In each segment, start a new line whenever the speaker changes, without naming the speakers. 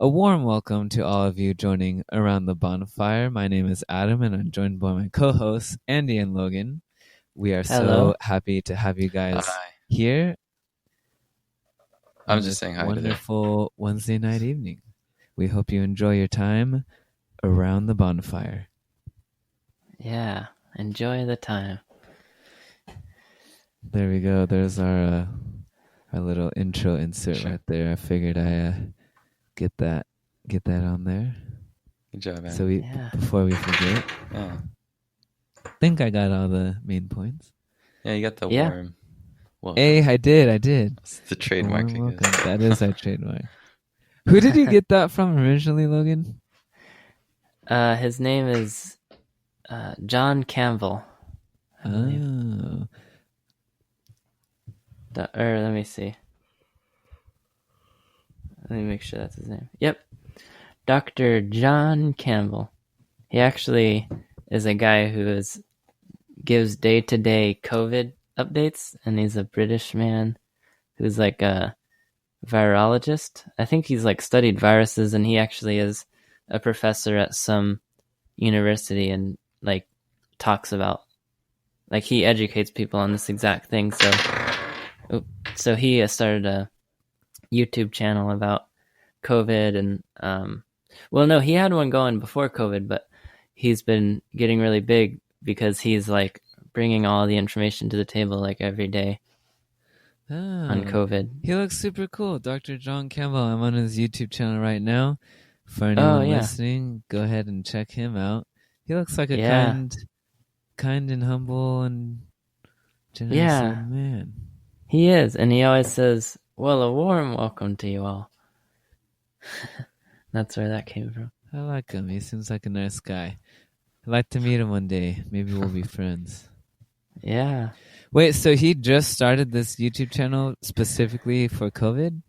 A warm welcome to all of you joining around the bonfire. My name is Adam, and I'm joined by my co-hosts, Andy and Logan. We are
Hello.
so happy to have you guys
Hi.
here
I'm
on
just
this
saying hi today.
wonderful Wednesday night evening. We hope you enjoy your time around the bonfire.
Yeah, enjoy the time.
There we go. There's our little intro insert
Sure.
right there. I figured I get that on there.
Good job, man.
So
Yeah.
before we forget,
Yeah.
I think I got all the main points.
Yeah, you got the
Yeah.
warm welcome.
Hey, I did.
It's the trademark, I
Warm
guess.
welcome. That is our trademark. Who did you get that from originally, Logan?
His name is John Campbell. I believe.
Oh,
Or let me see. Let me make sure that's his name. Yep. Dr. John Campbell. He actually is a guy who gives day-to-day COVID updates, and he's a British man who's like a virologist. I think he's like studied viruses, and he actually is a professor at some university and like talks about, like, he educates people on this exact thing. So he started a YouTube channel about COVID, and well, no, he had one going before COVID, but he's been getting really big because he's like bringing all the information to the table like every day on COVID.
He looks super cool, Dr. John Campbell. I'm on his YouTube channel right now. For anyone listening, go ahead and check him out. He looks like a kind and humble and generous old man.
He is, and he always says, "Well, a warm welcome to you all." That's where that came from.
I like him. He seems like a nice guy. I'd like to meet him one day. Maybe we'll be friends.
Yeah.
Wait, so he just started this YouTube channel specifically for COVID?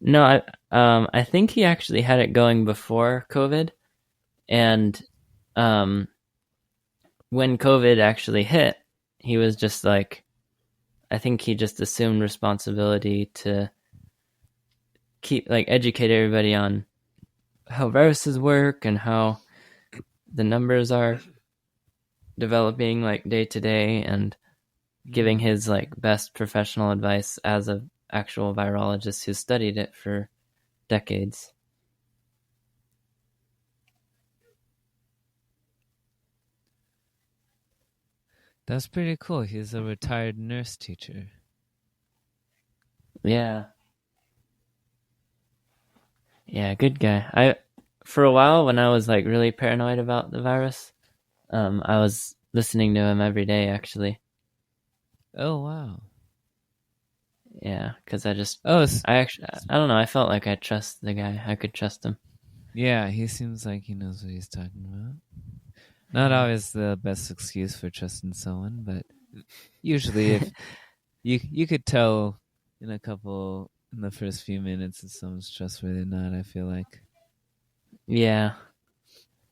No, I think he actually had it going before COVID, and when COVID actually hit, he was just like, I think he just assumed responsibility to keep, like, educate everybody on how viruses work and how the numbers are developing like day to day, and giving his like best professional advice as an actual virologist who studied it for decades.
That's pretty cool. He's a retired nurse teacher.
Yeah. Yeah, good guy. For a while, when I was like really paranoid about the virus, I was listening to him every day, actually.
Oh, wow.
Yeah, because I don't know, I felt like I trust the guy. I could trust him.
Yeah, he seems like he knows what he's talking about. Not always the best excuse for trusting someone, but usually if you could tell in the first few minutes if someone's trustworthy or not, I feel like.
Yeah.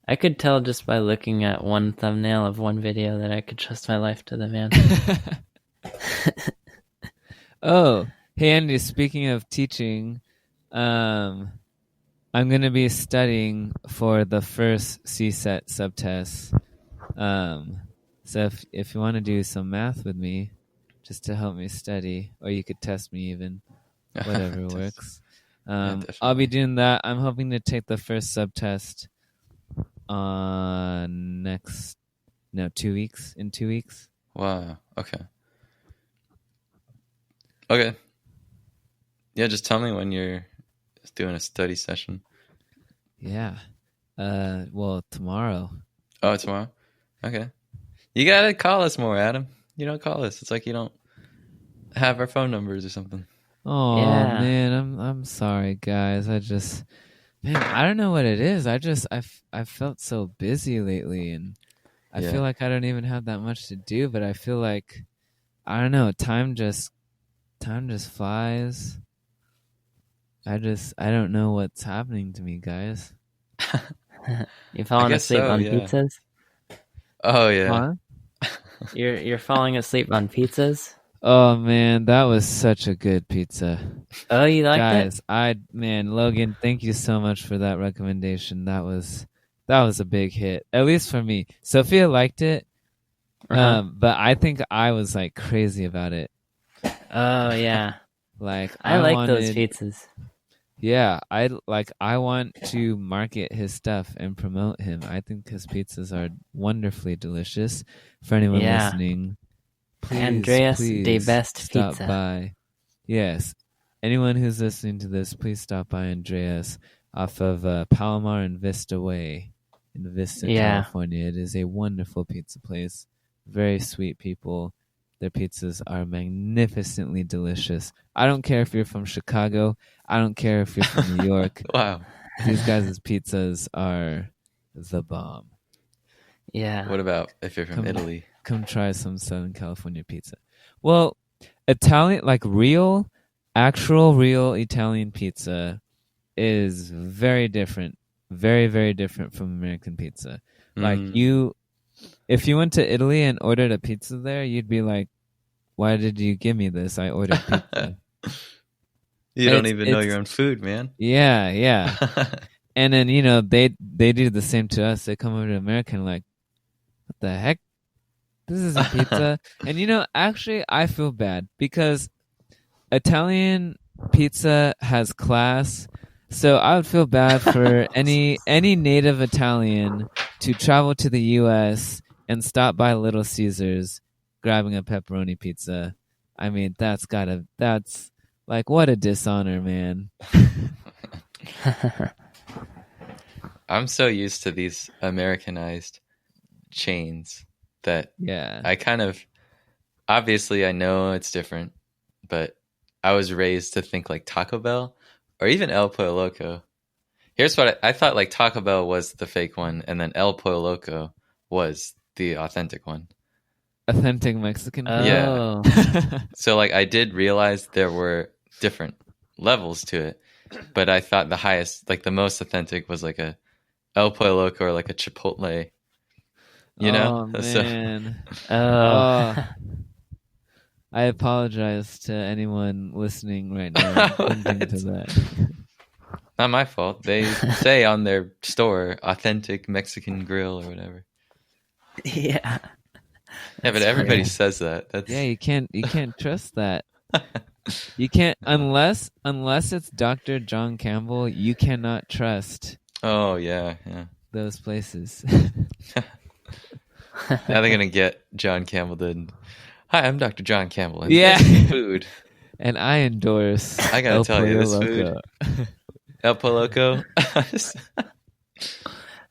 I could tell just by looking at one thumbnail of one video that I could trust my life to the man.
Oh, hey Andy, speaking of teaching, I'm going to be studying for the first CSET subtest. So if you want to do some math with me, just to help me study, or you could test me even, whatever works. I'll be doing that. I'm hoping to take the first subtest on 2 weeks. In 2 weeks.
Wow. Okay. Yeah, just tell me when you're doing a study session.
Yeah. Well, tomorrow.
Oh, tomorrow? Okay. You gotta call us more, Adam. You don't call us. It's like you don't have our phone numbers or something.
Oh, yeah. Man, I'm sorry, guys. I don't know what it is. I felt so busy lately, and I feel like I don't even have that much to do, but I feel like, I don't know, time just flies. I don't know what's happening to me, guys.
You falling asleep on pizzas?
Oh yeah.
Huh?
You're falling asleep on pizzas?
Oh man, that was such a good pizza.
Oh, you liked it?
Guys, Logan, thank you so much for that recommendation. That was a big hit, at least for me. Sophia liked it, but I think I was like crazy about it.
Oh yeah,
Like
I like those pizzas.
Yeah, I want to market his stuff and promote him. I think his pizzas are wonderfully delicious. For anyone
Yeah.
listening,
Andreas, the
please
best
stop
pizza.
by. Yes, anyone who's listening to this, please stop by Andreas off of Palomar and Vista Way in Vista, California. It is a wonderful pizza place. Very sweet people. Their pizzas are magnificently delicious. I don't care if you're from Chicago. I don't care if you're from New York.
Wow.
These guys' pizzas are the bomb.
Yeah.
What about if you're from Italy?
Come try some Southern California pizza. Well, Italian, like actual real Italian pizza is very different. Very, very different from American pizza. Like if you went to Italy and ordered a pizza there, you'd be like, why did you give me this? I ordered pizza.
You don't even know your own food, man.
Yeah. And then, they do the same to us. They come over to America and like, what the heck? This isn't pizza. And actually, I feel bad because Italian pizza has class. So I would feel bad for any native Italian to travel to the U.S. and stop by Little Caesars, grabbing a pepperoni pizza. I mean, that's like, what a dishonor, man.
I'm so used to these Americanized chains that I kind of, obviously I know it's different, but I was raised to think like Taco Bell or even El Pollo Loco. Here's what I thought, like Taco Bell was the fake one and then El Pollo Loco was the authentic one.
Authentic Mexican food?
Yeah. So like I did realize there were different levels to it, but I thought the highest, like the most authentic was like a El Pollo Loco or like a Chipotle. You know?
Man.
So,
I apologize to anyone listening right now thinking to that.
Not my fault. They say on their store, authentic Mexican grill or whatever.
Yeah.
Yeah, but everybody says that.
Yeah, you can't trust that. You can't unless it's Dr. John Campbell, you cannot trust.
Oh yeah.
Those places.
Now they're gonna get John Campbell to. Hi, I'm Dr. John Campbell. And
yeah,
food.
And I endorse.
I gotta tell you, this food. El Pollo Loco.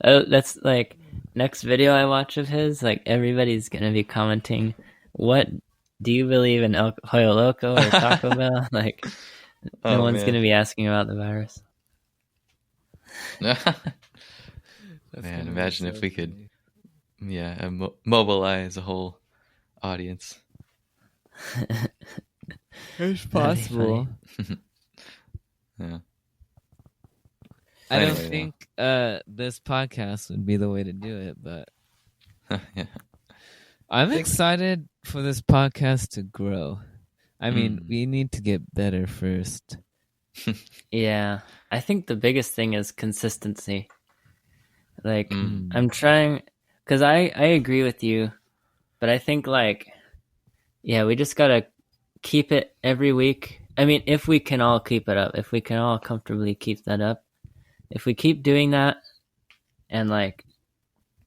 That's like next video I watch of his. Like everybody's gonna be commenting, "What do you believe in, El Pollo Loco or Taco Bell?" Like no one's gonna be asking about the virus.
Man, imagine if we could. Yeah, mobilize a whole audience.
It's possible.
Yeah.
I don't think this podcast would be the way to do it, but
yeah.
I'm excited for this podcast to grow. I mean, we need to get better first.
Yeah, I think the biggest thing is consistency. Like, I'm trying... Because I agree with you, but I think, like, yeah, we just gotta keep it every week. I mean, if we can all keep it up, if we can all comfortably keep that up, if we keep doing that and, like,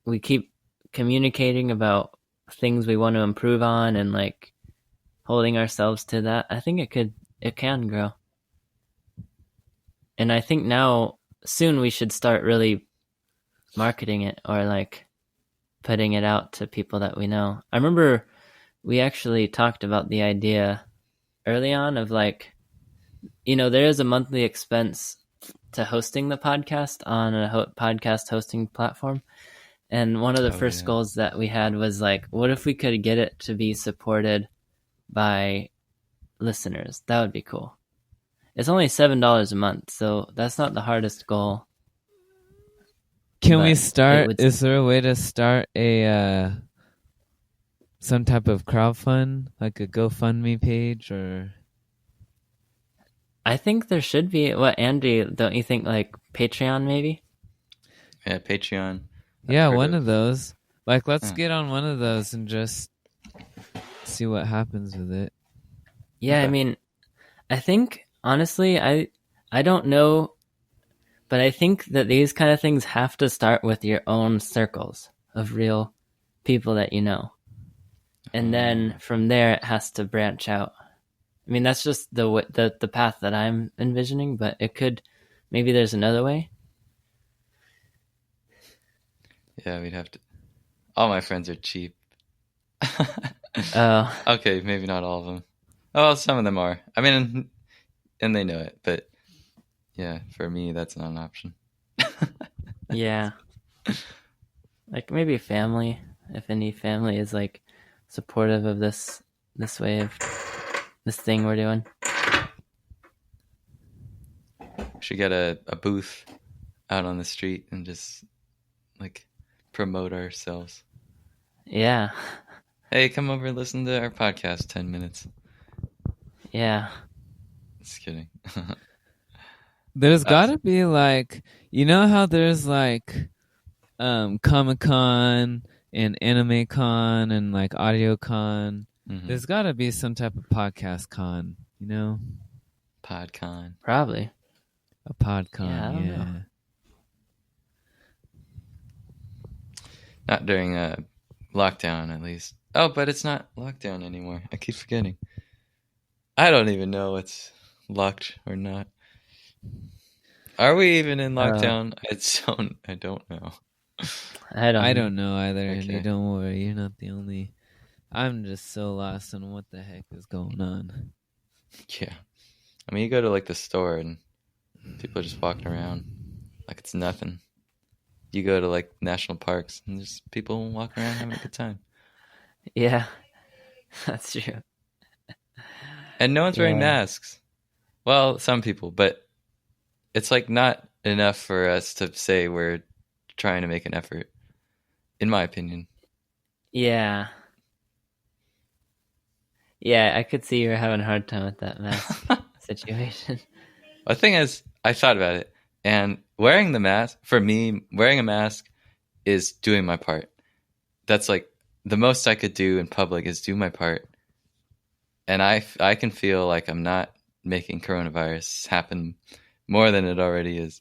we keep communicating about things we want to improve on and, like, holding ourselves to that, I think it can grow. And I think now, soon we should start really marketing it or, like, putting it out to people that we know. I remember we actually talked about the idea early on of like, there is a monthly expense to hosting the podcast on a podcast hosting platform. And one of the first goals that we had was like, what if we could get it to be supported by listeners? That would be cool. It's only $7 a month, so that's not the hardest goal.
Can we start? Is there a way to start a some type of crowdfund, like a GoFundMe page, or?
I think there should be. What, Andy? Don't you think like Patreon maybe?
Yeah, Patreon.
Yeah, one of those. Like, let's get on one of those and just see what happens with it.
Yeah, okay. I mean, I think honestly, I don't know, but I think that these kind of things have to start with your own circles of real people that you know, and then from there it has to branch out. I mean, that's just the path that I'm envisioning, but it could, maybe there's another way.
Yeah, we'd have to. All my friends are cheap. Okay, maybe not all of them. Oh, some of them are. I mean, and they know it, but yeah, for me, that's not an option.
Yeah. Like maybe family, if any family is like supportive of this way of this thing we're doing.
We should get a booth out on the street and just like promote ourselves.
Yeah.
Hey, come over and listen to our podcast 10 minutes.
Yeah.
Just kidding.
There's gotta be like, you know how there's like Comic-Con and Anime Con and like Audio Con. Mm-hmm. There's gotta be some type of podcast con, you know?
PodCon.
Probably.
A PodCon,
yeah. I don't know.
Not during lockdown, at least. Oh, but it's not lockdown anymore. I keep forgetting. I don't even know what's locked or not. Are we even in lockdown? I don't know.
I
don't know either, okay. Andy. Don't worry. You're not the only. I'm just so lost on what the heck is going on.
Yeah. I mean, you go to like the store and people are just walking around like it's nothing. You go to like national parks and there's people walking around having a good time.
Yeah, that's true.
And no one's wearing masks. Well, some people, but it's like not enough for us to say we're trying to make an effort, in my opinion.
Yeah. Yeah, I could see you were having a hard time with that mask situation.
The thing is, I thought about it, and wearing the mask, for me, wearing a mask is doing my part. That's like the most I could do in public is do my part. And I can feel like I'm not making coronavirus happen more than it already is.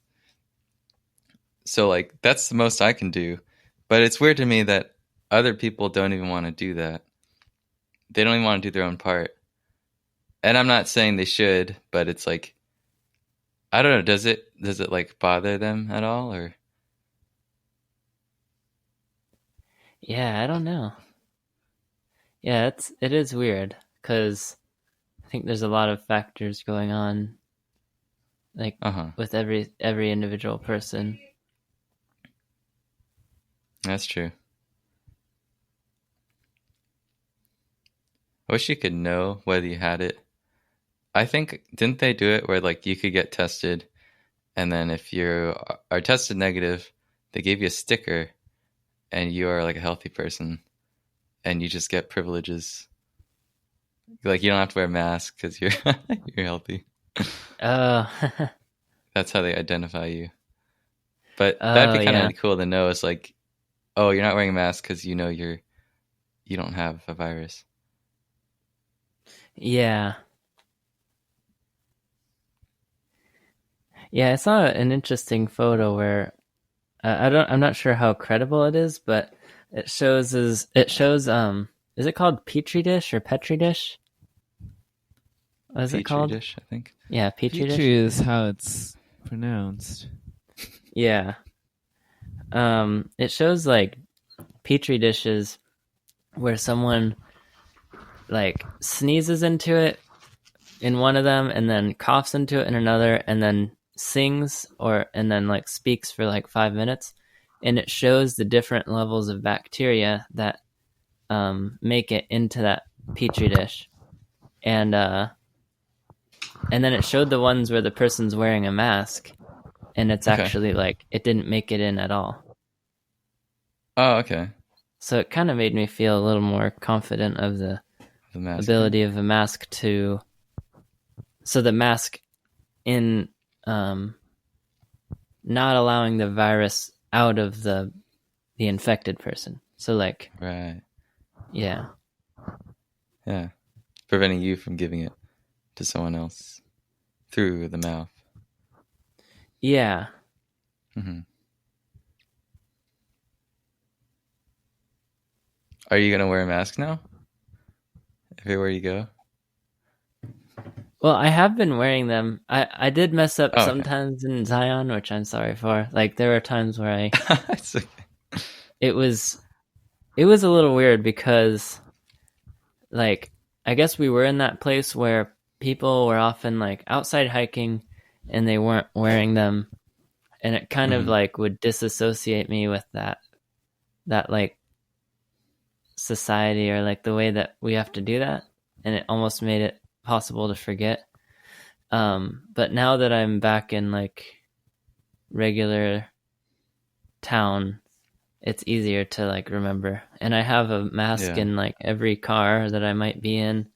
So like that's the most I can do. But it's weird to me that other people don't even want to do that. They don't even want to do their own part. And I'm not saying they should, but it's like, I don't know, does it like bother them at all, or?
Yeah, I don't know. Yeah, it is weird because I think there's a lot of factors going on, like with every individual person.
That's true. I wish you could know whether you had it. I think, didn't they do it where like you could get tested, and then if you are tested negative, they gave you a sticker, and you are like a healthy person, and you just get privileges. Like you don't have to wear a mask because you're you're healthy. That's how they identify you. But that'd be kind of cool to know. It's like, oh, you're not wearing a mask because you know you don't have a virus.
Yeah. Yeah, I saw an interesting photo where I'm not sure how credible it is, but it shows is it called Petri dish or Petri dish? What is it called?
Petri dish, I think.
Yeah, Petri dish.
Petri is how it's pronounced.
Yeah. It shows like Petri dishes where someone like sneezes into it in one of them and then coughs into it in another and then sings and then like speaks for like 5 minutes, and it shows the different levels of bacteria that make it into that Petri dish. And then it showed the ones where the person's wearing a mask, and it's actually like it didn't make it in at all.
Oh, okay.
So it kind of made me feel a little more confident of the ability of a mask to. So the mask in not allowing the virus out of the infected person. So like,
right.
Yeah.
Yeah. Preventing you from giving it to someone else through the mouth.
Yeah.
Mm-hmm. Are you going to wear a mask now? Everywhere you go?
Well, I have been wearing them. I did mess up sometimes in Zion, which I'm sorry for. Like, there were times where
okay.
It was a little weird because, like, I guess we were in that place where people were often, like, outside hiking and they weren't wearing them. And it kind of, like, would disassociate me with that, like, society or, like, the way that we have to do that. And it almost made it possible to forget. But now that I'm back in, like, regular town, it's easier to, like, remember. And I have a mask in, like, every car that I might be in.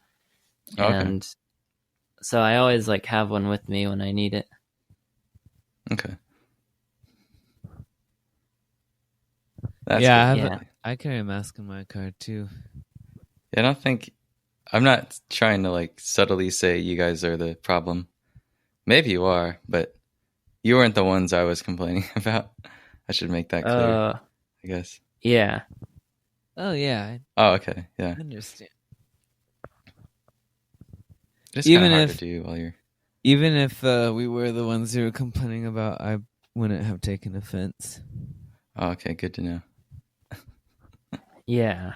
And so I always, like, have one with me when I need it.
Okay.
I carry a mask in my car too.
Yeah, I'm not trying to, like, subtly say you guys are the problem. Maybe you are, but you weren't the ones I was complaining about. I should make that clear, I guess.
Yeah.
Oh, yeah.
Oh, okay. Yeah.
I understand.
It's kind of hard to do while you're...
Even if we were the ones who were complaining about, I wouldn't have taken offense.
Oh, okay. Good to know.
Yeah.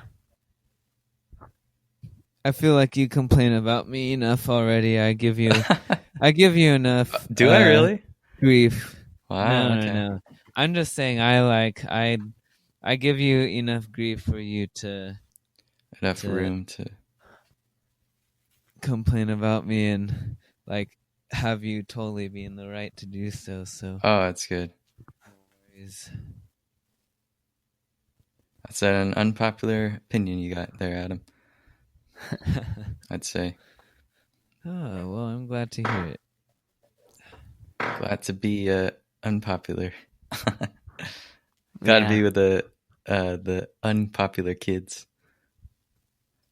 I feel like you complain about me enough already. I give you enough.
Do I really?
Grief.
Wow.
No. I'm just saying I give you enough grief for you to
room to
complain about me and, like, have you totally be in the right to do so. So.
Oh, that's good. That's an unpopular opinion you got there, Adam. I'd say.
Oh, well, I'm glad to hear it.
Glad to be unpopular. Gotta be with the unpopular kids.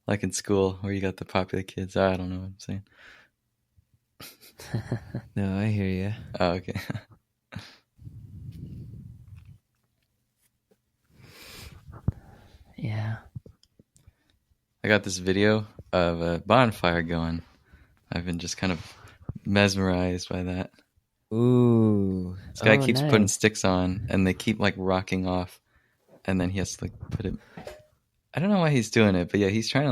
Like in school where you got the popular kids. I don't know what I'm saying.
No, I hear you.
Oh, okay.
Yeah.
I got this video of a bonfire going. I've been just kind of mesmerized by that.
Ooh.
This guy keeps putting sticks on, and they keep, like, rocking off. And then he has to, like, put it... I don't know why he's doing it, but yeah, he's trying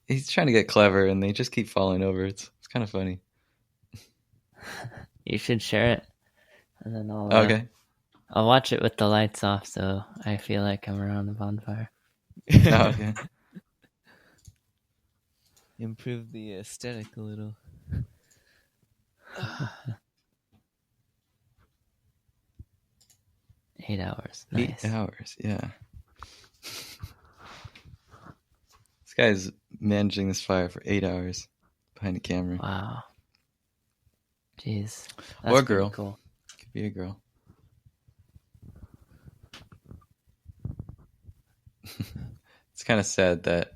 to get clever, and they just keep falling over. It's kind of funny.
You should share it. And then I'll watch it with the lights off, so I feel like I'm around the bonfire.
Oh, okay.
Improve the aesthetic a little.
8 hours. Nice.
8 hours, yeah. This guy's managing this fire for 8 hours behind the camera.
Wow. Jeez.
Or a girl.
Cool.
Could be a girl. It's kind of sad that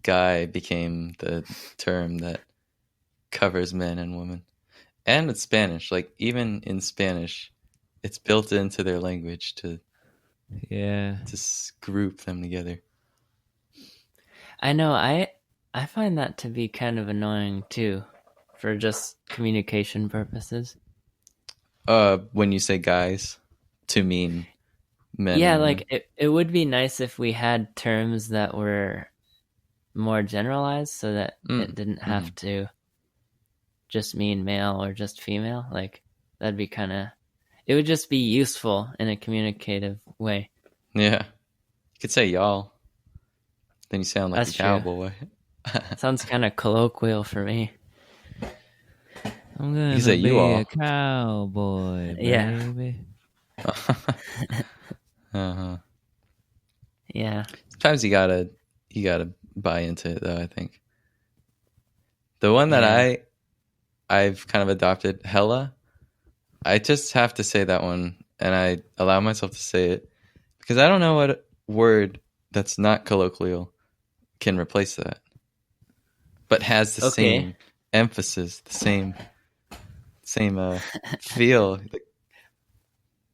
guy became the term that covers men and women. And it's Spanish. Like, even in Spanish, it's built into their language to group them together.
I know. I find that to be kind of annoying too, for just communication purposes.
When you say guys to mean men.
Yeah, like it would be nice if we had terms that were more generalized so that it didn't have to just mean male or just female. Like, that'd be it would just be useful in a communicative way.
Yeah. You could say y'all. Then you sound like a cowboy.
Sounds kind of colloquial for me.
I'm gonna be a cowboy, baby.
Yeah.
Uh-huh.
Yeah.
Sometimes you gotta buy into it though, I think. The one that I've kind of adopted, hella, I just have to say that one, and I allow myself to say it because I don't know what word that's not colloquial can replace that, but has the same emphasis, the same feel.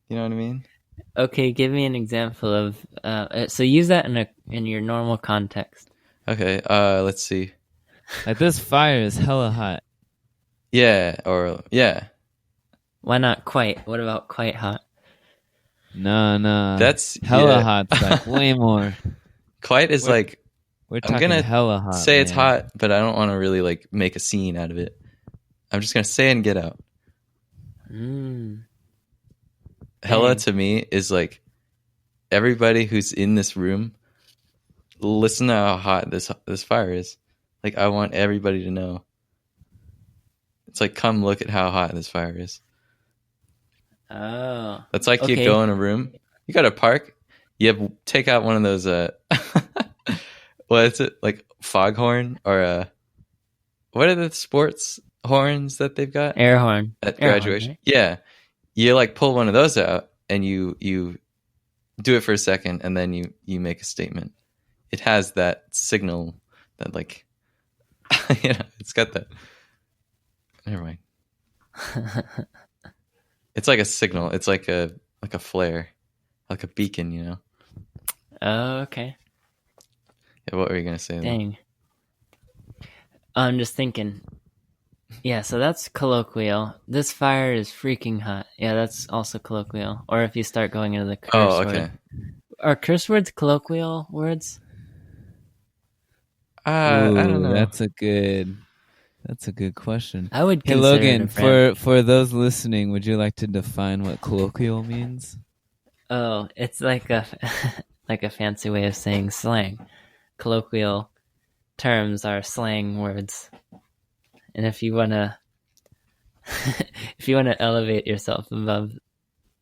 You know what I mean?
Okay, give me an example of. So use that in your normal context.
Okay. Let's see.
Like, this fire is hella hot.
Yeah. Or yeah.
Why not quite? What about quite hot?
No.
That's
hella hot's like way more.
Quite is like,
we're
I'm
talking
gonna
hella hot.
say
man.
it's hot, but I don't want to really like make a scene out of it. I'm just gonna say it and get out. Hella to me is like everybody who's in this room. Listen to how hot this fire is. Like, I want everybody to know. It's like, come look at how hot this fire is.
Oh.
That's like you go in a room. You got to park. You take out one of those, what is it? Like foghorn or what are the sports horns that they've got?
Air horn.
At graduation. Right? Yeah. You like pull one of those out and you do it for a second and then you make a statement. It has that signal that like, it's got that. Never mind. It's like a signal. It's like a flare, like a beacon, you know?
Oh, okay.
Yeah, what were you going to say?
Dang. I'm just thinking. Yeah, so that's colloquial. This fire is freaking hot. Yeah, that's also colloquial. Or if you start going into the curse word. Are curse words colloquial words?
I don't know.
That's a good question.
I would.
Hey, Logan, for those listening, would you like to define what colloquial means?
Oh, it's like a fancy way of saying slang. Colloquial terms are slang words, and if you wanna elevate yourself above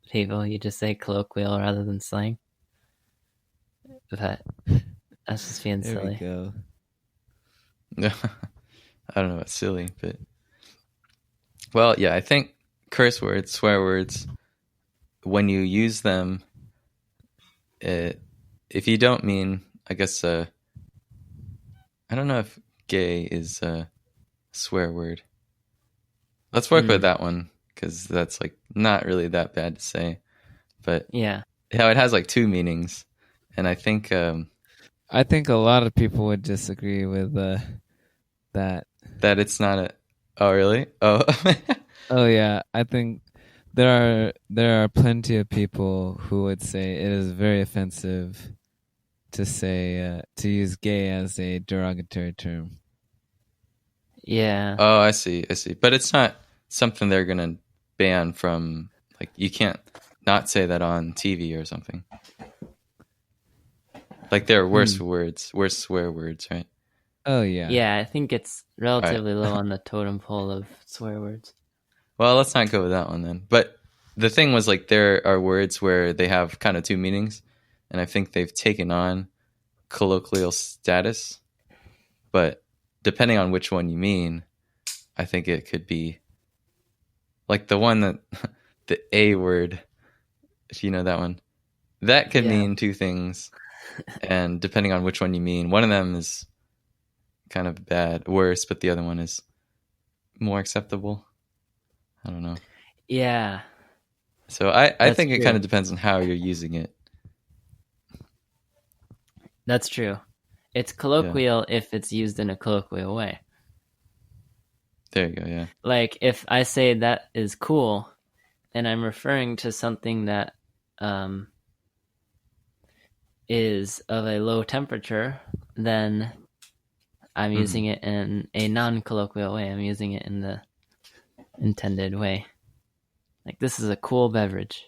people, you just say colloquial rather than slang. But that's just being silly.
There we go.
No, I don't know about silly, but well, yeah, I think curse words, swear words, when you use them, if you don't mean, I guess, I don't know if gay is a swear word. Let's work with that one because that's like not really that bad to say, but
yeah,
how it has like two meanings, and I think
a lot of people would disagree with that
it's not a. Oh really? Oh.
Oh yeah, I think there are plenty of people who would say it is very offensive to say to use gay as a derogatory term.
Yeah.
Oh, I see. But it's not something they're gonna ban from. Like, you can't not say that on TV or something. Like, there are worse swear words, right?
Oh yeah.
Yeah, I think it's relatively low on the totem pole of swear words.
Well, let's not go with that one then. But the thing was, like, there are words where they have kind of two meanings, and I think they've taken on colloquial status. But depending on which one you mean, I think it could be like the one that the A word, if you know that one, that could mean two things. And depending on which one you mean, one of them is kind of worse, but the other one is more acceptable. I don't know.
Yeah.
So I think it kind of depends on how you're using it.
That's true. It's colloquial if it's used in a colloquial way.
There you go, yeah.
Like, if I say that is cool, and I'm referring to something that is of a low temperature, then I'm using it in a non-colloquial way. I'm using it in the intended way. Like, this is a cool beverage.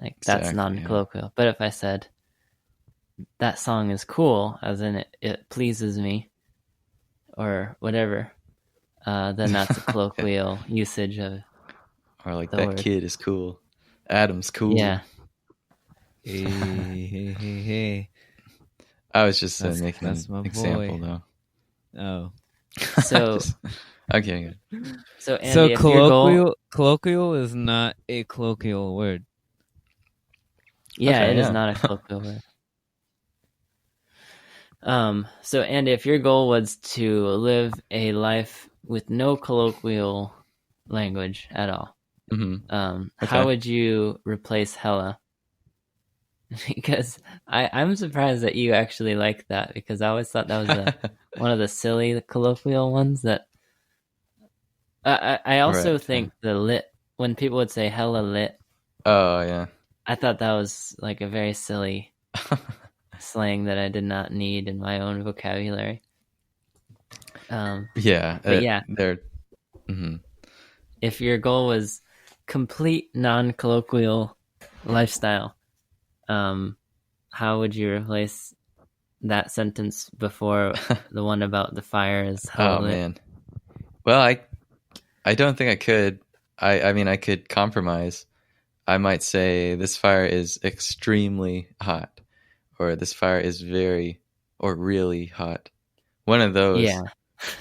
Like, that's non-colloquial. Yeah. But if I said, that song is cool, as in it pleases me, or whatever, then that's a colloquial usage of.
Or like, that word. Kid is cool. Adam's cool.
Yeah.
Hey.
I was just making an example,
boy.
though.
Oh.
So,
okay.
So, Andy,
colloquial is not a colloquial word.
Yeah, okay, it is not a colloquial word. So Andy, if your goal was to live a life with no colloquial language at all, how would you replace hella? Because I'm surprised that you actually like that, because I always thought that was one of the silly colloquial ones that I also think the lit, when people would say hella lit.
Oh, yeah.
I thought that was like a very silly slang that I did not need in my own vocabulary.
Yeah.
But yeah.
They're...
If your goal was complete non-colloquial lifestyle, how would you replace that sentence before the one about the fire is hella lit?
Man. Well, I don't think I could. I mean, I could compromise. I might say this fire is extremely hot, or this fire is very or really hot. One of those.
Yeah.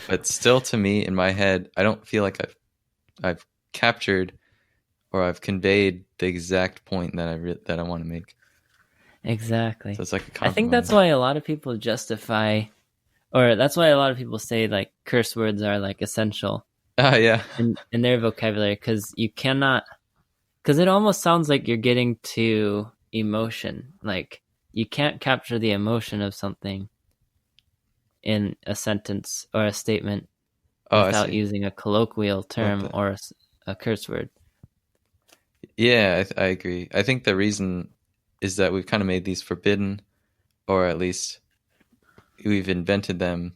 But still, to me, in my head, I don't feel like I've captured or I've conveyed the exact point that I want to make.
Exactly.
So it's like a compromise.
I think that's why a lot of people justify, or that's why a lot of people say like curse words are like essential.
Yeah.
In their vocabulary, because you cannot, because it almost sounds like you're getting to emotion. Like you can't capture the emotion of something in a sentence or a statement without using a colloquial term or a curse word.
Yeah, I agree. I think the reason is that we've kind of made these forbidden, or at least we've invented them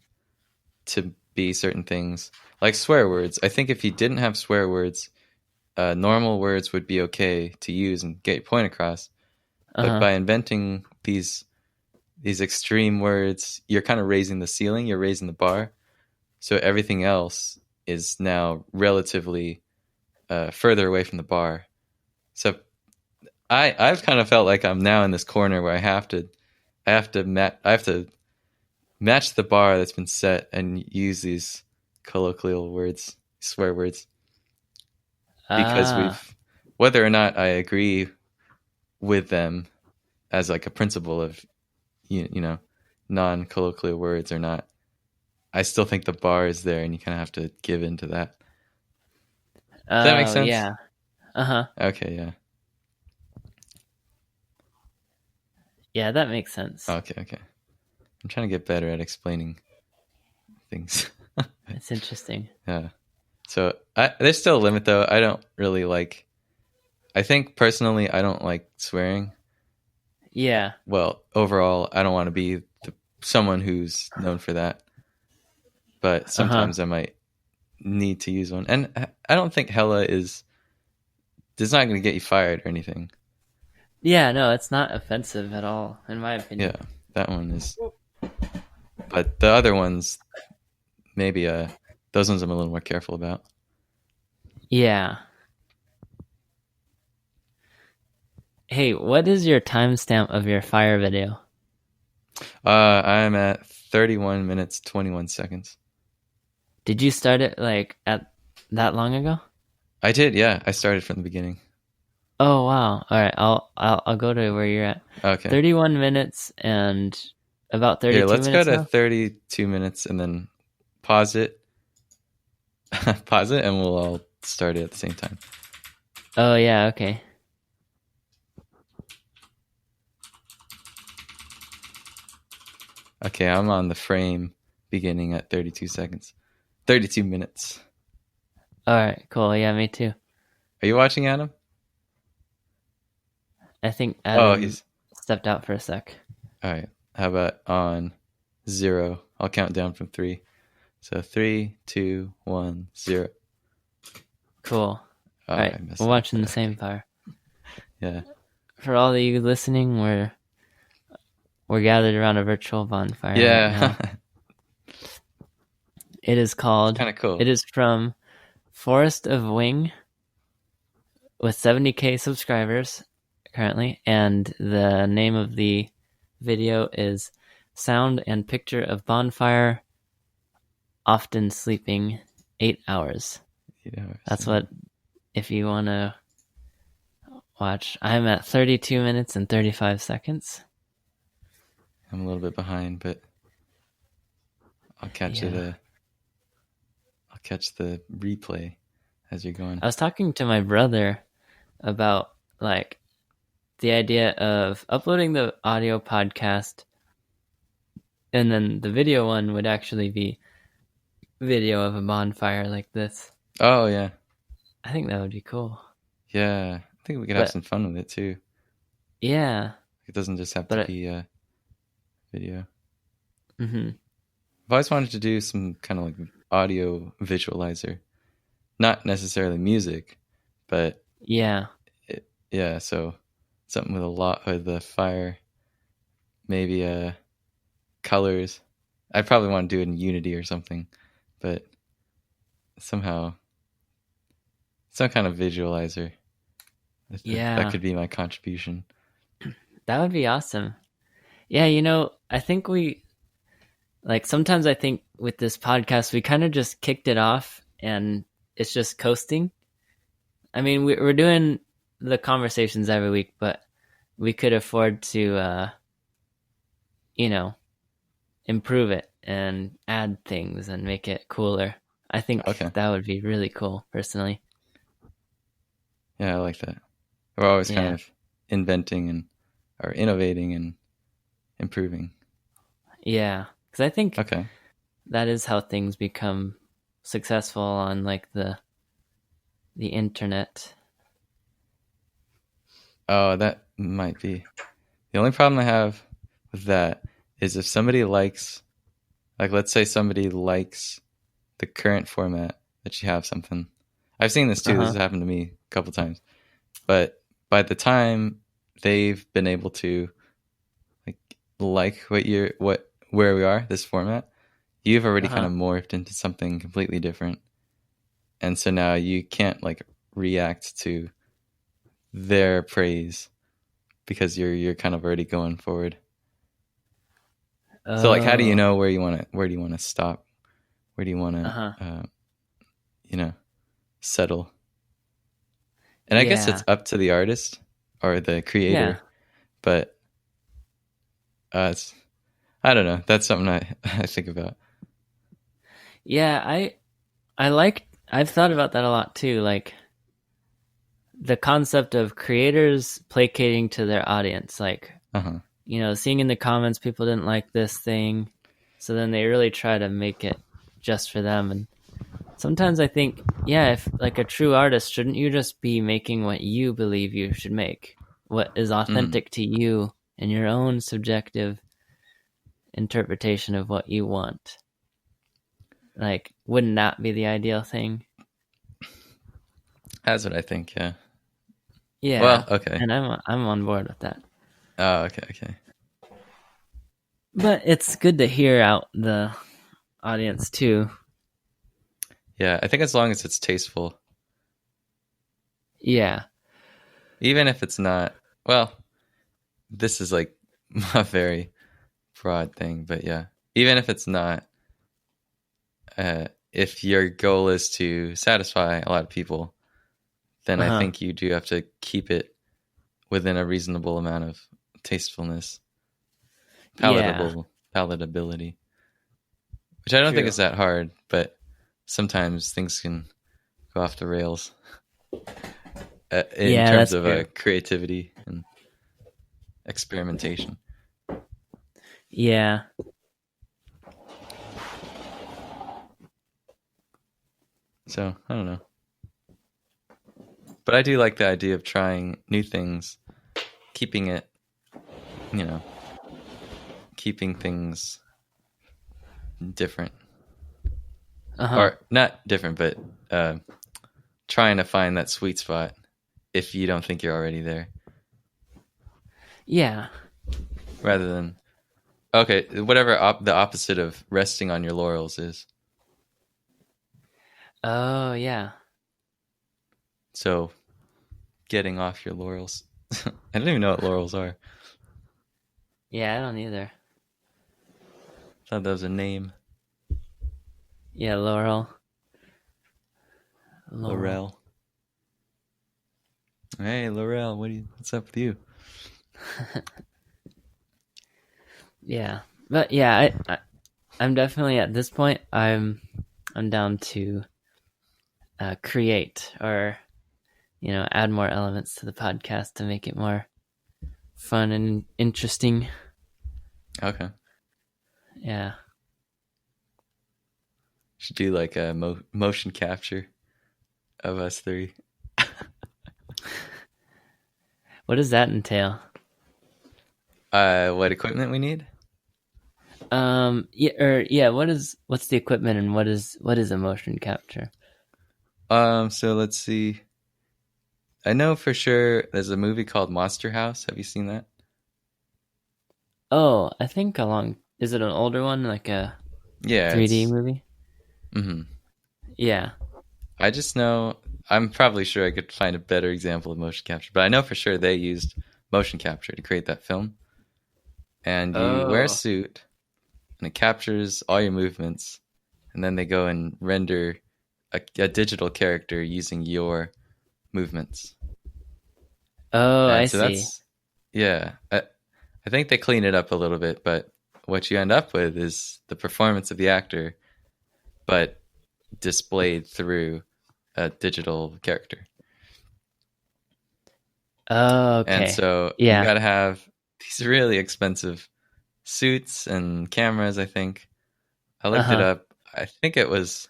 to be certain things. Like swear words. I think if you didn't have swear words, normal words would be okay to use and get your point across. But by inventing these extreme words, you're kind of raising the ceiling, you're raising the bar. So everything else is now relatively further away from the bar. So I've kind of felt like I'm now in this corner where I have to match the bar that's been set and use these colloquial words, swear words, because whether or not I agree with them as like a principle of you know non-colloquial words or not, I still think the bar is there, and you kind of have to give in to that. Does that make sense?
Yeah.
Okay. Yeah.
Yeah, that makes sense.
Okay. I'm trying to get better at explaining things.
It's interesting.
Yeah. So there's still a limit, though. I don't really like... I think, personally, I don't like swearing.
Yeah.
Well, overall, I don't want to be someone who's known for that. But sometimes I might need to use one. And I don't think hella is... It's not going to get you fired or anything.
Yeah, no, it's not offensive at all, in my opinion.
Yeah, that one is... But the other ones, maybe those ones I'm a little more careful about.
Yeah. Hey, what is your timestamp of your fire video?
I'm at 31 minutes, 21 seconds.
Did you start it like at that long ago?
I did, yeah. I started from the beginning.
Oh wow! All right, I'll go to where you're at.
Okay.
31 minutes and about 32 minutes.
Let's go to 32 minutes and then pause it. Pause it, and we'll all start it at the same time.
Oh yeah, okay.
Okay, I'm on the frame beginning at 32 seconds. 32 minutes.
All right, cool. Yeah, me too.
Are you watching, Adam?
I think Adam he's stepped out for a sec.
All right. How about on 0? I'll count down from 3. So 3, 2, 1, 0.
Cool. All right, we're watching the same fire.
Yeah.
For all of you listening, we're gathered around a virtual bonfire.
Yeah.
Right now. It is called...
Kind of cool.
It is from Forest of Wing with 70K subscribers currently, and the name of the video is sound and picture of bonfire, often sleeping 8 hours.
8 hours.
That's what, if you want to watch, I'm at 32 minutes and 35 seconds.
I'm a little bit behind, but I'll catch it. I'll catch the replay as you're going.
I was talking to my brother about like the idea of uploading the audio podcast, and then the video one would actually be video of a bonfire like this.
Oh yeah,
I think that would be cool.
Yeah, I think we could have some fun with it too.
Yeah,
it doesn't just have to be a video.
Mm-hmm.
I've always wanted to do some kind of like audio visualizer, not necessarily music, but
yeah,
so something with a lot of the fire, maybe colors. I'd probably want to do it in Unity or something, but somehow some kind of visualizer. That could be my contribution.
That would be awesome. Yeah, I think sometimes I think with this podcast, we kind of just kicked it off and it's just coasting. I mean, we're doing the conversations every week, but we could afford to, improve it and add things and make it cooler. I think that would be really cool, personally.
Yeah, I like that. We're always kind of inventing or innovating and improving.
Yeah, because I think that is how things become successful on like the internet.
Oh, that might be. The only problem I have with that is if somebody likes, like let's say somebody likes the current format that you have something. I've seen this too. This has happened to me a couple times. But by the time they've been able to where we are, this format, you've already kind of morphed into something completely different. And so now you can't like react to their praise because you're kind of already going forward. So like, how do you know where do you want to stop? Where do you want to, settle? And I guess it's up to the artist or the creator, but I don't know. That's something I think about.
Yeah, I've thought about that a lot too. Like the concept of creators placating to their audience, like, seeing in the comments people didn't like this thing, so then they really try to make it just for them. And sometimes I think, if like a true artist, shouldn't you just be making what you believe you should make, what is authentic to you and your own subjective interpretation of what you want? Like, wouldn't that be the ideal thing?
That's what I think. Yeah.
Yeah.
Well, okay.
And I'm on board with that.
Oh, okay.
But it's good to hear out the audience too.
Yeah, I think as long as it's tasteful.
Yeah.
Even if it's not, well, this is like a very broad thing, but yeah. Even if it's not, if your goal is to satisfy a lot of people, then I think you do have to keep it within a reasonable amount of tastefulness, palatability, which I don't think is that hard, but sometimes things can go off the rails in terms of creativity and experimentation.
Yeah.
So, I don't know. But I do like the idea of trying new things, keeping it, keeping things different. Or not different, but trying to find that sweet spot if you don't think you're already there.
Yeah.
Rather than, whatever the opposite of resting on your laurels is.
Oh, yeah.
So, getting off your laurels. I don't even know what laurels are.
Yeah, I don't either.
thought that was a name.
Yeah, Laurel.
Laurel. Hey, Laurel, what's up with you?
Yeah, but yeah, I'm definitely at this point. I'm down to create or add more elements to the podcast to make it more fun and interesting.
Okay.
Yeah.
Should do like a motion capture of us three.
What does that entail?
What equipment we need?
What's the equipment and what is a motion capture?
So let's see. I know for sure there's a movie called Monster House. Have you seen that?
Oh, I think is it an older one, like a 3D movie?
Mm-hmm.
Yeah.
I just know, I'm probably sure I could find a better example of motion capture, but I know for sure they used motion capture to create that film. And you wear a suit, and it captures all your movements, and then they go and render a digital character using your movements.
Oh, I see.
Yeah. I think they clean it up a little bit, but what you end up with is the performance of the actor, but displayed through a digital character.
Oh, okay.
And so you got to have these really expensive suits and cameras, I think. I looked it up. I think it was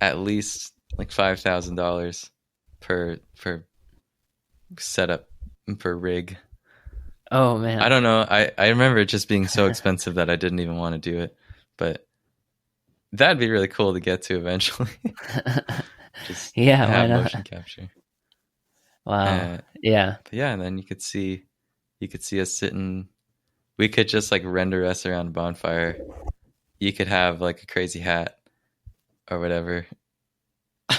at least like $5,000 per setup, per rig.
Oh, man.
I don't know. I remember it just being so expensive that I didn't even want to do it. But that'd be really cool to get to eventually. Just have motion capture.
Wow. Yeah.
But yeah, and then you could see us sitting. We could just like render us around a bonfire. You could have like a crazy hat or whatever. I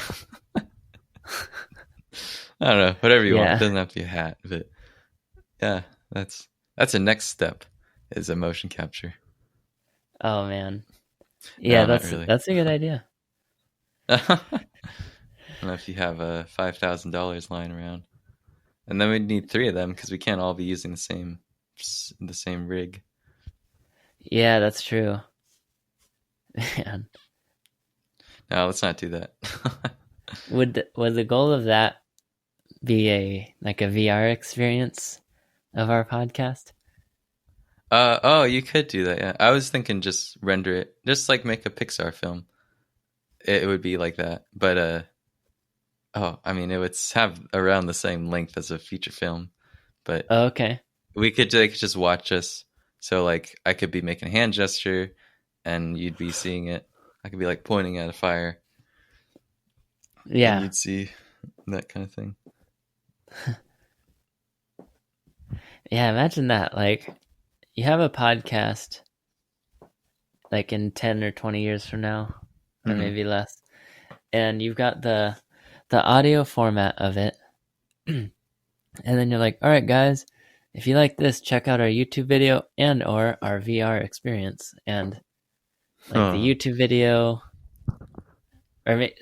don't know, whatever you want. It doesn't have to be a hat, but yeah, that's a next step, is a motion capture.
Oh man. Yeah,
no,
that's a good idea.
I don't know if you have $5,000 lying around, and then we'd need 3 of them because we can't all be using the same rig.
Yeah, that's true. Man.
No, let's not do that.
Would the goal of that be a VR experience of our podcast?
Oh, you could do that. Yeah, I was thinking just render it, just like make a Pixar film. It would be like that, but I mean, it would have around the same length as a feature film. But
okay,
they could just watch us. So like, I could be making a hand gesture, and you'd be seeing it. I could be like pointing at a fire.
Yeah,
and you'd see that kind of thing.
Yeah, imagine that. Like, you have a podcast, like in 10 or 20 years from now, or maybe less, and you've got the audio format of it, and then you're like, all right, guys, if you like this, check out our YouTube video and or our VR experience. And like the YouTube video,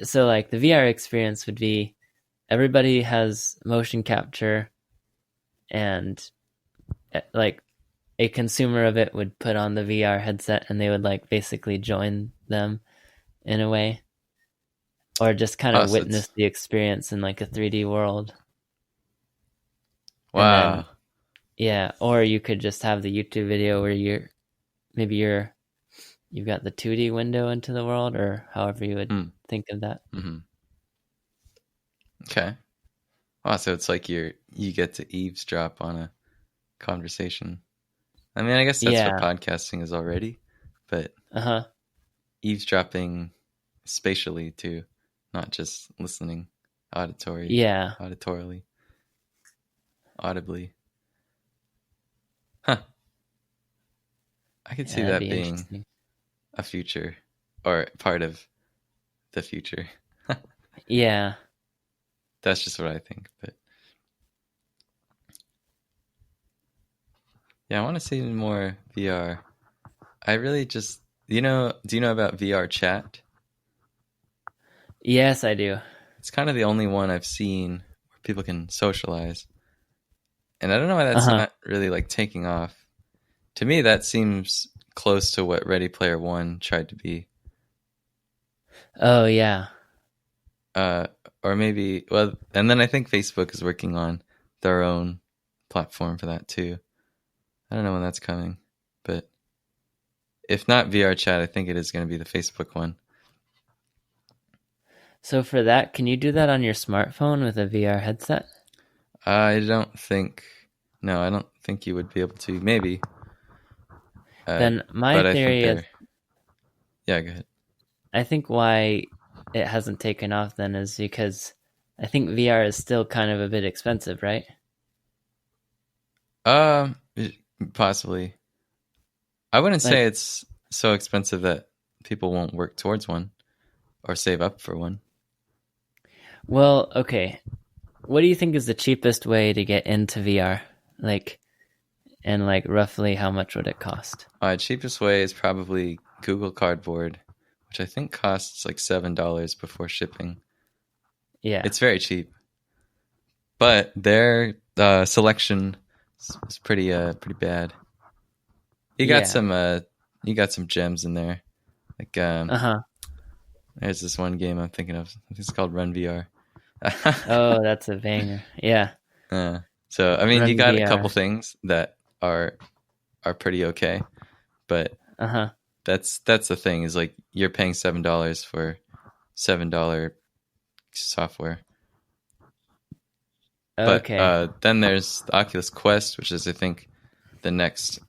so like the VR experience would be everybody has motion capture, and like a consumer of it would put on the VR headset and they would like basically join them in a way, or just kind of witness the experience in like a 3D world.
Wow.
Then, yeah. Or you could just have the YouTube video where you've got the 2D window into the world, or however you would think of that.
Mm-hmm. Okay. Wow. So it's like you get to eavesdrop on a conversation. I mean, I guess that's what podcasting is already, but eavesdropping spatially too, not just listening auditorily, audibly. Huh. I could see that being a future, or part of the future.
Yeah.
That's just what I think, but yeah, I want to see more VR. I really just Do you know about VR chat?
Yes, I do.
It's kind of the only one I've seen where people can socialize. And I don't know why that's not really like taking off. To me, that seems close to what Ready Player One tried to be.
Oh, yeah.
Or maybe, well, and then I think Facebook is working on their own platform for that too. I don't know when that's coming, but if not VR chat, I think it is going to be the Facebook one.
So for that, can you do that on your smartphone with a VR headset?
I don't think you would be able to. Maybe.
Then my theory is...
Yeah, go ahead.
I think why it hasn't taken off then is because I think VR is still kind of a bit expensive, right?
Possibly. I wouldn't say it's so expensive that people won't work towards one or save up for one.
Well, okay. What do you think is the cheapest way to get into VR? And roughly how much would it cost?
Cheapest way is probably Google Cardboard, which I think costs like $7 before shipping.
Yeah.
It's very cheap. But their selection is pretty bad. You got some gems in there. Like there's this one game I'm thinking of. I think it's called Run VR.
Oh, that's a banger. Yeah.
So I mean,
Run
you got
VR.
a couple things that are pretty okay, but that's the thing is like you're paying $7 for $7 software.
Okay.
But then there's the Oculus Quest, which is I think the next.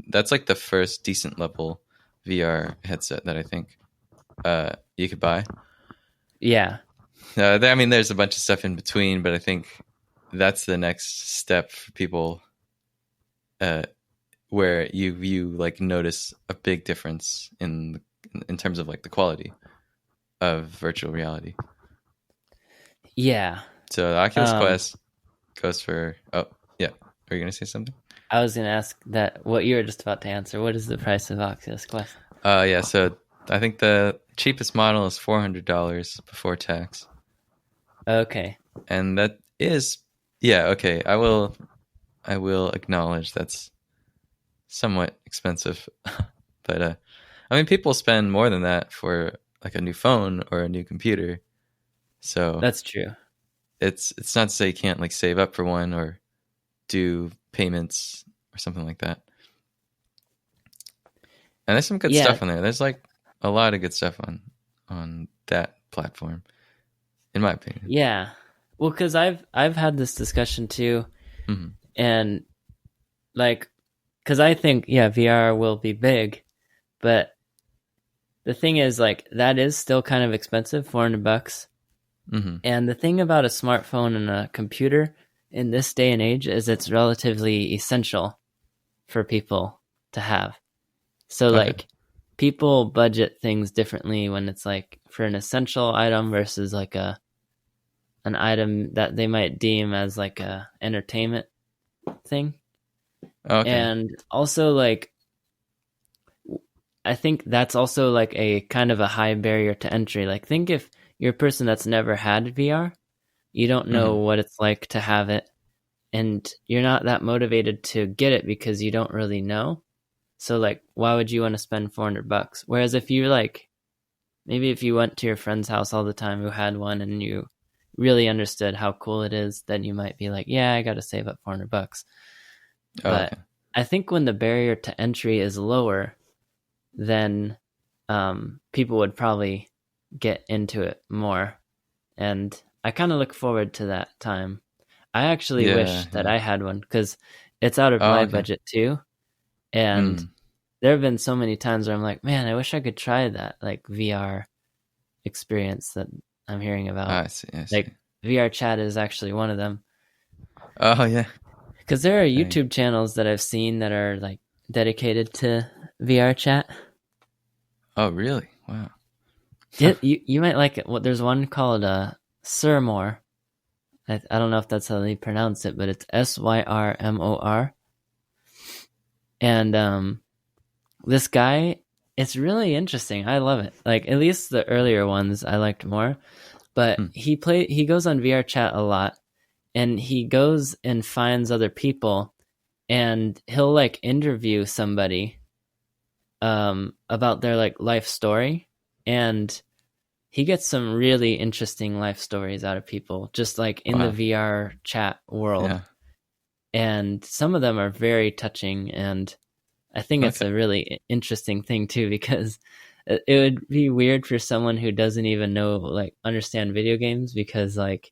That's like the first decent level VR headset that I think you could buy.
Yeah.
I mean, there's a bunch of stuff in between, but I think that's the next step for people where you like notice a big difference in terms of like the quality of virtual reality.
Yeah.
So the Oculus Quest goes for... Oh, yeah. Are you going to say something?
I was going to ask that what you were just about to answer. What is the price of Oculus Quest?
Yeah, so I think the cheapest model is $400 before tax.
Okay.
And that is... Yeah, okay. I will acknowledge that's somewhat expensive. But, I mean, people spend more than that for like a new phone or a new computer. So...
That's true.
It's not to say you can't like save up for one or do payments or something like that. And there's some good stuff on there. There's like a lot of good stuff on that platform, in my opinion.
Yeah. Well, because I've had this discussion too, and like, because I think VR will be big, but the thing is like that is still kind of expensive, $400. And the thing about a smartphone and a computer in this day and age is it's relatively essential for people to have. So like people budget things differently when it's like for an essential item versus like an item that they might deem as like a entertainment thing. Okay. And also like I think that's also like a kind of a high barrier to entry. Like think if you're a person that's never had VR, you don't know what it's like to have it, and you're not that motivated to get it because you don't really know. So like, why would you want to spend $400? Whereas if you like, maybe if you went to your friend's house all the time who had one and you really understood how cool it is, then you might be like, yeah, I got to save up $400. But I think when the barrier to entry is lower, then people would probably get into it more, and I kind of look forward to that time. I actually wish that I had one because it's out of my budget too, and there have been so many times where I'm like, man, I wish I could try that like VR experience that I'm hearing about. I see. Like VR chat is actually one of them.
Oh yeah,
because there are YouTube channels that I've seen that are like dedicated to VR chat.
Oh really? Wow.
Yeah, you might like it. Well, there's one called Syrmor. I don't know if that's how they pronounce it, but it's Syrmor. And this guy It's really interesting. I love it. Like, at least the earlier ones I liked more. But he goes on VR chat a lot, and he goes and finds other people, and he'll like interview somebody about their like life story, and he gets some really interesting life stories out of people just like in the VR chat world. Yeah. And some of them are very touching, and I think it's a really interesting thing too, because it would be weird for someone who doesn't even know, like, understand video games, because like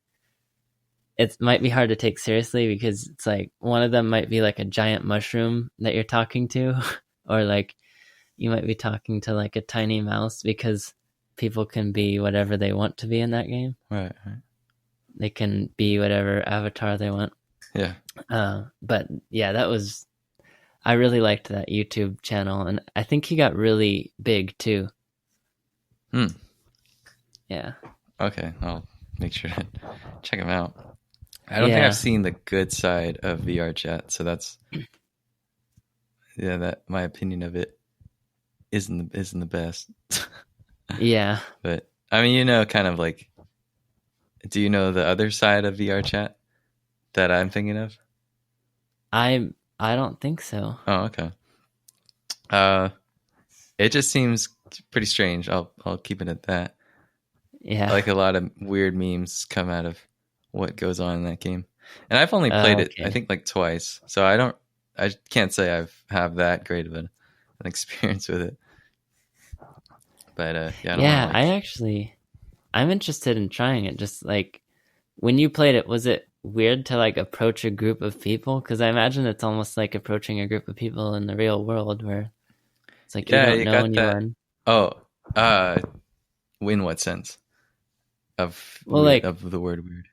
it might be hard to take seriously, because it's like one of them might be like a giant mushroom that you're talking to, or like you might be talking to like a tiny mouse, because people can be whatever they want to be in that game.
Right.
They can be whatever avatar they want.
Yeah.
But yeah, I really liked that YouTube channel, and I think he got really big too. Yeah.
Okay, I'll make sure to check him out. I don't think I've seen the good side of VR chat, so that's that my opinion of it isn't the best.
Yeah.
But I mean, kind of like, do you know the other side of VR chat that I'm thinking of?
I don't think so.
Oh, okay. It just seems pretty strange. I'll keep it at that.
Yeah.
Like, a lot of weird memes come out of what goes on in that game. And I've only played it, I think, like twice. So I can't say I have that great of an experience with it. But
I'm interested in trying it. Just like, when you played it, was it weird to like approach a group of people? Because I imagine it's almost like approaching a group of people in the real world, where it's like you don't know anyone.
In what sense? Of the word weird?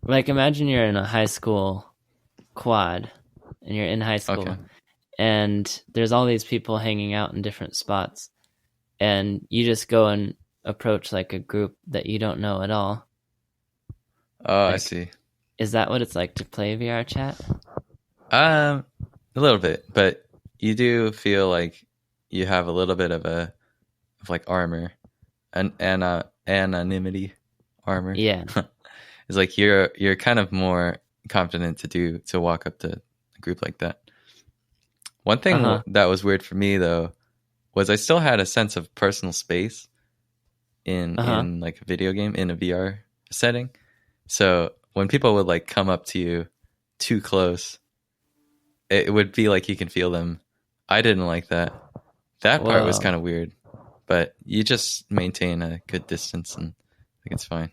Like, imagine you're in a high school quad, and you're in high school, and there's all these people hanging out in different spots, and you just go and approach like a group that you don't know at all.
Oh, like, I see.
Is that what it's like to play VR chat?
A little bit, but you do feel like you have a little bit of like armor, anonymity armor.
Yeah.
It's like you're kind of more confident to walk up to a group like that. One thing that was weird for me though was I still had a sense of personal space in like a video game, in a VR setting. So when people would like come up to you too close, it would be like you can feel them. I didn't like that. That part was kind of weird, but you just maintain a good distance and I think it's fine.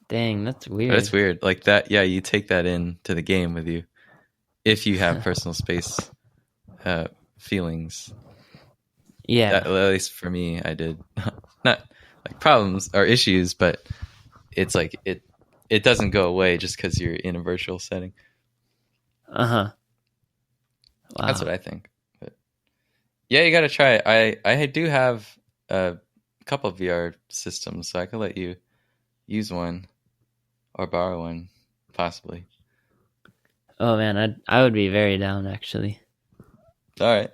Dang, that's weird.
But it's weird. Like that, yeah, you take that into the game with you if you have personal space feelings.
Yeah.
At least for me, I did. Not like problems or issues, but it's like it doesn't go away just because you're in a virtual setting.
Wow.
That's what I think. But yeah, you got to try it. I do have a couple of VR systems, so I could let you use one or borrow one, possibly.
Oh man, I would be very down, actually.
All right.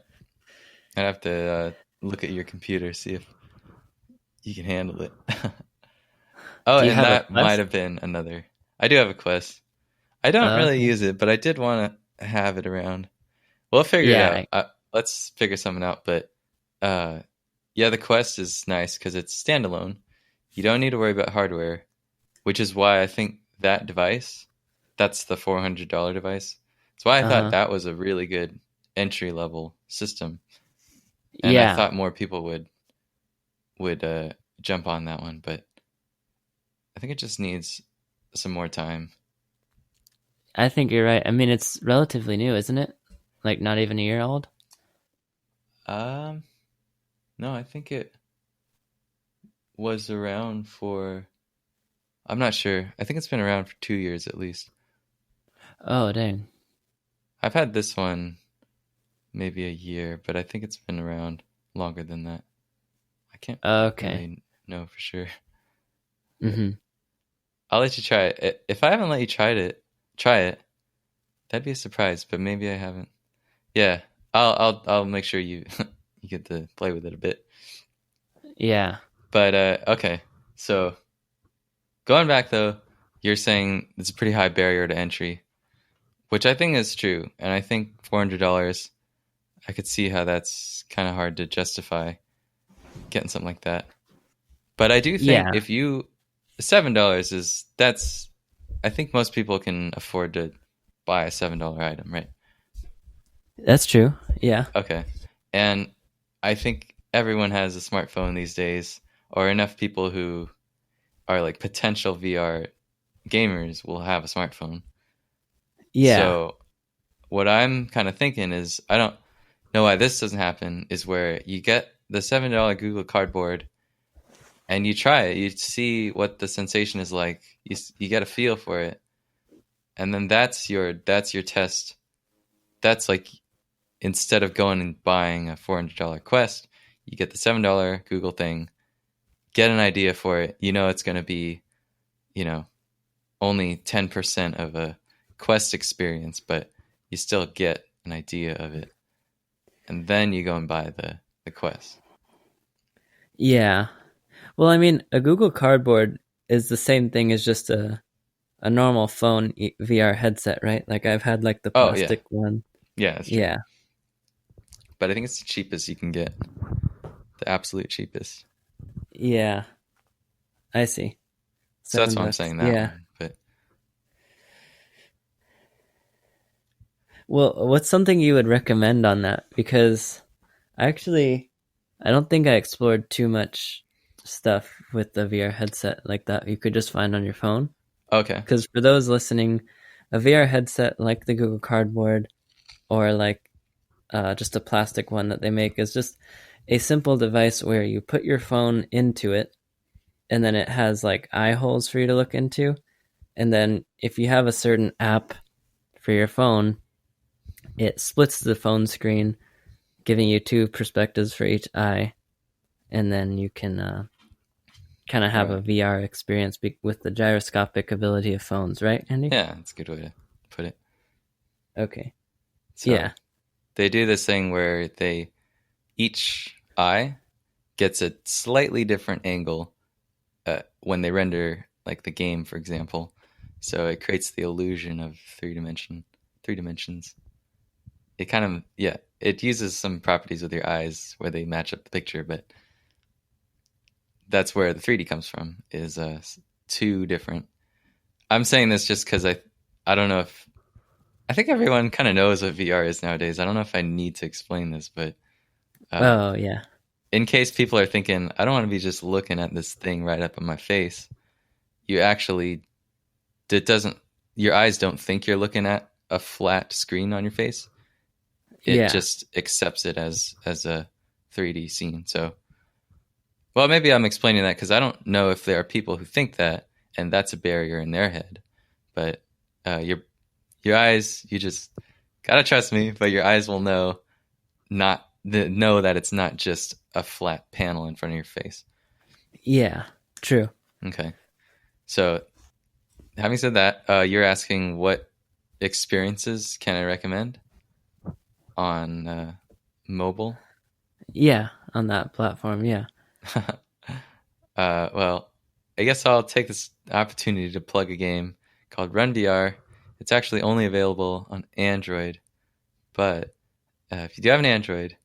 I'd have to look at your computer, see if you can handle it. Oh, and that might have been another. I do have a Quest. I don't really use it, but I did want to have it around. We'll figure it out. Let's figure something out. But the Quest is nice because it's standalone. You don't need to worry about hardware, which is why I think that device, that's the $400 device. That's why I thought that was a really good entry-level system. And I thought more people would jump on that one, but I think it just needs some more time.
I think you're right. I mean, it's relatively new, isn't it? Like, not even a year old?
No, I think it was around for... I'm not sure. I think it's been around for 2 years at least.
Oh, dang.
I've had this one maybe a year, but I think it's been around longer than that. I can't really know for sure.
Mm-hmm.
I'll let you try it. If I haven't let you try it. That'd be a surprise, but maybe I haven't. Yeah, I'll make sure you you get to play with it a bit.
Yeah.
But okay, so going back though, you're saying it's a pretty high barrier to entry, which I think is true, and I think $400, I could see how that's kind of hard to justify getting something like that. But I do think if you $7 is that's, I think most people can afford to buy a $7 item, right?
That's true. Yeah.
Okay, and I think everyone has a smartphone these days, or enough people who are like potential VR gamers will have a smartphone.
Yeah.
So what I'm kind of thinking is, I don't know why this doesn't happen, is where you get the $7 Google Cardboard and you try it. You see what the sensation is like. You get a feel for it. And then that's your test. That's like, instead of going and buying a $400 Quest, you get the $7 Google thing, get an idea for it. You know it's going to be, only 10% of a Quest experience, but you still get an idea of it. And then you go and buy the Quest.
Yeah. Well, I mean, a Google Cardboard is the same thing as just a normal phone VR headset, right? Like I've had like the plastic one.
Yeah, that's true.
Yeah.
But I think it's the cheapest you can get. The absolute cheapest.
Yeah. I see.
So that's why I'm saying that one. But
well, what's something you would recommend on that? Because I don't think I explored too much stuff with the VR headset like that you could just find on your phone.
Okay.
Because for those listening, a VR headset like the Google Cardboard or like just a plastic one that they make is just a simple device where you put your phone into it and then it has like eye holes for you to look into. And then if you have a certain app for your phone, it splits the phone screen, giving you two perspectives for each eye. And then you can kind of have a VR experience with the gyroscopic ability of phones, right, Andy?
Yeah, that's a good way to put it.
Okay.
So yeah. They do this thing where each eye gets a slightly different angle when they render like the game, for example. So it creates the illusion of three dimensions. It kind of, it uses some properties with your eyes where they match up the picture, but that's where the 3D comes from, is two different. I'm saying this just because I don't know if, I think everyone kind of knows what VR is nowadays. I don't know if I need to explain this, but in case people are thinking, I don't want to be just looking at this thing right up in my face. You actually, your eyes don't think you're looking at a flat screen on your face. It just accepts it as a 3D scene. So, well, maybe I'm explaining that because I don't know if there are people who think that, and that's a barrier in their head. But your eyes, you just gotta trust me. But your eyes will know that it's not just a flat panel in front of your face.
Yeah, true.
Okay. So, having said that, you're asking what experiences can I recommend on mobile?
Yeah, on that platform, yeah.
Well, I guess I'll take this opportunity to plug a game called Run VR. It's actually only available on Android, but if you do have an Android,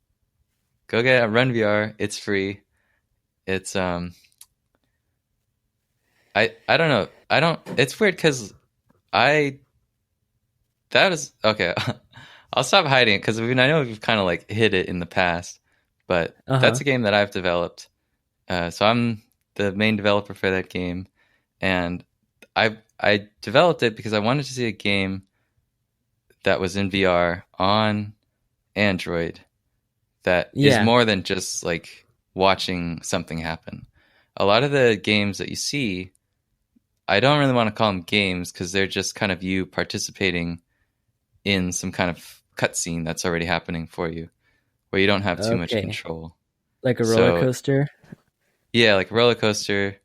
go get Run VR. It's free. It's I don't know. It's weird because that is okay. I'll stop hiding it because I know we've kind of like hid it in the past, but that's a game that I've developed. So I'm the main developer for that game, and I developed it because I wanted to see a game that was in VR on Android that is more than just like watching something happen. A lot of the games that you see, I don't really want to call them games because they're just kind of you participating in some kind of cutscene that's already happening for you, where you don't have too much control.
Like a roller coaster?
Yeah, like a roller coaster,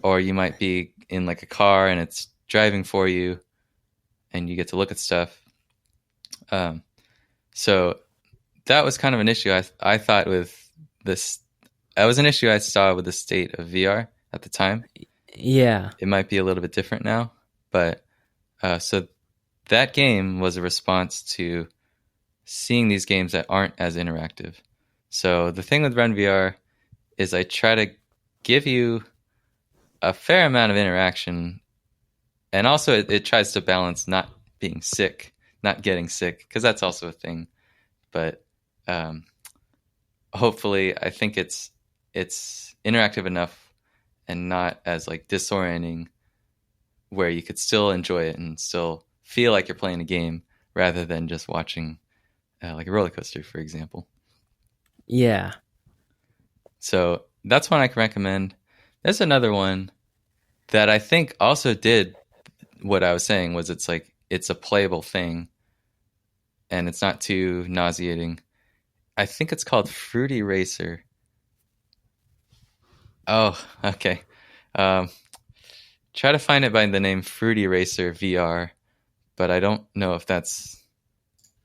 or you might be in like a car and it's driving for you and you get to look at stuff. So that was kind of an issue. I thought with this, that was an issue I saw with the state of VR at the time.
Yeah.
It might be a little bit different now, but so that game was a response to seeing these games that aren't as interactive. So the thing with Run VR is I try to give you a fair amount of interaction, and also it tries to balance not being sick, not getting sick, because that's also a thing. But hopefully, I think it's interactive enough and not as like disorienting, where you could still enjoy it and still feel like you're playing a game rather than just watching like a roller coaster, for example.
Yeah.
So that's one I can recommend. There's another one that I think also did what I was saying, was it's like it's a playable thing and it's not too nauseating. I think it's called Fruity Racer. Oh, okay. Try to find it by the name Fruity Racer VR, but I don't know if that's...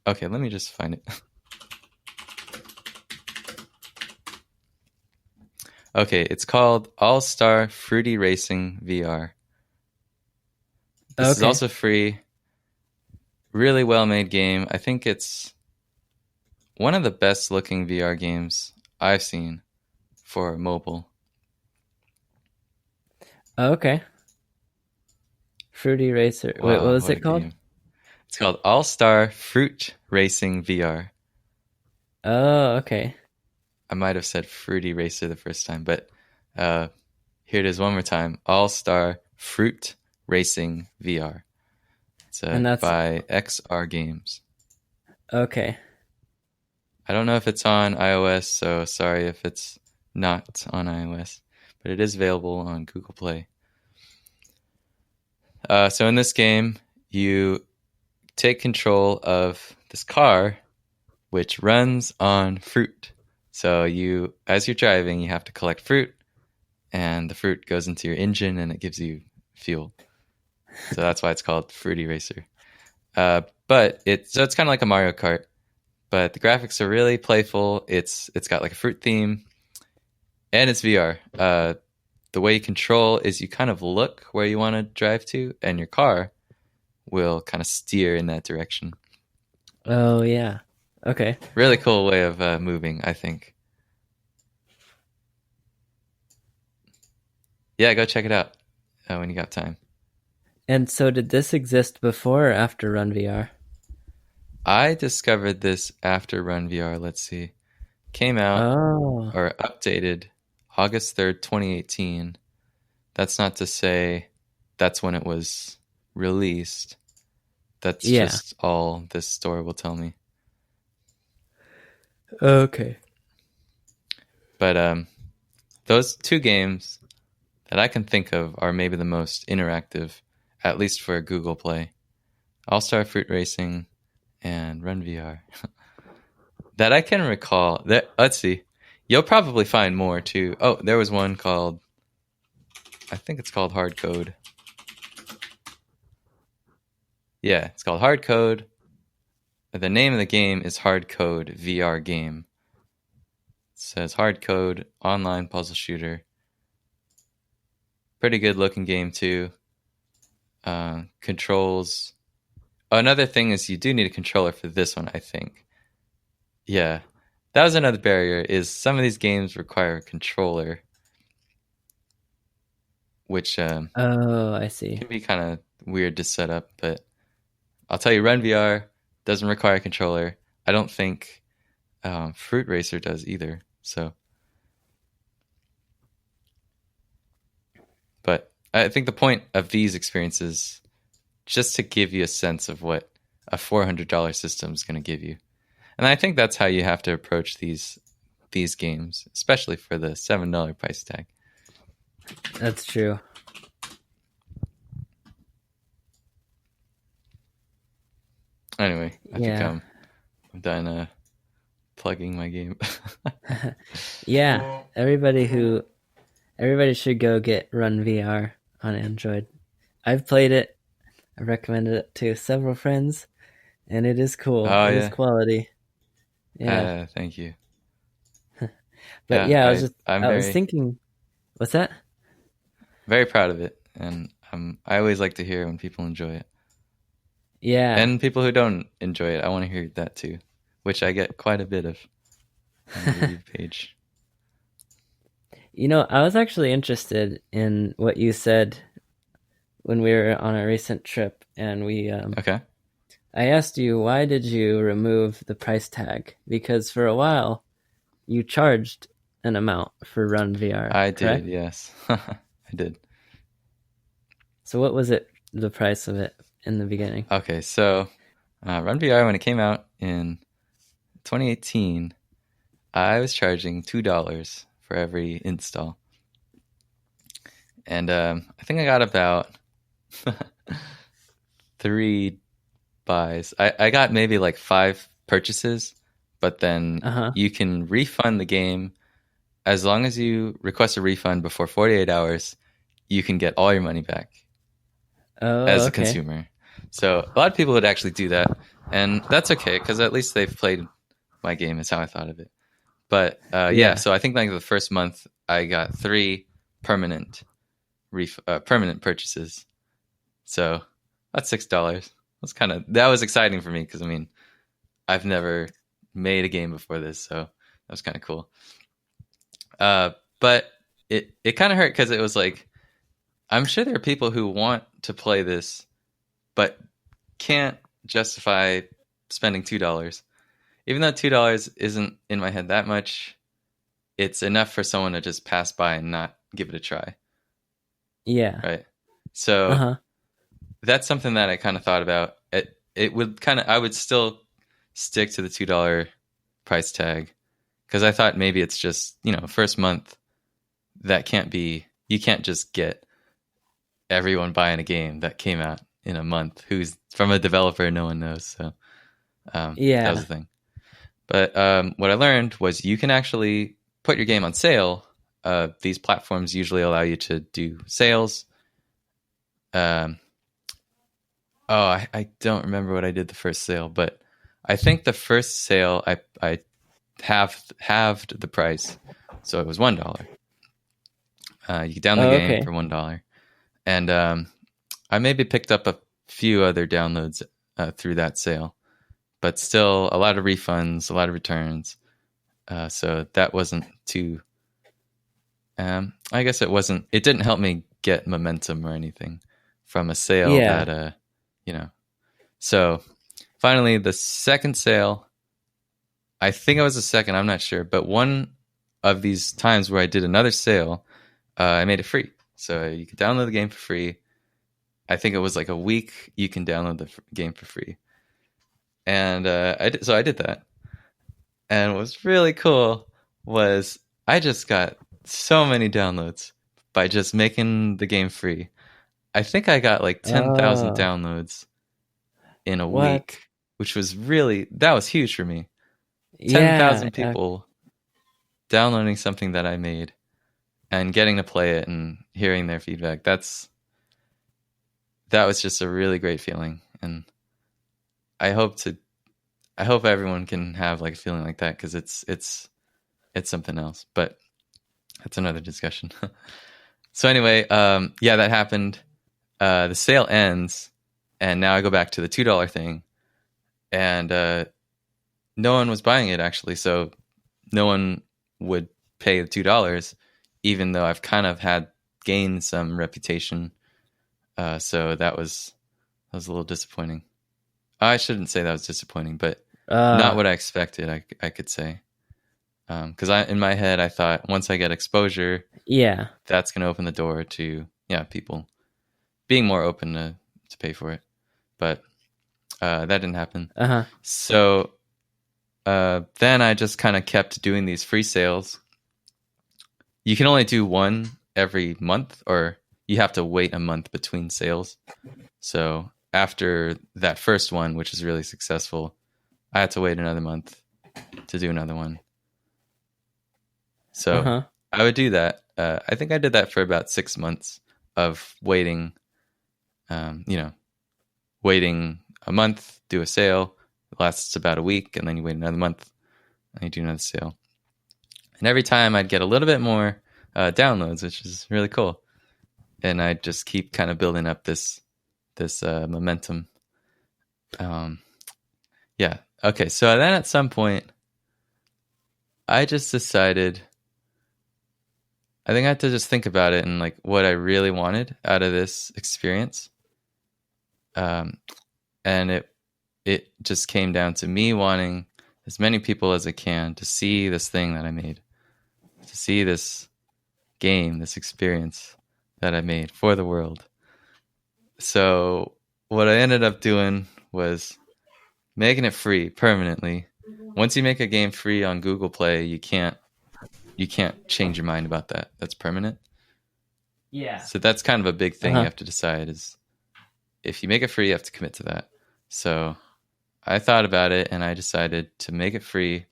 Okay, let me just find it. Okay, it's called All-Star Fruity Racing VR. This is also free. Really well-made game. I think it's one of the best-looking VR games I've seen for mobile.
Okay. Fruity Racer. Wow, wait, what was it called?
Game. It's called All-Star Fruit Racing VR.
Oh, okay.
I might have said Fruity Racer the first time, but here it is one more time. All-Star Fruit Racing VR. It's by XR Games.
Okay.
I don't know if it's on iOS, so sorry if it's not on iOS, but it is available on Google Play. So in this game, you take control of this car, which runs on fruit. So you, as you're driving, you have to collect fruit, and the fruit goes into your engine and it gives you fuel. So that's why it's called Fruity Racer. But it's kind of like a Mario Kart, but the graphics are really playful. It's got like a fruit theme, and it's VR. The way you control is you kind of look where you want to drive to, and your car will kind of steer in that direction.
Oh, yeah. Okay.
Really cool way of moving, I think. Yeah, go check it out when you got time.
And so did this exist before or after Run VR?
I discovered this after Run VR. Let's see. Came out or updated August 3rd, 2018. That's not to say that's when it was released. That's just all this store will tell me.
Okay.
But those two games that I can think of are maybe the most interactive, at least for Google Play. All-Star Fruit Racing and Run VR. That I can recall. Let's see. You'll probably find more too. Oh, there was one called, I think it's called Hard Code. Yeah, it's called Hard Code. The name of the game is Hard Code VR Game. It says Hard Code online puzzle shooter. Pretty good looking game too. Controls. Another thing is you do need a controller for this one, I think. Yeah, that was another barrier, is some of these games require a controller, which
I see.
Can be kind of weird to set up, but I'll tell you, Run VR doesn't require a controller. I don't think Fruit Racer does either. So, but I think the point of these experiences just to give you a sense of what a $400 system is going to give you. And I think that's how you have to approach these games, especially for the $7 price tag.
That's true.
Anyway, I think I'm done plugging my game.
Yeah, everybody should go get Run VR on Android. I've played it. I recommended it to several friends, and it is cool. It is quality. Yeah.
Thank you.
But I was thinking, what's that?
Very proud of it, and I always like to hear when people enjoy it.
Yeah.
And people who don't enjoy it, I want to hear that too, which I get quite a bit of on the review page.
I was actually interested in what you said when we were on a recent trip, and
okay.
I asked you, why did you remove the price tag? Because for a while, you charged an amount for Run VR.
I
correct?
did, yes. I did.
So what was the price of it in the beginning?
Okay, so Run VR, when it came out in 2018, I was charging $2 for every install. And I think I got about 3 buys. I got maybe like 5 purchases, but then you can refund the game. As long as you request a refund before 48 hours, you can get all your money back as a consumer. So a lot of people would actually do that, and that's okay because at least they've played my game is how I thought of it. But so I think like the first month I got 3 permanent purchases. So that's $6. That was exciting for me because I mean I've never made a game before this, so that was kind of cool. But it kind of hurt because it was like, I'm sure there are people who want to play this, but can't justify spending $2. Even though $2 isn't in my head that much, it's enough for someone to just pass by and not give it a try.
Yeah.
Right. So that's something that I kind of thought about. It would I would still stick to the $2 price tag because I thought maybe it's just, first month that can't be, you can't just get everyone buying a game that came out in a month who's from a developer no one knows. So that was the thing. But what I learned was you can actually put your game on sale. These platforms usually allow you to do sales. I don't remember what I did the first sale, but I think the first sale I halved the price, so it was $1. You could download the game for $1, and I maybe picked up a few other downloads through that sale, but still a lot of refunds, a lot of returns. So that wasn't too. I guess it wasn't. It didn't help me get momentum or anything from a sale that So finally, the second sale, I think it was the second, I'm not sure, but one of these times where I did another sale, I made it free. So you could download the game for free. I think it was like a week you can download the game for free. And I did that. And what was really cool was I just got so many downloads by just making the game free. I think I got like 10,000 downloads in a week, which was that was huge for me. 10,000 people downloading something that I made and getting to play it and hearing their feedback. That was just a really great feeling. And I hope everyone can have like a feeling like that because it's something else. But that's another discussion. So anyway, that happened. The sale ends, and now I go back to the $2 thing, and no one was buying it actually. So no one would pay the $2, even though I've kind of gained some reputation. So that was a little disappointing. I shouldn't say that was disappointing, but not what I expected. I could say, because in my head I thought once I get exposure, that's going to open the door to people being more open to pay for it. But that didn't happen. So then I just kind of kept doing these free sales. You can only do one every month, or you have to wait a month between sales. So after that first one, which is really successful, I had to wait another month to do another one. So I would do that. I think I did that for about 6 months of waiting. Waiting a month, do a sale. It lasts about a week, and then you wait another month. I do know the sale. And every time I'd get a little bit more downloads, which is really cool. And I'd just keep kind of building up this momentum. Yeah. Okay. So then at some point, I just decided, I think I had to just think about it and like what I really wanted out of this experience. And it just came down to me wanting as many people as I can to see this thing that I made, to see this game, this experience that I made for the world. So what I ended up doing was making it free permanently. Once you make a game free on Google Play, you can't change your mind about that. That's permanent.
Yeah.
So that's kind of a big thing you have to decide is if you make it free, you have to commit to that. So I thought about it and I decided to make it free.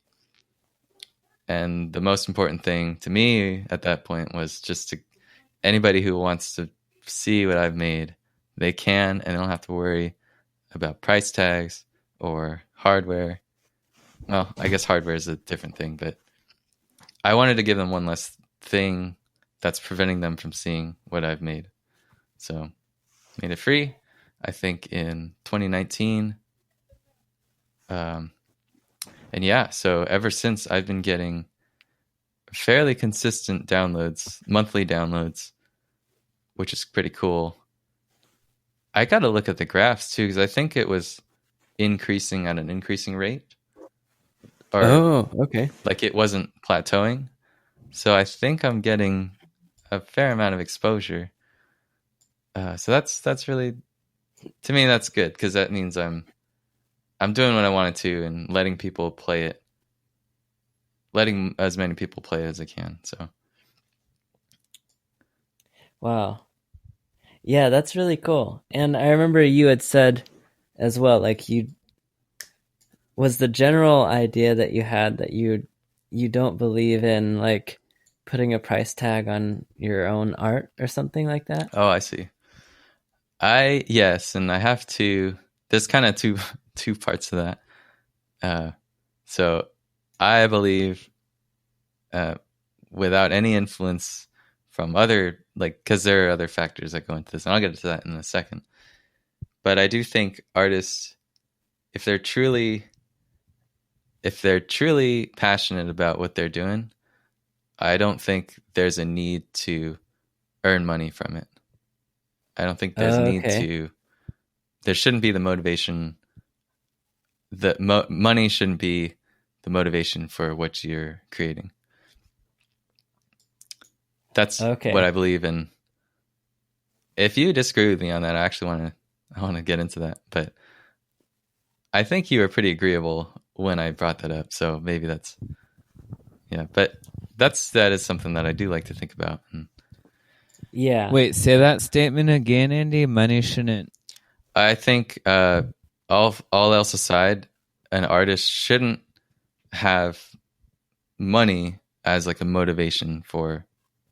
And the most important thing to me at that point was just to anybody who wants to see what I've made, they can, and they don't have to worry about price tags or hardware. Well, I guess hardware is a different thing, but I wanted to give them one less thing that's preventing them from seeing what I've made. So made it free, I think in 2019. And yeah, so ever since I've been getting fairly consistent downloads, monthly downloads, which is pretty cool. I got to look at the graphs too, because I think it was increasing at an increasing rate.
Or, okay.
Like it wasn't plateauing. So I think I'm getting a fair amount of exposure. So that's really, to me, that's good because that means I'm doing what I wanted to and letting people play it, letting as many people play it as I can. So.
Wow. Yeah, that's really cool. And I remember you had said as well, like was the general idea that you had that you don't believe in like putting a price tag on your own art or something like that?
Oh, I see. Yes, and I have to, there's kind of two parts to that. So I believe without any influence from other, like, because there are other factors that go into this, and I'll get into that in a second. But I do think artists, if they're truly passionate about what they're doing, I don't think there's a need to earn money from it. I don't think there's a need to, there shouldn't be the motivation, money shouldn't be the motivation for what you're creating. That's what I believe in. If you disagree with me on that, I want to get into that. But I think you were pretty agreeable when I brought that up. So maybe that's, yeah. But that is something that I do like to think about.
Yeah.
Wait, say that statement again, Andy. Money shouldn't.
I think all else aside, an artist shouldn't have money as like a motivation for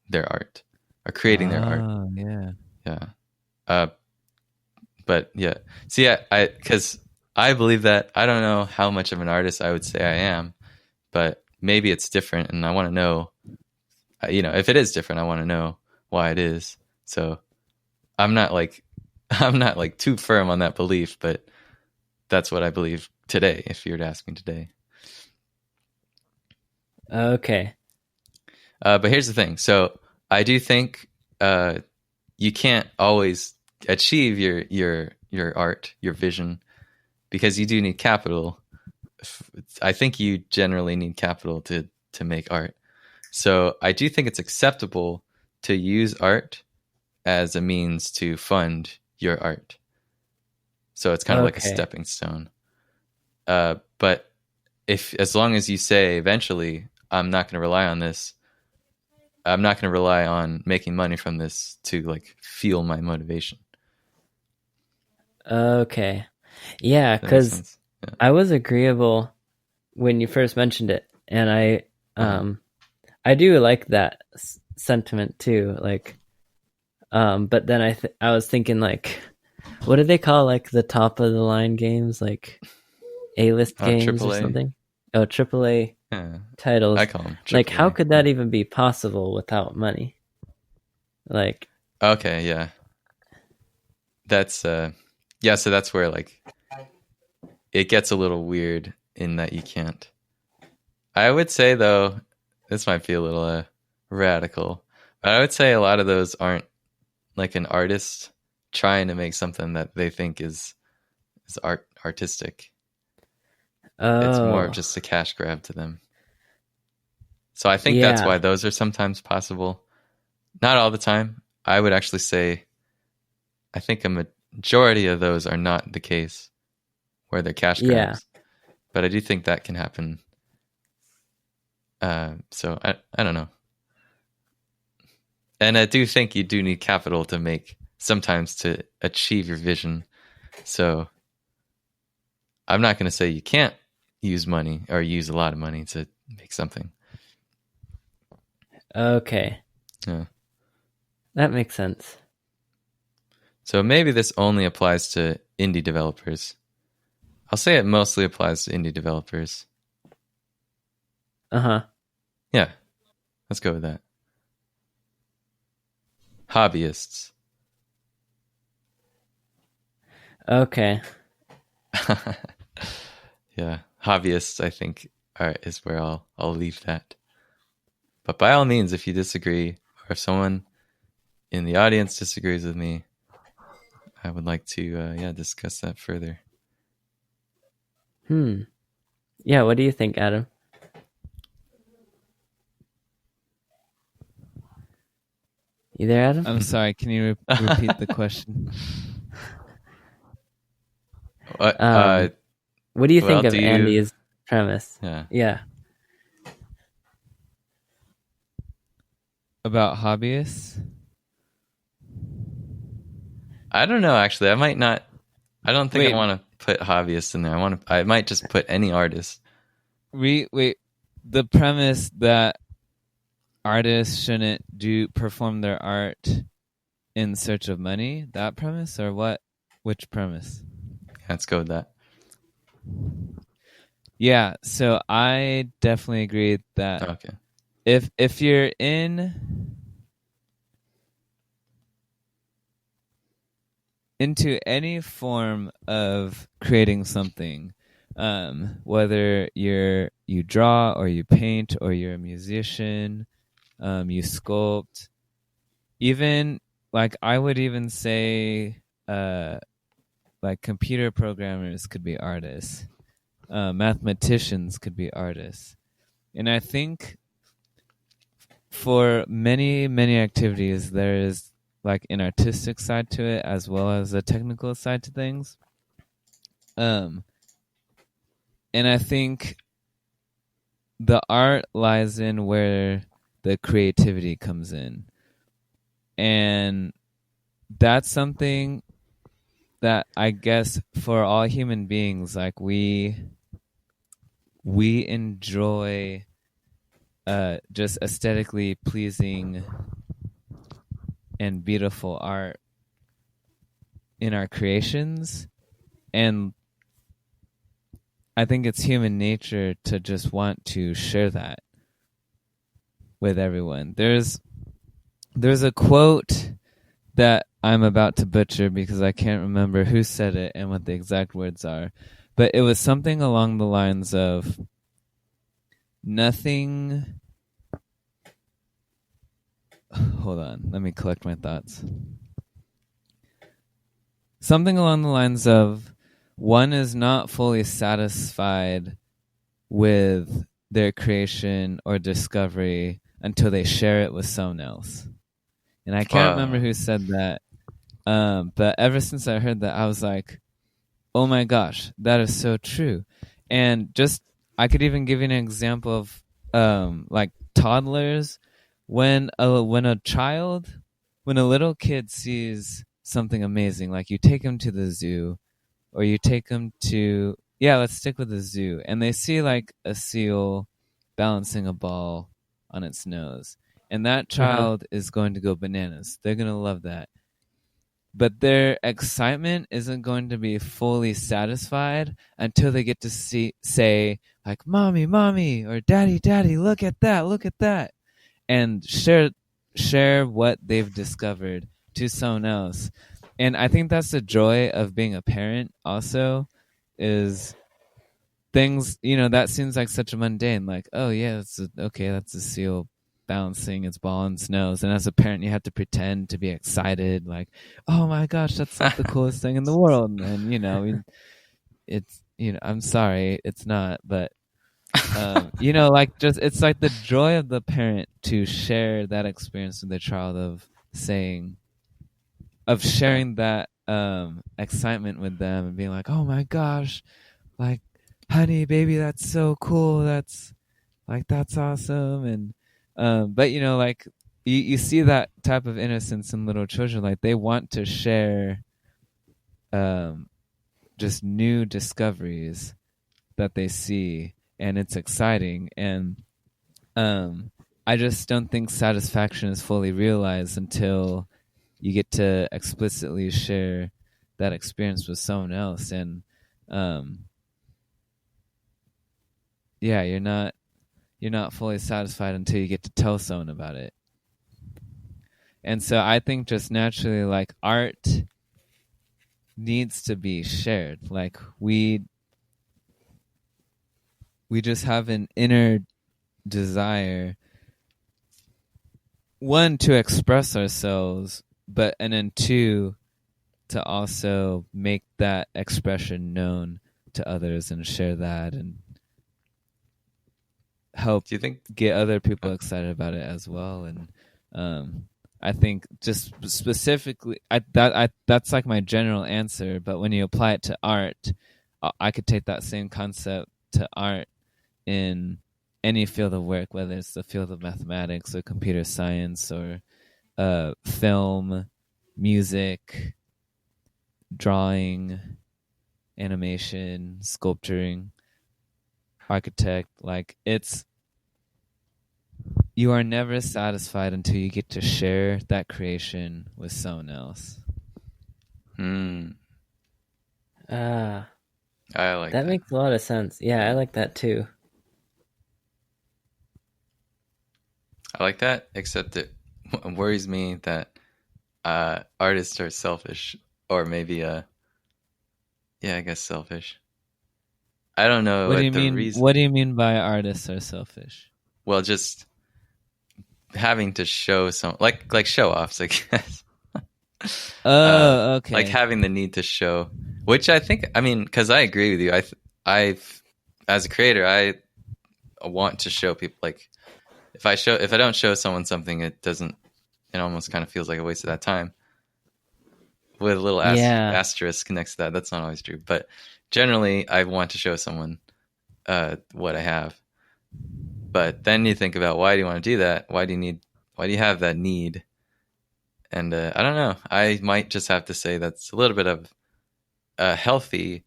their art or creating their art. Yeah. But yeah, see, because I believe that. I don't know how much of an artist I would say I am, but maybe it's different, and I want to know. If it is different, I want to know why it is. So I'm not like too firm on that belief, but that's what I believe today. If you were to ask me today.
Okay.
But here's the thing. So I do think you can't always achieve your art, your vision, because you do need capital. I think you generally need capital to make art. So I do think it's acceptable to use art as a means to fund your art. So it's kind of like a stepping stone. But as long as you say eventually, I'm not going to rely on this, I'm not going to rely on making money from this to like fuel my motivation.
Okay. Yeah, because I was agreeable when you first mentioned it, and I do like that sentiment too. Like, but then I was thinking like, what do they call like the top of the line games, like A-list games
AAA.
or something? Oh, AAA. titles.
I call them
like, how
AAA.
could that even be possible without money? Like,
okay, yeah, that's yeah. So that's where like it gets a little weird in that you can't. I would say though, this might be a little radical, but I would say a lot of those aren't like an artist trying to make something that they think is artistic. It's more of just a cash grab to them. So I think that's why those are sometimes possible. Not all the time. I would actually say I think a majority of those are not the case where they're cash grabs. But I do think that can happen. So I don't know. And I do think you do need capital to make sometimes to achieve your vision. So I'm not going to say you can't use money or use a lot of money to make something.
Okay.
Yeah.
That makes sense.
So maybe this only applies to indie developers. I'll say it mostly applies to indie developers.
Uh-huh.
Yeah. Let's go with that. Hobbyists.
Okay.
Yeah. Hobbyists, I think, is where I'll leave that. But by all means, if you disagree, or if someone in the audience disagrees with me, I would like to discuss that further.
Yeah, what do you think, Adam? You there, Adam?
I'm sorry. Can you repeat the question?
What do you think of Andy's premise? Yeah.
About hobbyists?
I don't know, actually. I might not. I don't think I want to put hobbyists in there. I might just put any artist.
Wait. The premise that artists shouldn't perform their art in search of money, that premise, or what? Which premise?
Let's go with that.
Yeah, so I definitely agree that if you're into any form of creating something, whether you draw or you paint or you're a musician, you sculpt, even like I would even say like computer programmers could be artists, mathematicians could be artists, and I think for many activities there is like an artistic side to it as well as a technical side to things. And I think the art lies in where the creativity comes in. And that's something that I guess for all human beings, like we enjoy just aesthetically pleasing and beautiful art in our creations, and I think it's human nature to just want to share that with everyone. There's a quote that I'm about to butcher because I can't remember who said it and what the exact words are, but it was something along the lines of nothing. Hold on, let me collect my thoughts. Something along the lines of one is not fully satisfied with their creation or discovery until they share it with someone else. And I can't remember who said that. But ever since I heard that, I was like, oh my gosh, that is so true. And just, I could even give you an example of like toddlers. When a little kid sees something amazing, like you take them to the zoo, or you take them to, let's stick with the zoo, and they see like a seal balancing a ball on its nose, and that child is going to go bananas. They're going to love that. but their excitement isn't going to be fully satisfied until they get to say like, "Mommy, mommy," or "Daddy, daddy, look at that," and share what they've discovered to someone else. And I think that's the joy of being a parent also, is things, that seems like such a mundane, like, oh yeah, that's a seal balancing its ball in snows. And as a parent, you have to pretend to be excited, like, oh my gosh, that's like the coolest thing in the world. And it's, I'm sorry, it's not, but like, just, it's like the joy of the parent to share that experience with their child, of sharing that excitement with them and being like, oh my gosh, like, honey, baby, that's so cool, that's awesome. And but like, you see that type of innocence in little children, like they want to share just new discoveries that they see, and it's exciting. And I just don't think satisfaction is fully realized until you get to explicitly share that experience with someone else. And yeah, you're not fully satisfied until you get to tell someone about it. And so I think just naturally, like, art needs to be shared. Like, we just have an inner desire, one, to express ourselves, and then two, to also make that expression known to others and share that and help get other people excited about it as well. And I think just specifically, that's like my general answer. But when you apply it to art, I could take that same concept to art in any field of work, whether it's the field of mathematics or computer science or film, music, drawing, animation, sculpturing, architect. Like, you are never satisfied until you get to share that creation with someone else.
I like that.
That makes a lot of sense. Yeah, I like that too.
I like that, except it worries me that artists are selfish, or maybe I guess selfish. I don't know
what do you mean.
reason.
What do you mean by artists are selfish?
Well, just having to show like show offs, I guess.
Okay.
Like having the need to show, which I think, because I agree with you. I as a creator, I want to show people, like, if I don't show someone something, it almost kind of feels like a waste of that time. With a little asterisk next to that. That's not always true, but generally I want to show someone what I have. But then you think about, why do you want to do that? Why do you have that need? And I don't know. I might just have to say that's a little bit of a healthy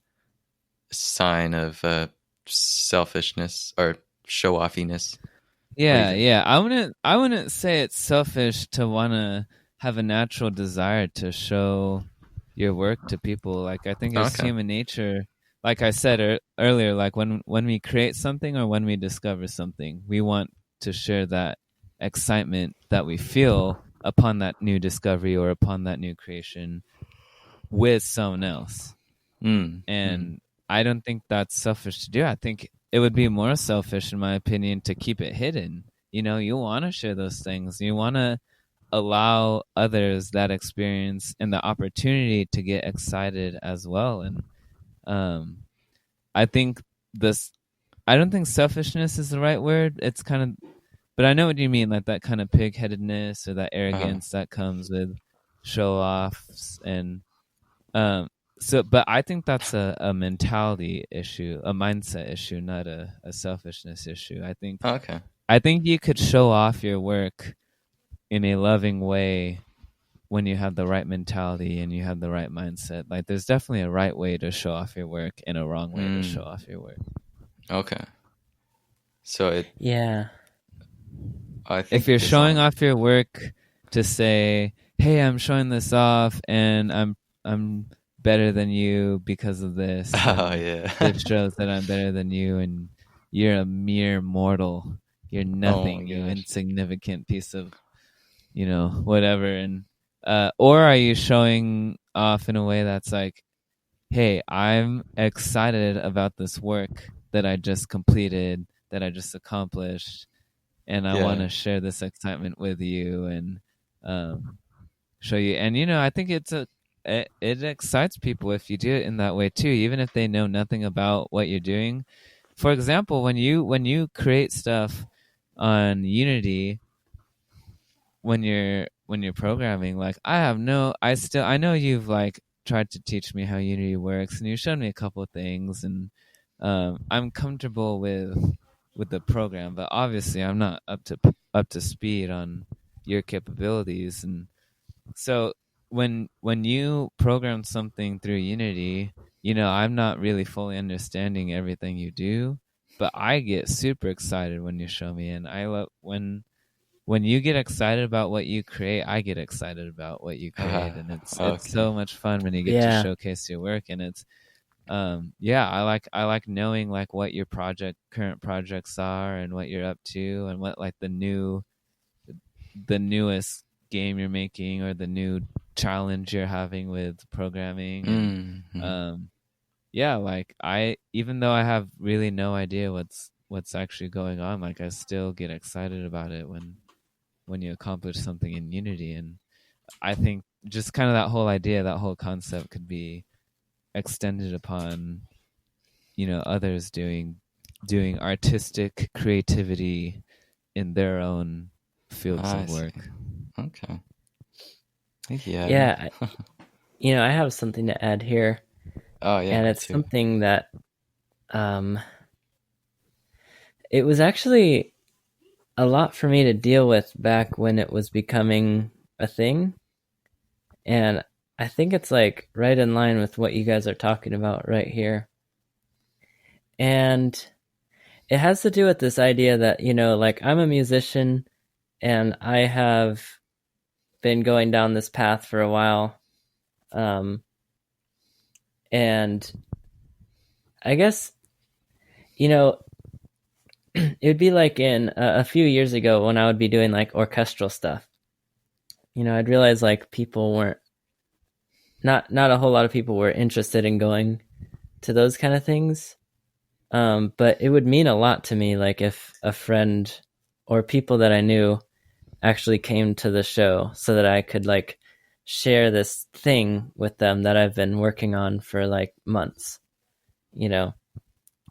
sign of selfishness or show-offiness.
Yeah. I wouldn't say it's selfish to want to have a natural desire to show your work to people. Like, I think it's human nature. Like I said earlier, like when we create something or when we discover something, we want to share that excitement that we feel upon that new discovery or upon that new creation with someone else. And I don't think that's selfish to do. I think it would be more selfish, in my opinion, to keep it hidden. You want to share those things. You want to allow others that experience and the opportunity to get excited as well. And I don't think selfishness is the right word. It's kind of, but I know what you mean, like that kind of pig-headedness or that arrogance that comes with show-offs. And but I think that's a mentality issue, a mindset issue, not a selfishness issue. I think you could show off your work in a loving way when you have the right mentality and you have the right mindset. Like, there's definitely a right way to show off your work and a wrong way to show off your work.
Okay. So
if you're showing off your work to say, hey, I'm showing this off and I'm better than you because of this.
Oh yeah.
This shows that I'm better than you and you're a mere mortal. You're nothing, you insignificant piece of, whatever. And or are you showing off in a way that's like, hey, I'm excited about this work that I just completed, that I just accomplished, and I want to share this excitement with you and show you. And I think it excites people if you do it in that way too, even if they know nothing about what you're doing. For example, when you create stuff on Unity, when you're programming, like I know you've like tried to teach me how Unity works, and you showed me a couple of things, and I'm comfortable with the program, but obviously I'm not up to speed on your capabilities. And so when you program something through Unity, I'm not really fully understanding everything you do, but I get super excited when you show me, and I love when you get excited about what you create, I get excited about what you create, and it's so much fun when you get to showcase your work. And it's I like knowing like what your current projects are and what you're up to, and what like the newest game you're making or the new challenge you're having with programming. And, like even though I have really no idea what's actually going on, like I still get excited about it when you accomplish something in Unity. And I think just kind of that whole idea, that whole concept could be extended upon, others doing artistic creativity in their own fields of work.
Okay. Thank you.
Yeah. I have something to add here.
Oh yeah.
And it's something that it was actually a lot for me to deal with back when it was becoming a thing. And I think it's like right in line with what you guys are talking about right here. And it has to do with this idea that, like I'm a musician and I have been going down this path for a while. And I guess, it would be like in a few years ago when I would be doing like orchestral stuff. I'd realize like people weren't, not a whole lot of people were interested in going to those kind of things. But it would mean a lot to me, like if a friend or people that I knew actually came to the show so that I could like share this thing with them that I've been working on for like months,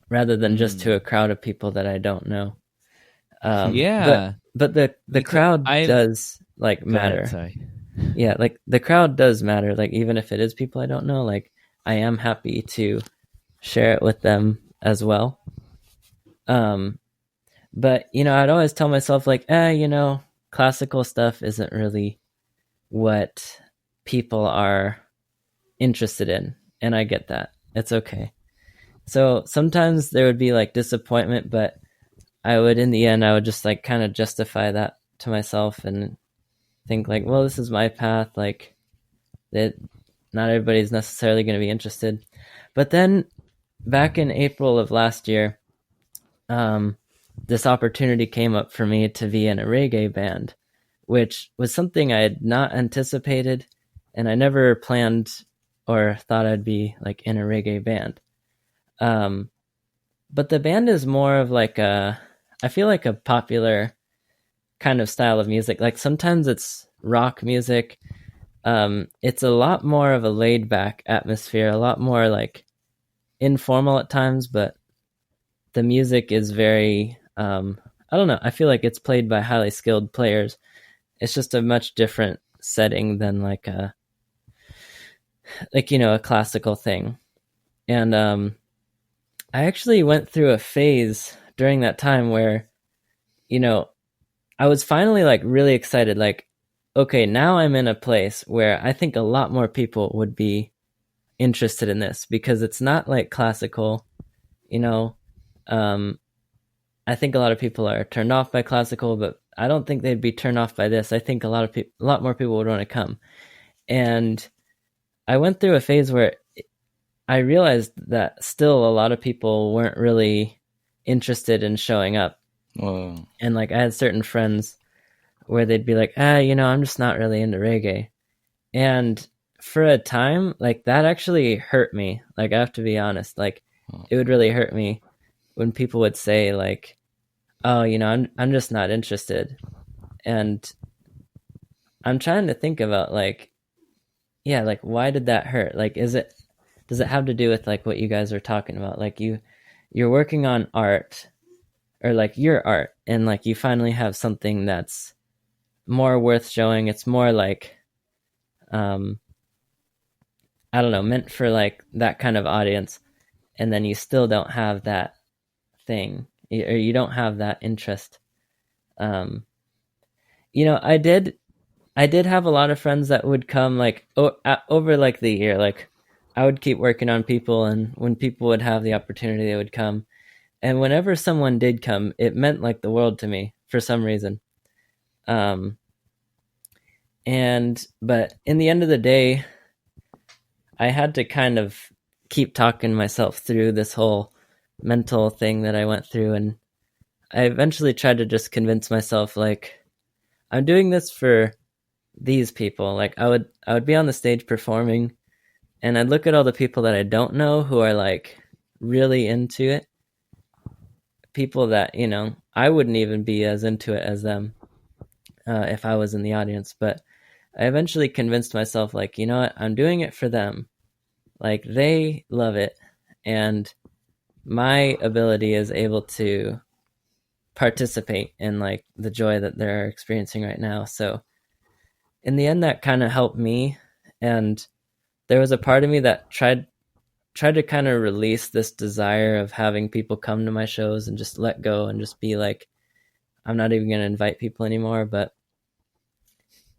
rather than just to a crowd of people that I don't know. But the crowd does like matter.
Sorry.
Yeah, like the crowd does matter. Like even if it is people I don't know, like I am happy to share it with them as well. But I'd always tell myself like, classical stuff isn't really what people are interested in, and I get that. It's okay. So sometimes there would be like disappointment, but I would just like kind of justify that to myself and think like, well, this is my path. Like that, not everybody's necessarily going to be interested. But then back in April of last year, this opportunity came up for me to be in a reggae band, which was something I had not anticipated, and I never planned or thought I'd be like in a reggae band. But the band is more of like I feel like a popular kind of style of music. Like sometimes it's rock music. It's a lot more of a laid back atmosphere, a lot more like informal at times, but the music is very, I don't know. I feel like it's played by highly skilled players. It's just a much different setting than like a classical thing. And I actually went through a phase during that time where, I was finally like really excited. Like, okay, now I'm in a place where I think a lot more people would be interested in this because it's not like classical, I think a lot of people are turned off by classical, but I don't think they'd be turned off by this. I think a lot more people would want to come. And I went through a phase where I realized that still a lot of people weren't really interested in showing up.
Whoa.
And like I had certain friends where they'd be like, I'm just not really into reggae. And for a time, like that actually hurt me. Like I have to be honest, like it would really hurt me when people would say like, oh, I'm just not interested. And I'm trying to think about like, yeah, like why did that hurt? Like, does it have to do with like what you guys are talking about? Like you're working on art or like your art and like you finally have something that's more worth showing. It's more like, I don't know, meant for like that kind of audience. And then you still don't have that thing or you don't have that interest. I did have a lot of friends that would come like over like the year. Like I would keep working on people, and when people would have the opportunity, they would come. And whenever someone did come, it meant like the world to me for some reason. But in the end of the day, I had to kind of keep talking myself through this whole mental thing that I went through, and I eventually tried to just convince myself like I'm doing this for these people. Like I would be on the stage performing, and I'd look at all the people that I don't know who are like really into it. People that, I wouldn't even be as into it as them if I was in the audience. But I eventually convinced myself like, you know what, I'm doing it for them. Like they love it. And my ability is able to participate in like the joy that they're experiencing right now. So in the end, that kind of helped me. And there was a part of me that tried to kind of release this desire of having people come to my shows and just let go and just be like, I'm not even going to invite people anymore. But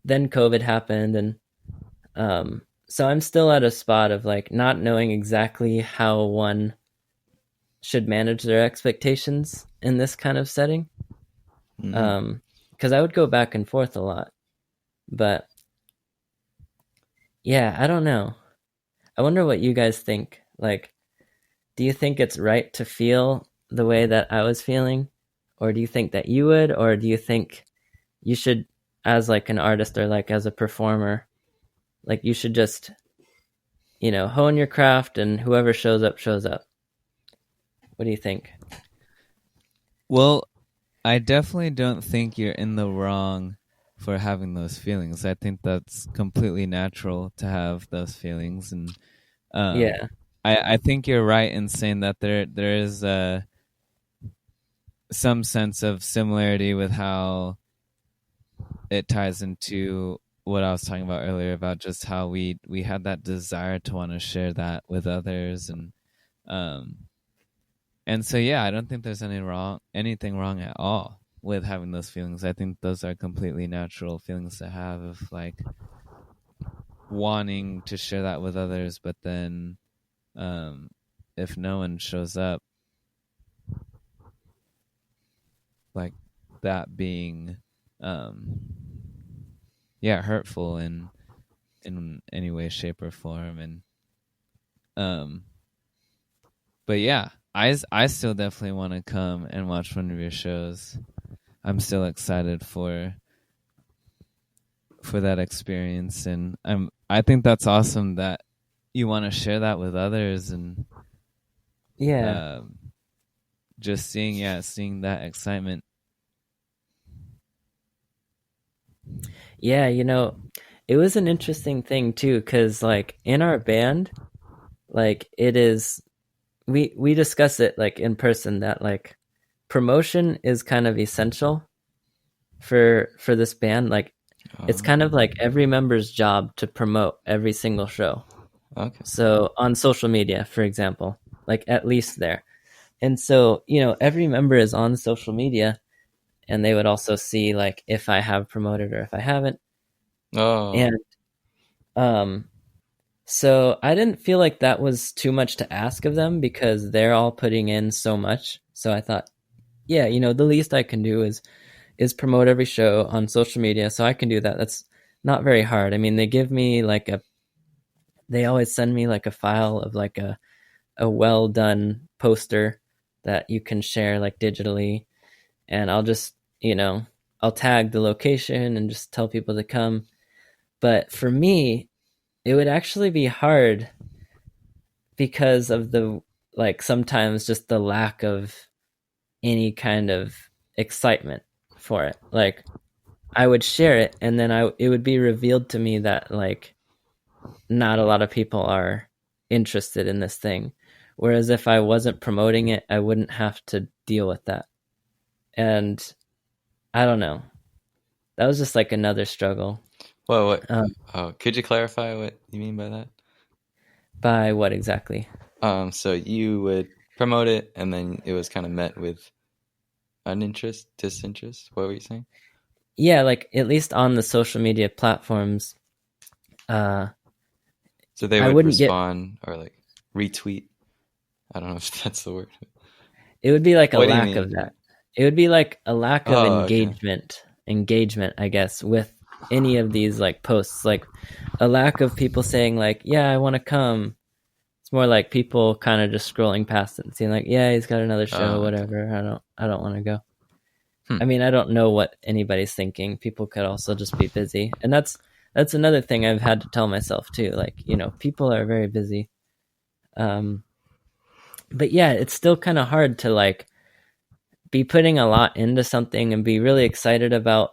then COVID happened. And so I'm still at a spot of like not knowing exactly how one should manage their expectations in this kind of setting. Because I would go back and forth a lot. But yeah, I don't know. I wonder what you guys think. Like, do you think it's right to feel the way that I was feeling? Or do you think that you would? Or do you think you should, as like an artist or like as a performer, like you should just, hone your craft and whoever shows up, shows up? What do you think?
Well, I definitely don't think you're in the wrong for having those feelings. I think that's completely natural to have those feelings. And
yeah.
I think you're right in saying that there is some sense of similarity with how it ties into what I was talking about earlier about just how we had that desire to want to share that with others. And so, yeah, I don't think there's anything wrong at all with having those feelings. I think those are completely natural feelings to have of like wanting to share that with others, but then if no one shows up, like that being hurtful in any way, shape, or form. And but yeah, I still definitely want to come and watch one of your shows. I'm still excited for that experience, and I think that's awesome that you want to share that with others. And just seeing that excitement.
Yeah, it was an interesting thing too, because like in our band, like it is, we discuss it like in person that like promotion is kind of essential for this band. Like it's kind of like every member's job to promote every single show.
Okay.
So on social media, for example, like at least there. And so, every member is on social media, and they would also see like if I have promoted or if I haven't. And so I didn't feel like that was too much to ask of them because they're all putting in so much. So I thought, yeah, the least I can do is, is promote every show on social media. So I can do that. That's not very hard. I mean, they give me like they always send me like a file of like a well done poster that you can share like digitally. And I'll just, I'll tag the location and just tell people to come. But for me, it would actually be hard because of the, like, sometimes just the lack of any kind of excitement for it. Like, I would share it and then it would be revealed to me that like not a lot of people are interested in this thing. Whereas if I wasn't promoting it, I wouldn't have to deal with that. And I don't know. That was just like another struggle.
Well, what? Could you clarify what you mean by that?
By what exactly?
So you would promote it, and then it was kind of met with uninterest, disinterest. What were you saying?
Yeah, like at least on the social media platforms.
So they would respond or like retweet. I don't know if that's the word.
It would be like a lack of that. It would be like a lack of engagement, I guess, with any of these like posts. Like a lack of people saying like, yeah, I want to come. It's more like people kind of just scrolling past it and seeing like, yeah, he's got another show, whatever. I don't want to go. I mean, I don't know what anybody's thinking. People could also just be busy. And that's another thing I've had to tell myself too. Like, people are very busy. But yeah, it's still kind of hard to like be putting a lot into something and be really excited about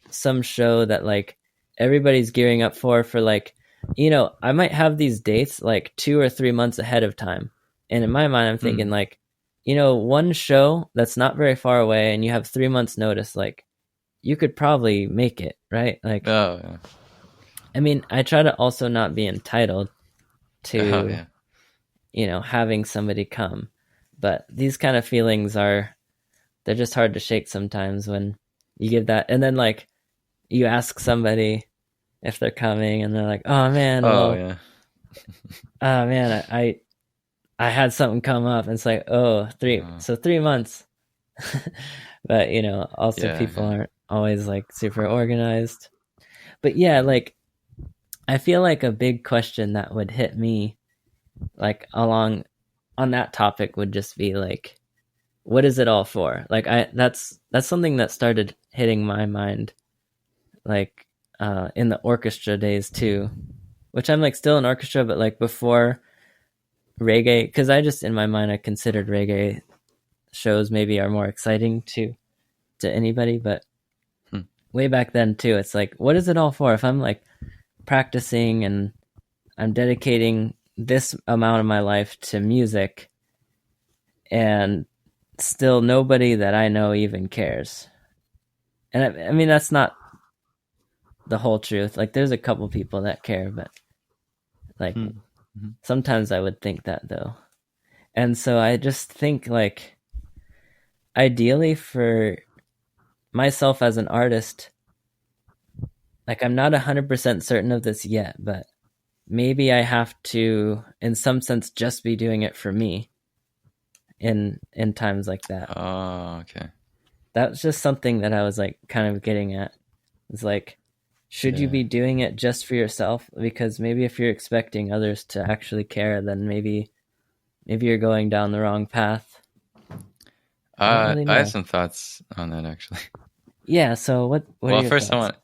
some show that like everybody's gearing up for like, I might have these dates like 2 or 3 months ahead of time. And in my mind, I'm thinking like, one show that's not very far away and you have 3 months notice, like you could probably make it, right? Like, I mean, I try to also not be entitled to, having somebody come, but these kind of feelings they're just hard to shake sometimes when you give that. And then like you ask somebody if they're coming and they're like, oh man, oh man, I had something come up. And it's like, 3 months. But also people aren't always like super organized. But yeah, like I feel like a big question that would hit me like along on that topic would just be like, what is it all for? Like that's something that started hitting my mind like in the orchestra days too, which I'm like still in orchestra, but like before reggae, because I just in my mind I considered reggae shows maybe are more exciting to anybody, but way back then too, it's like, what is it all for? If I'm like practicing and I'm dedicating this amount of my life to music and still nobody that I know even cares. And I mean, that's not the whole truth. Like there's a couple people that care, but like sometimes I would think that though. And so I just think like ideally for myself as an artist, like I'm not 100% certain of this yet, but maybe I have to in some sense just be doing it for me in times like that.
Oh, okay.
That's just something that I was like kind of getting at. It's like, should you be doing it just for yourself? Because maybe if you're expecting others to actually care, then maybe you're going down the wrong path.
I have some thoughts on that actually.
Yeah. So what are your
first
thoughts?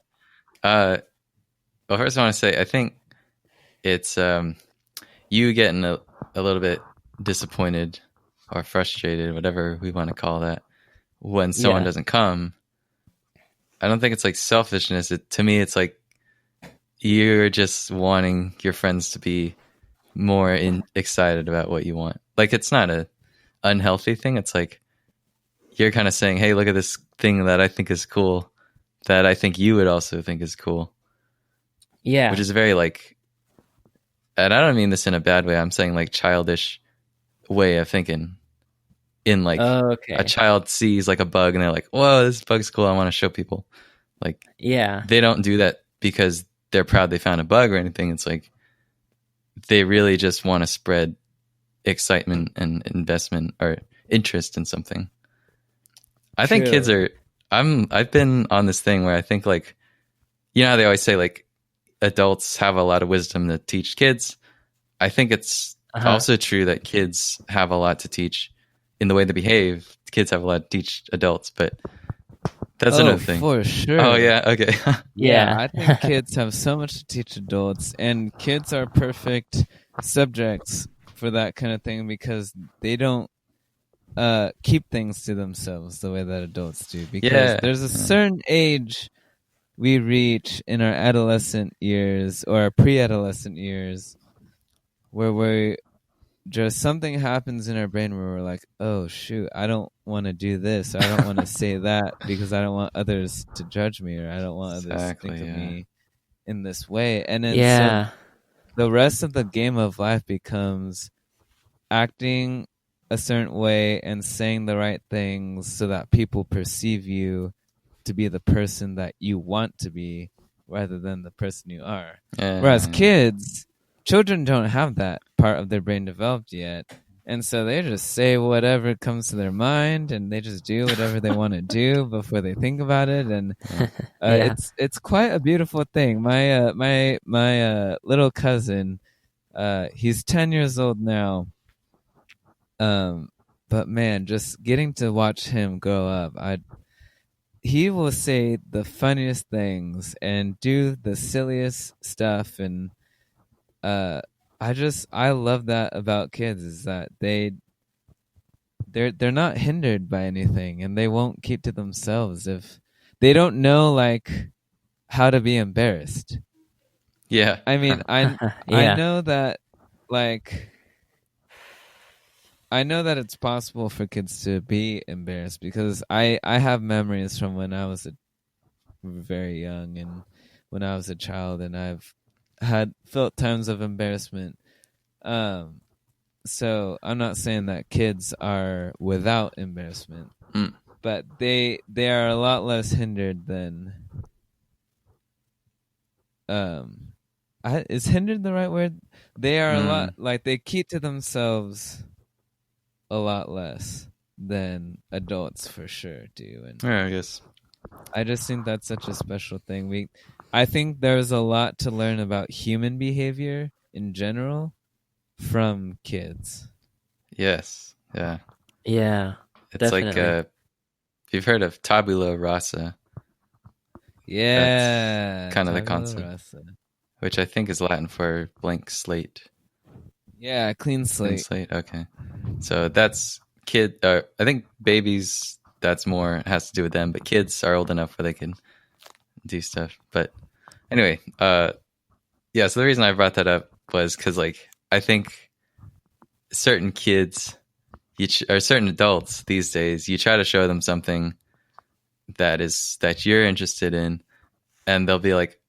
First I want to say I think it's you getting a little bit disappointed or frustrated, whatever we want to call that, when someone doesn't come. I don't think it's like selfishness. To me, it's like you're just wanting your friends to be more excited about what you want. Like it's not a unhealthy thing. It's like you're kind of saying, hey, look at this thing that I think is cool, that I think you would also think is cool.
Yeah.
Which is very like, and I don't mean this in a bad way. I'm saying like childish way of thinking. In like a child sees like a bug and they're like, whoa, this bug's cool, I want to show people. Like, they don't do that because they're proud they found a bug or anything. It's like they really just want to spread excitement and investment or interest in something. I think kids are I've been on this thing where I think like, you know how they always say like adults have a lot of wisdom to teach kids. I think it's also true that kids have a lot to teach in the way they behave. Kids have a lot to teach adults, but that's another thing.
For sure.
Oh yeah, okay.
Yeah, I think kids have so much to teach adults, and kids are perfect subjects for that kind of thing because they don't keep things to themselves the way that adults do. Because there's a certain age we reach in our adolescent years or our pre-adolescent years where we just something happens in our brain where we're like, oh shoot, I don't want to do this, or I don't want to say that because I don't want others to judge me, or I don't want others to think of me in this way. And then so the rest of the game of life becomes acting a certain way and saying the right things so that people perceive you to be the person that you want to be rather than the person you are. Whereas children don't have that part of their brain developed yet. And so they just say whatever comes to their mind, and they just do whatever they want to do before they think about it. And it's quite a beautiful thing. My little cousin, he's 10 years old now. But man, just getting to watch him grow up, he will say the funniest things and do the silliest stuff, and I love that about kids, is that they're not hindered by anything, and they won't keep to themselves if they don't know like how to be embarrassed.
Yeah.
I mean, I know that like I know that it's possible for kids to be embarrassed because I have memories from when I was very young and when I was a child, and I've felt times of embarrassment. So I'm not saying that kids are without embarrassment, but they are a lot less hindered than is hindered the right word? They are a lot like they keep to themselves a lot less than adults for sure do. And
I guess
I just think that's such a special thing. I think there's a lot to learn about human behavior in general from kids.
Yes. Yeah.
Yeah.
It's
definitely.
like you've heard of tabula rasa.
Yeah.
That's kind of the concept.
Rasa.
Which I think is Latin for blank slate.
Yeah, clean slate.
Clean slate, okay. So that's I think babies, that's more has to do with them, but kids are old enough where they can do stuff. But anyway, so the reason I brought that up was because like I think certain kids or certain adults these days, you try to show them something that you're interested in, and they'll be like,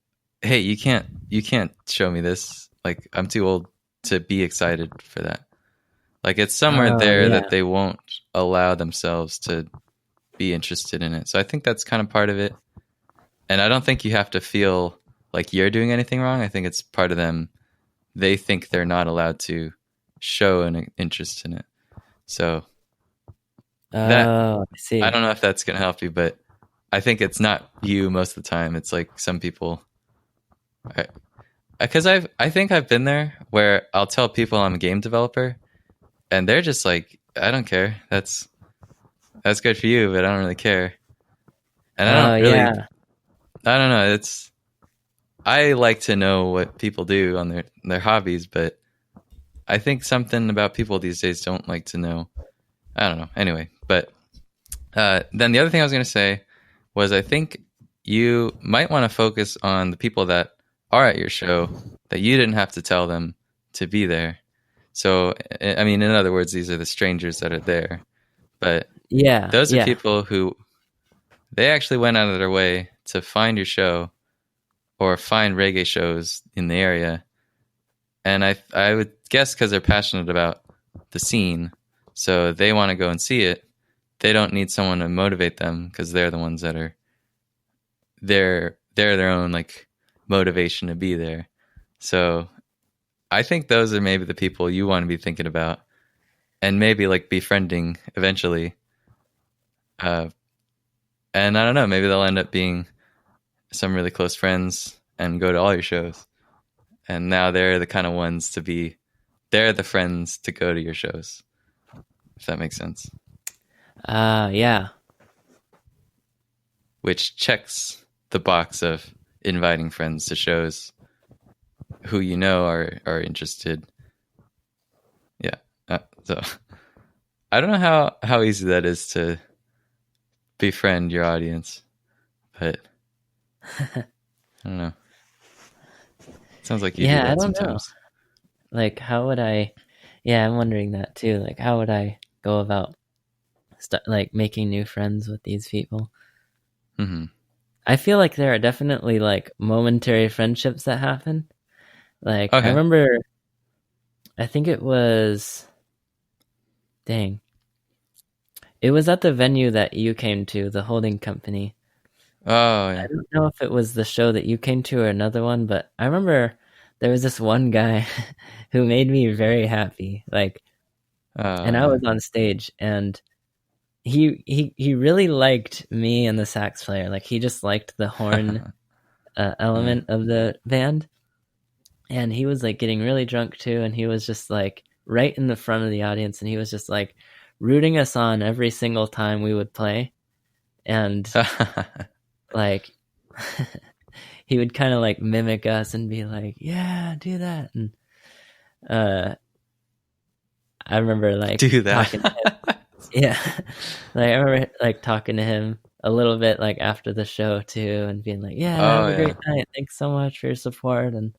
hey, you can't show me this, like I'm too old to be excited for that. Like it's somewhere that they won't allow themselves to be interested in it. So I think that's kind of part of it. And I don't think you have to feel like you're doing anything wrong. I think it's part of them. They think they're not allowed to show an interest in it. So
I see.
I don't know if that's going to help you, but I think it's not you most of the time. It's like some people, because I think I've been there where I'll tell people I'm a game developer, and they're just like, I don't care. That's good for you, but I don't really care. And I don't really. Yeah. I don't know. I like to know what people do on their hobbies, but I think something about people these days don't like to know. I don't know. Anyway, but then the other thing I was going to say was I think you might want to focus on the people that are at your show that you didn't have to tell them to be there. So, I mean, in other words, these are the strangers that are there. But those are people who they actually went out of their way to find your show or find reggae shows in the area. And I would guess because they're passionate about the scene, so they want to go and see it. They don't need someone to motivate them because they're the ones that are they're their own like motivation to be there. So I think those are maybe the people you want to be thinking about, and maybe like befriending eventually. And And I don't know, maybe they'll end up being some really close friends and go to all your shows. And now they're the kind of ones they're the friends to go to your shows. If that makes sense.
Yeah.
Which checks the box of inviting friends to shows who you know are interested. Yeah. So I don't know how easy that is to befriend your audience, but I don't know. Sounds like you do that sometimes.
Know. Like, how would I? Yeah, I'm wondering that too. Like, how would I go about like making new friends with these people?
Mm-hmm.
I feel like there are definitely like momentary friendships that happen. Like,
okay.
I remember, I think it was, it was at the venue that you came to, the holding company.
Oh, yeah.
I don't know if it was the show that you came to or another one, but I remember there was this one guy who made me very happy. Like, and I was on stage, and he really liked me and the sax player. Like, he just liked the horn element of the band, and he was like getting really drunk too, and he was just like right in the front of the audience, and he was just like rooting us on every single time we would play, and like he would kind of like mimic us and be like, yeah, do that. And I remember like
do that.
Talking to him. Yeah. Like I remember like talking to him a little bit like after the show too, and being like, yeah, have a great night. Thanks so much for your support. And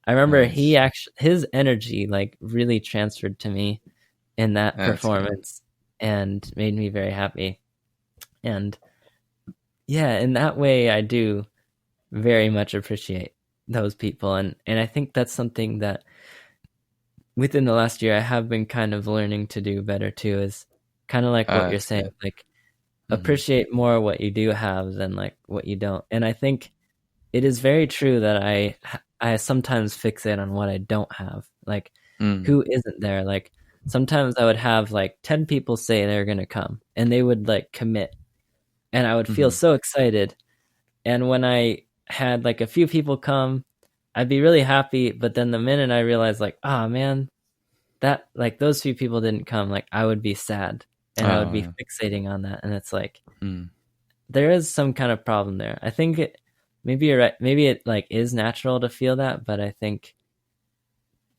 I remember his energy like really transferred to me in that performance and made me very happy. And yeah, in that way I do very much appreciate those people, and I think that's something that within the last year I have been kind of learning to do better too, is kind of like what you're saying, like appreciate more what you do have than like what you don't. And I think it is very true that I sometimes fixate on what I don't have, like who isn't there. Like sometimes I would have like 10 people say they're gonna come, and they would like commit, and I would feel so excited. And when I had like a few people come, I'd be really happy. But then the minute I realized like, oh man, that like those few people didn't come, like I would be sad, and I would be fixating on that. And it's like, there is some kind of problem there. I think maybe you're right. Maybe it like is natural to feel that, but I think,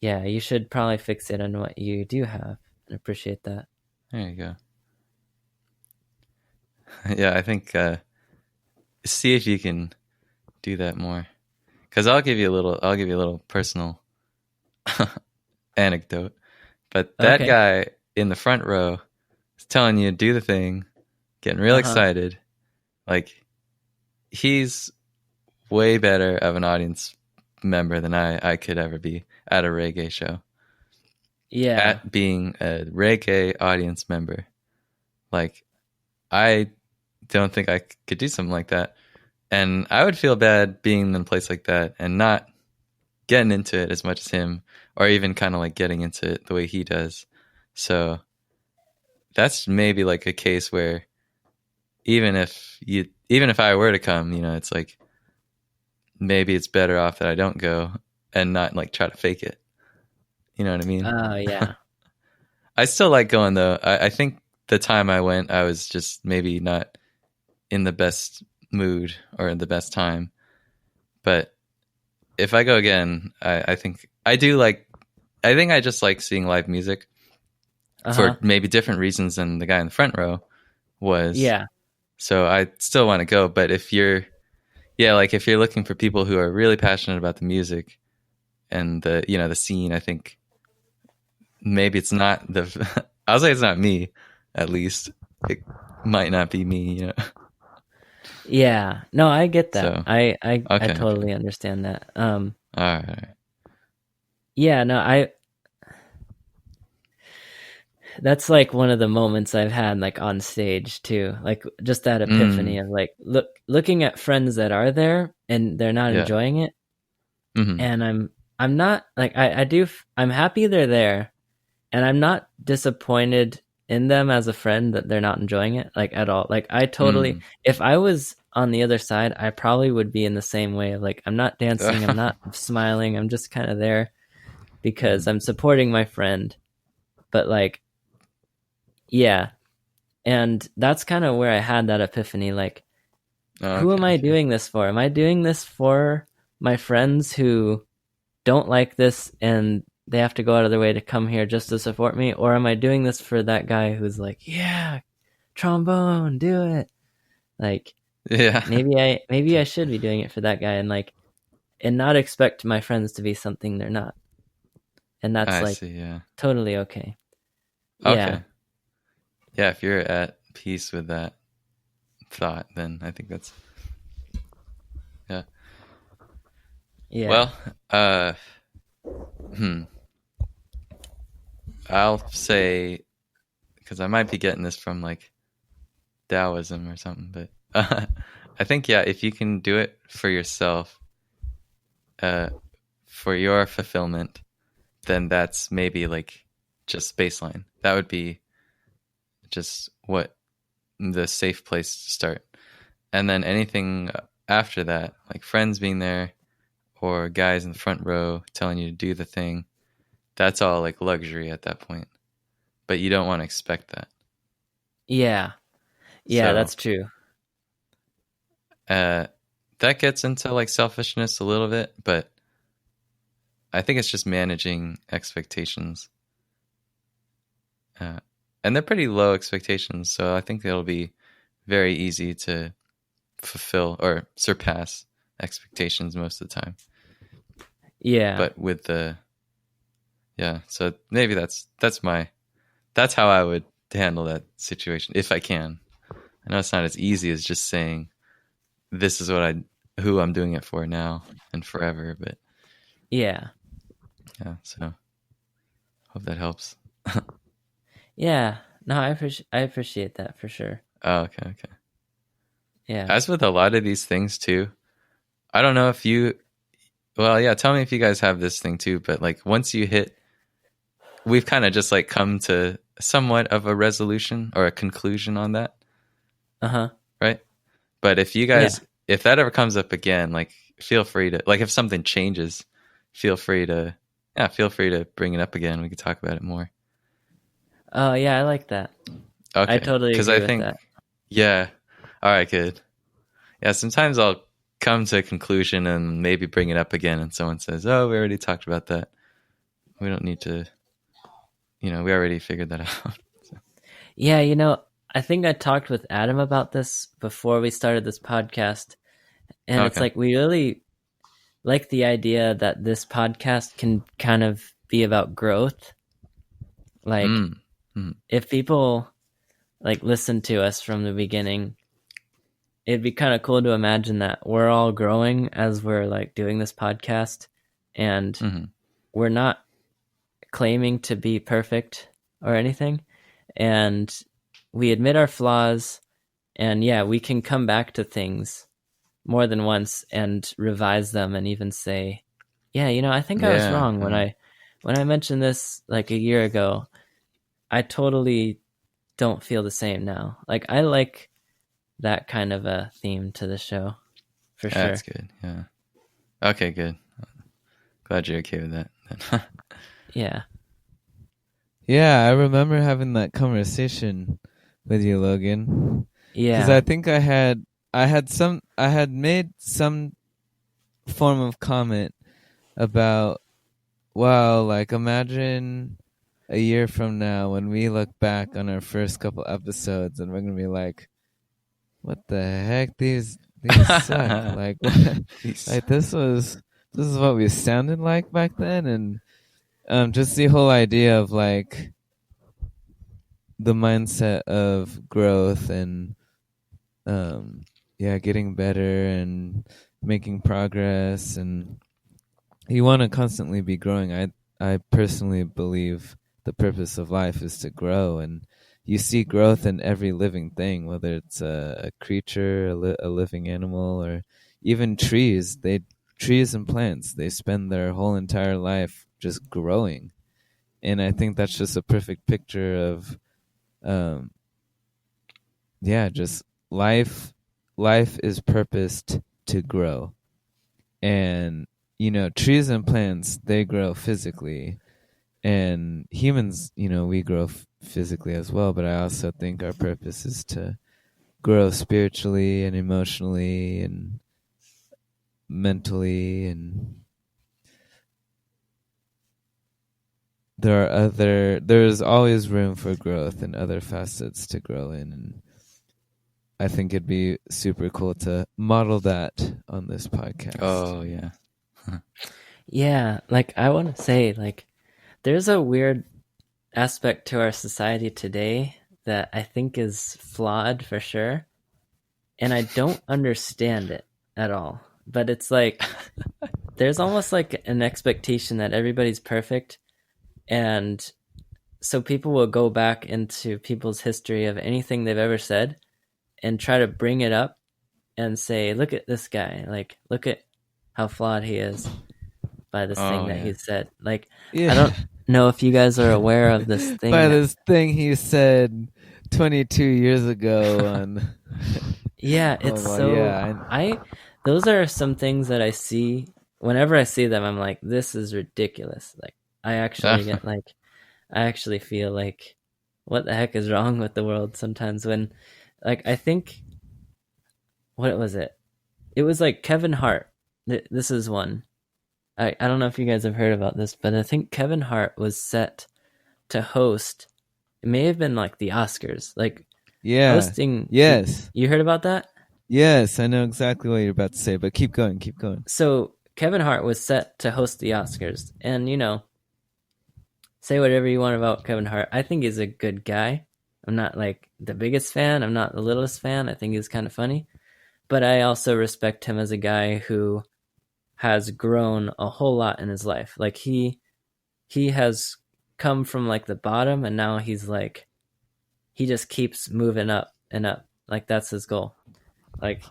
yeah, you should probably fixate on what you do have and appreciate that.
There you go. Yeah, I think see if you can do that more, because I'll give you a little personal anecdote. But that guy in the front row is telling you to do the thing, getting real excited. Like, he's way better of an audience member than I could ever be at a reggae show.
Yeah,
at being a reggae audience member, like I don't think I could do something like that. And I would feel bad being in a place like that and not getting into it as much as him, or even kind of like getting into it the way he does. So that's maybe like a case where even if I were to come, you know, it's like maybe it's better off that I don't go and not like try to fake it. You know what I mean?
Oh, yeah.
I still like going though. I think the time I went, I was just maybe not in the best mood or in the best time. But if I go again, I think I just like seeing live music for maybe different reasons than the guy in the front row was.
Yeah.
So I still want to go. But if you're looking for people who are really passionate about the music and the scene, I think maybe it's not I'll say it's not me, at least. It might not be me, you know.
Yeah. No, I get that.
So,
I totally understand that.
all right.
Yeah, no, that's like one of the moments I've had like on stage too. Like just that epiphany of like looking at friends that are there and they're not enjoying it. Mm-hmm. And I'm happy they're there, and I'm not disappointed in them as a friend that they're not enjoying it, like, at all. Like, I totally, if I was on the other side, I probably would be in the same way of like, I'm not dancing, I'm not smiling, I'm just kind of there because I'm supporting my friend. But like, yeah. And that's kind of where I had that epiphany. Like, who am I doing this for? Am I doing this for my friends who don't like this and they have to go out of their way to come here just to support me? Or am I doing this for that guy who's like, yeah, trombone, do it? Like,
yeah,
maybe I should be doing it for that guy, and like, and not expect my friends to be something they're not. And that's totally okay.
Okay. Yeah, if you're at peace with that thought, then I think that's Well, I'll say, because I might be getting this from like Taoism or something, but I think if you can do it for yourself, for your fulfillment, then that's maybe like just baseline. That would be just what the safe place to start. And then anything after that, like friends being there or guys in the front row telling you to do the thing, that's all like luxury at that point. But you don't want to expect that.
Yeah. Yeah, so, that's true.
That gets into like selfishness a little bit, but I think it's just managing expectations. And they're pretty low expectations, so I think it'll be very easy to fulfill or surpass expectations most of the time.
Yeah.
But with so maybe that's how I would handle that situation if I can. I know it's not as easy as just saying this is who I'm doing it for now and forever, but
yeah,
so hope that helps.
Yeah, no, I appreciate that for sure.
Oh, okay.
Yeah.
As with a lot of these things too, I don't know if you, tell me if you guys have this thing too, but like once you hit, we've kind of just like come to somewhat of a resolution or a conclusion on that. Right? But if you guys, if that ever comes up again, like feel free to, like if something changes, feel free to bring it up again. We could talk about it more.
Oh, yeah, I like that.
Okay.
I totally agree with that.
Yeah. All right, good. Yeah, sometimes I'll come to a conclusion and maybe bring it up again and someone says, oh, we already talked about that. We don't need to, we already figured that out. So.
Yeah, I think I talked with Adam about this before we started this podcast. And it's like, we really like the idea that this podcast can kind of be about growth. Like, if people like listen to us from the beginning, it'd be kind of cool to imagine that we're all growing as we're like doing this podcast, and we're not claiming to be perfect or anything, and we admit our flaws, and we can come back to things more than once and revise them and even say, I think I was wrong when I mentioned this like a year ago. I totally don't feel the same now. Like, I like that kind of a theme to the show, for sure.
That's good, yeah. Okay, good. Glad you're okay with that.
Yeah.
Yeah, I remember having that conversation with you, Logan.
Yeah.
Because I think I had made some form of comment about, wow, like imagine a year from now when we look back on our first couple episodes and we're gonna be like, what the heck, these suck. Like, like this is what we sounded like back then. And just the whole idea of like the mindset of growth and getting better and making progress, and you want to constantly be growing. I personally believe the purpose of life is to grow, and you see growth in every living thing, whether it's a creature, a living animal, or even trees. Trees and plants, they spend their whole entire life just growing. And I think that's just a perfect picture of just life is purposed to grow. And trees and plants, they grow physically, and humans, we grow physically as well, but I also think our purpose is to grow spiritually and emotionally and mentally, and there's always room for growth and other facets to grow in, and I think it'd be super cool to model that on this podcast.
Oh yeah.
Yeah, like I want to say, like, there's a weird aspect to our society today that I think is flawed for sure, and I don't understand it at all. But it's like there's almost like an expectation that everybody's perfect, and so people will go back into people's history of anything they've ever said and try to bring it up and say, look at this guy, like, look at how flawed he is by this thing that he said. Like, I don't know if you guys are aware of this thing.
This thing he said 22 years ago on...
Yeah, it's those are some things that I see. Whenever I see them, I'm like, this is ridiculous. Like, I actually get like, I actually feel like, what the heck is wrong with the world sometimes when, like, I think, what was it? It was like Kevin Hart. This is one. I don't know if you guys have heard about this, but I think Kevin Hart was set to host. It may have been like the Oscars, like hosting.
Yes.
You heard about that?
Yes, I know exactly what you're about to say, but keep going.
So Kevin Hart was set to host the Oscars, and say whatever you want about Kevin Hart. I think he's a good guy. I'm not like the biggest fan. I'm not the littlest fan. I think he's kind of funny, but I also respect him as a guy who has grown a whole lot in his life. Like he has come from like the bottom, and now he's like, he just keeps moving up and up. Like that's his goal. Like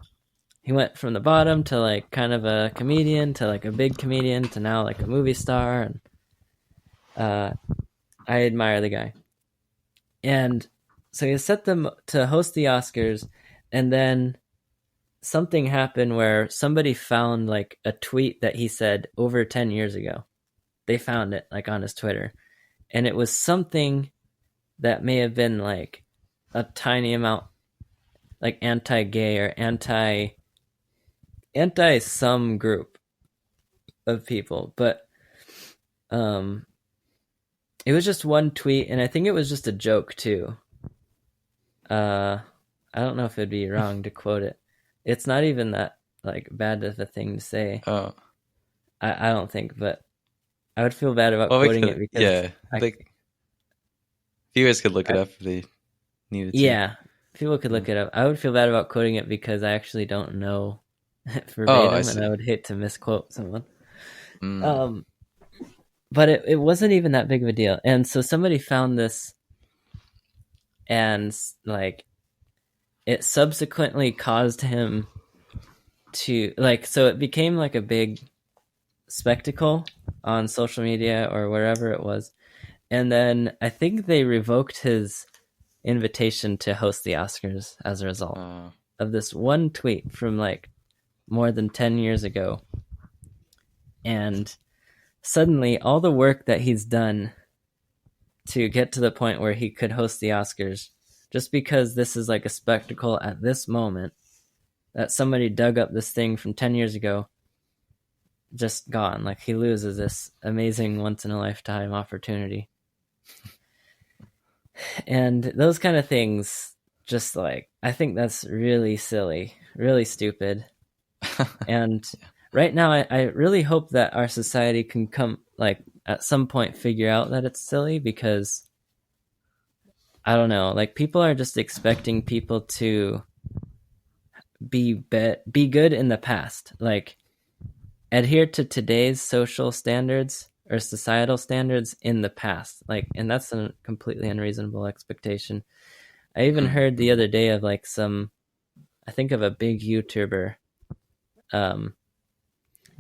he went from the bottom to like kind of a comedian to like a big comedian to now like a movie star. And I admire the guy. And so he set them to host the Oscars, and then something happened where somebody found like a tweet that he said over 10 years ago. They found it like on his Twitter, and it was something that may have been like a tiny amount like anti-gay or anti some group of people, but it was just one tweet, and I think it was just a joke too. I don't know if it'd be wrong to quote it. It's not even that like bad of a thing to say.
Oh,
I don't think, but I would feel bad about quoting it because
viewers could look it up if they needed to.
Yeah, people could look it up. I would feel bad about quoting it because I actually don't know verbatim, and I would hate to misquote someone. But it wasn't even that big of a deal, and so somebody found this, and like it subsequently caused him to like, so it became like a big spectacle on social media or wherever it was, and then I think they revoked his invitation to host the Oscars as a result of this one tweet from like more than 10 years ago. And suddenly all the work that he's done to get to the point where he could host the Oscars, just because this is like a spectacle at this moment, that somebody dug up this thing from 10 years ago, just gone. Like he loses this amazing once in a lifetime opportunity. And those kind of things, just like, I think that's really silly, really stupid. And right now, I really hope that our society can come, like, at some point figure out that it's silly, because I don't know, like people are just expecting people to be good in the past, like adhere to today's social standards or societal standards in the past, like, and that's a completely unreasonable expectation. I even heard the other day of like I think of a big YouTuber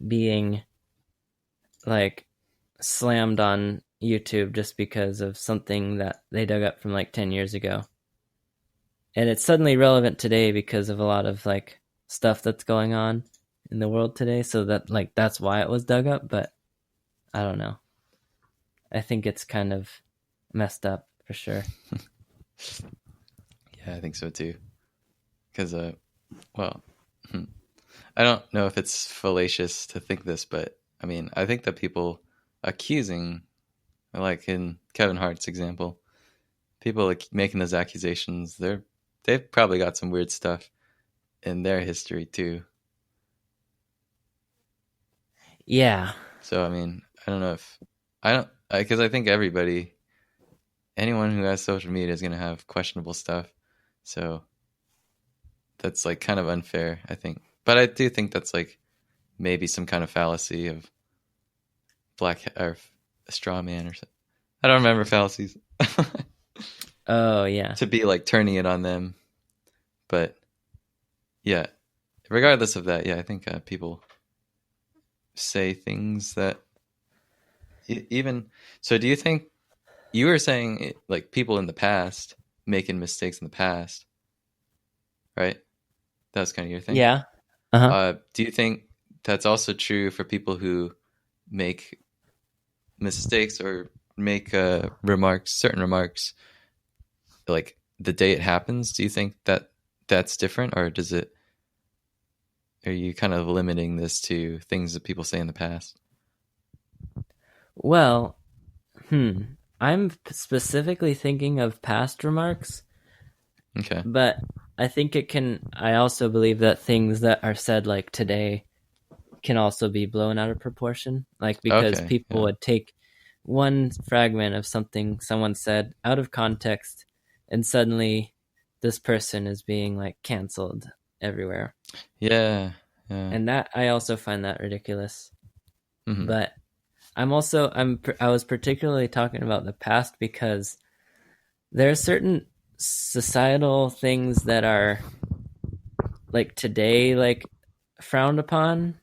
being like slammed on YouTube just because of something that they dug up from like 10 years ago. And it's suddenly relevant today because of a lot of like stuff that's going on in the world today. So that like that's why it was dug up, but I don't know. I think it's kind of messed up for sure.
Yeah, I think so too. Because, well, I don't know if it's fallacious to think this, but I mean, I think that people accusing, like in Kevin Hart's example, people like making those accusations, they've probably got some weird stuff in their history too.
Yeah.
So I mean, I don't know if because I think anyone who has social media is going to have questionable stuff. So that's like kind of unfair, I think. But I do think that's like maybe some kind of fallacy of or a straw man or something. I don't remember fallacies.
Oh, yeah.
To be like turning it on them. But yeah, regardless of that, yeah, I think people say things that even. So do you think you were saying like people in the past making mistakes in the past, right? That's kind of your thing.
Yeah.
Do you think that's also true for people who make mistakes or make certain remarks, like the day it happens? Do you think that that's different, or are you kind of limiting this to things that people say in the past?
Well, I'm specifically thinking of past remarks.
Okay.
But I think I also believe that things that are said like today can also be blown out of proportion. Like because people would take one fragment of something someone said out of context and suddenly this person is being like canceled everywhere.
Yeah.
And I also find that ridiculous. Mm-hmm. But I was particularly talking about the past because there are certain societal things that are like today like frowned upon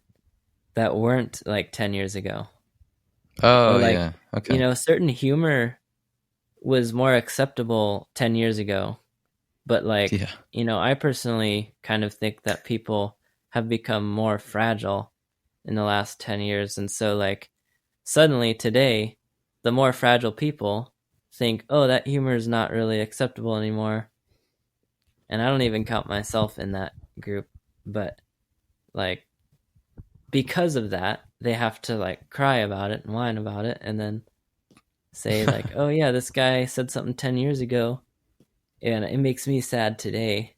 that weren't like 10 years ago.
Oh, like, yeah. Okay.
You know, certain humor was more acceptable 10 years ago. But like, you know, I personally kind of think that people have become more fragile in the last 10 years. And so like suddenly today, the more fragile people think, oh, that humor is not really acceptable anymore. And I don't even count myself in that group. But like, because of that, they have to like cry about it and whine about it and then say like, oh yeah, this guy said something 10 years ago and it makes me sad today.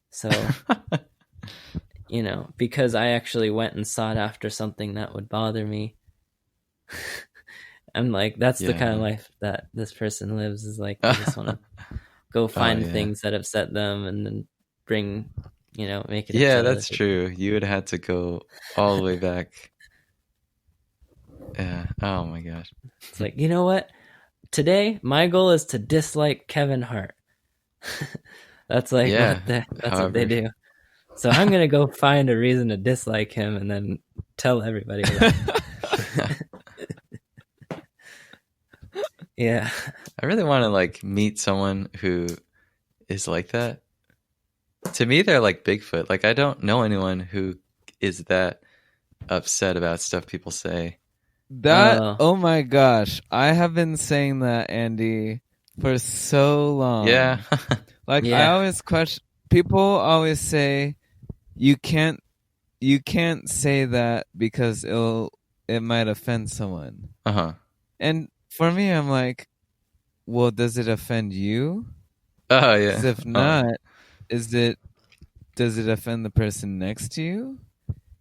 So, you know, because I actually went and sought after something that would bother me. I'm like, that's the kind of life that this person lives, is like, they just want to go find things that upset them and then bring, you know, make it.
Yeah, that's true. You would have to go all the way back. Yeah. Oh my gosh.
It's like, you know what? Today, my goal is to dislike Kevin Hart. That's like what they do. So I'm gonna go find a reason to dislike him and then tell everybody about it. Yeah.
I really want to like meet someone who is like that. To me, they're like Bigfoot. Like I don't know anyone who is that upset about stuff people say.
Oh my gosh. I have been saying that, Andy, for so long.
Yeah.
I always question, people always say you can't say that because it might offend someone.
Uh-huh.
And for me, I'm like, well, does it offend you?
Oh yeah.
'Cause if not, does it offend the person next to you?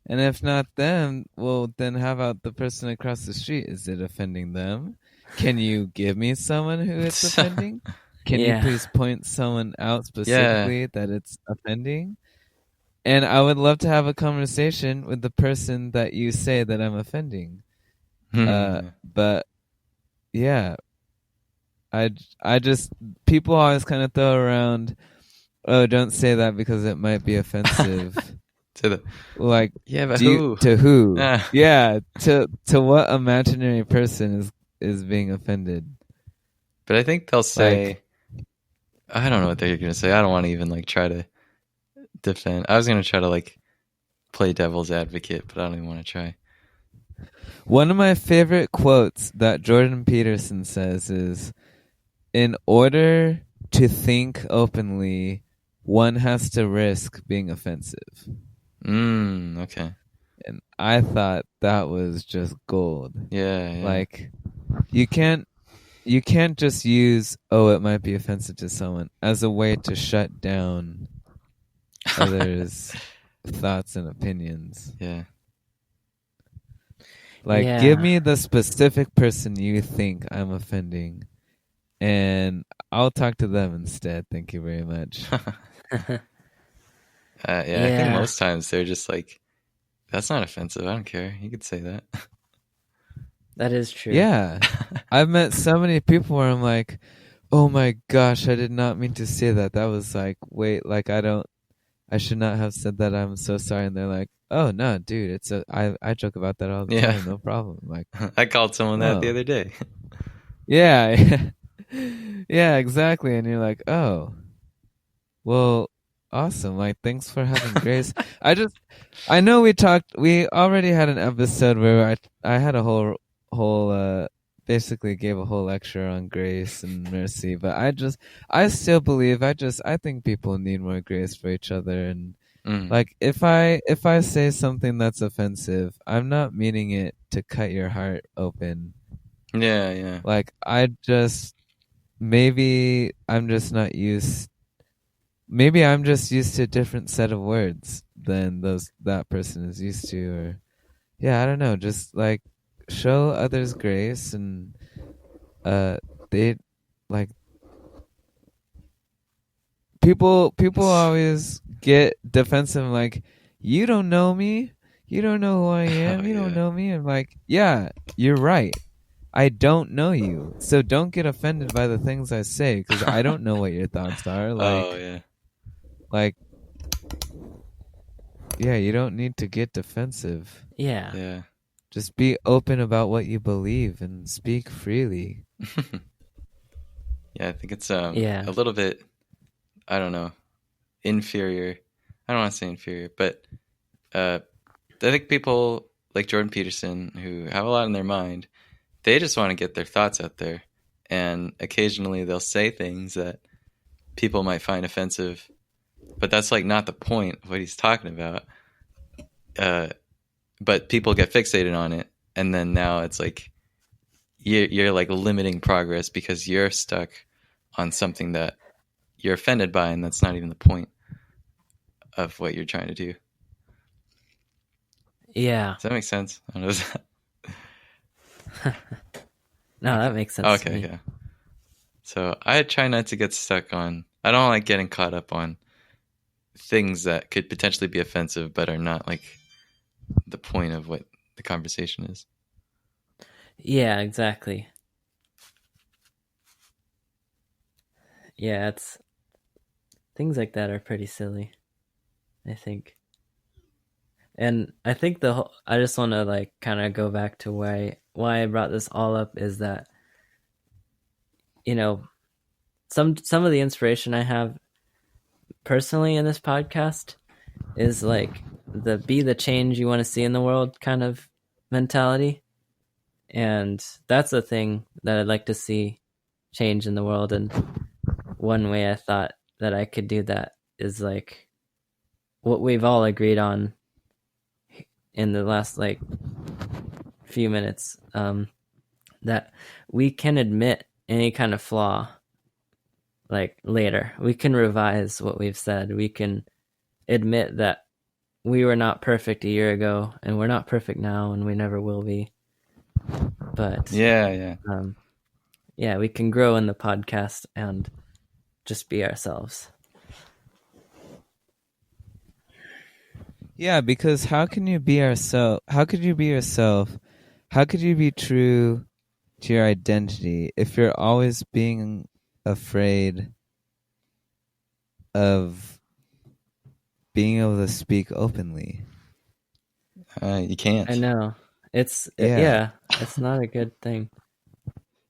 And if not them, well, then how about the person across the street? Is it offending them? Can you give me someone who it's offending? Can you please point someone out specifically that it's offending? And I would love to have a conversation with the person that you say that I'm offending. But yeah, I just, people always kind of throw around, oh, don't say that because it might be offensive.
But
who?
To who?
Yeah, to what imaginary person is being offended.
But I think they'll say, I don't know what they're going to say. I don't want to even like try to defend. I was going to try to like play devil's advocate, but I don't even want to try.
One of my favorite quotes that Jordan Peterson says is, in order to think openly, one has to risk being offensive.
Okay.
And I thought that was just gold.
Yeah.
Like, you can't just use, oh, it might be offensive to someone as a way to shut down others' thoughts and opinions.
Yeah.
Like, give me the specific person you think I'm offending, and I'll talk to them instead. Thank you very much.
I think most times they're just like, that's not offensive. I don't care. You could say that.
That is true.
Yeah. I've met so many people where I'm like, oh my gosh, I did not mean to say that. That was like, wait, like I should not have said that. I'm so sorry. And they're like, oh no, dude, I joke about that all the time. No problem. Like,
I called someone that the other day.
Yeah. Yeah, exactly. And you're like, oh, well, awesome. Like, thanks for having grace. I know we already had an episode where I had a whole basically gave a whole lecture on grace and mercy, but I still believe, I think people need more grace for each other. And like, if I say something that's offensive, I'm not meaning it to cut your heart open.
Yeah.
Like, maybe I'm just used to a different set of words than that person is used to, or I don't know, just like show others grace. And they like, people always get defensive, like, you don't know me, you don't know who I am, you don't know me. I'm like, yeah, you're right, I don't know you, so don't get offended by the things I say, because I don't know what your thoughts are. Like, you don't need to get defensive.
Yeah.
Just be open about what you believe and speak freely.
I think it's a little bit, I don't know, inferior. I don't want to say inferior, but I think people like Jordan Peterson, who have a lot in their mind, they just want to get their thoughts out there. And occasionally they'll say things that people might find offensive, but that's like not the point of what he's talking about. But people get fixated on it, and then now it's like you're like limiting progress because you're stuck on something that you're offended by, and that's not even the point of what you're trying to do.
Yeah.
Does that make sense? I don't know.
No, that makes sense.
Okay, yeah. So I try not to get stuck on, I don't like getting caught up on things that could potentially be offensive but are not like the point of what the conversation is.
Yeah, exactly. Yeah, things like that are pretty silly, I think. And I think I just want to like kind of go back to why I brought this all up is that, you know, some of the inspiration I have personally in this podcast is like be the change you want to see in the world kind of mentality. And that's a thing that I'd like to see change in the world. And one way I thought that I could do that is like what we've all agreed on in the last like few minutes, that we can admit any kind of flaw like later. We can revise what we've said. We can admit that we were not perfect a year ago and we're not perfect now and we never will be. But we can grow in the podcast and just be ourselves.
Yeah, because how could you be yourself? How could you be true to your identity if you're always being afraid of being able to speak openly?
You can't.
I know. It's it's not a good thing.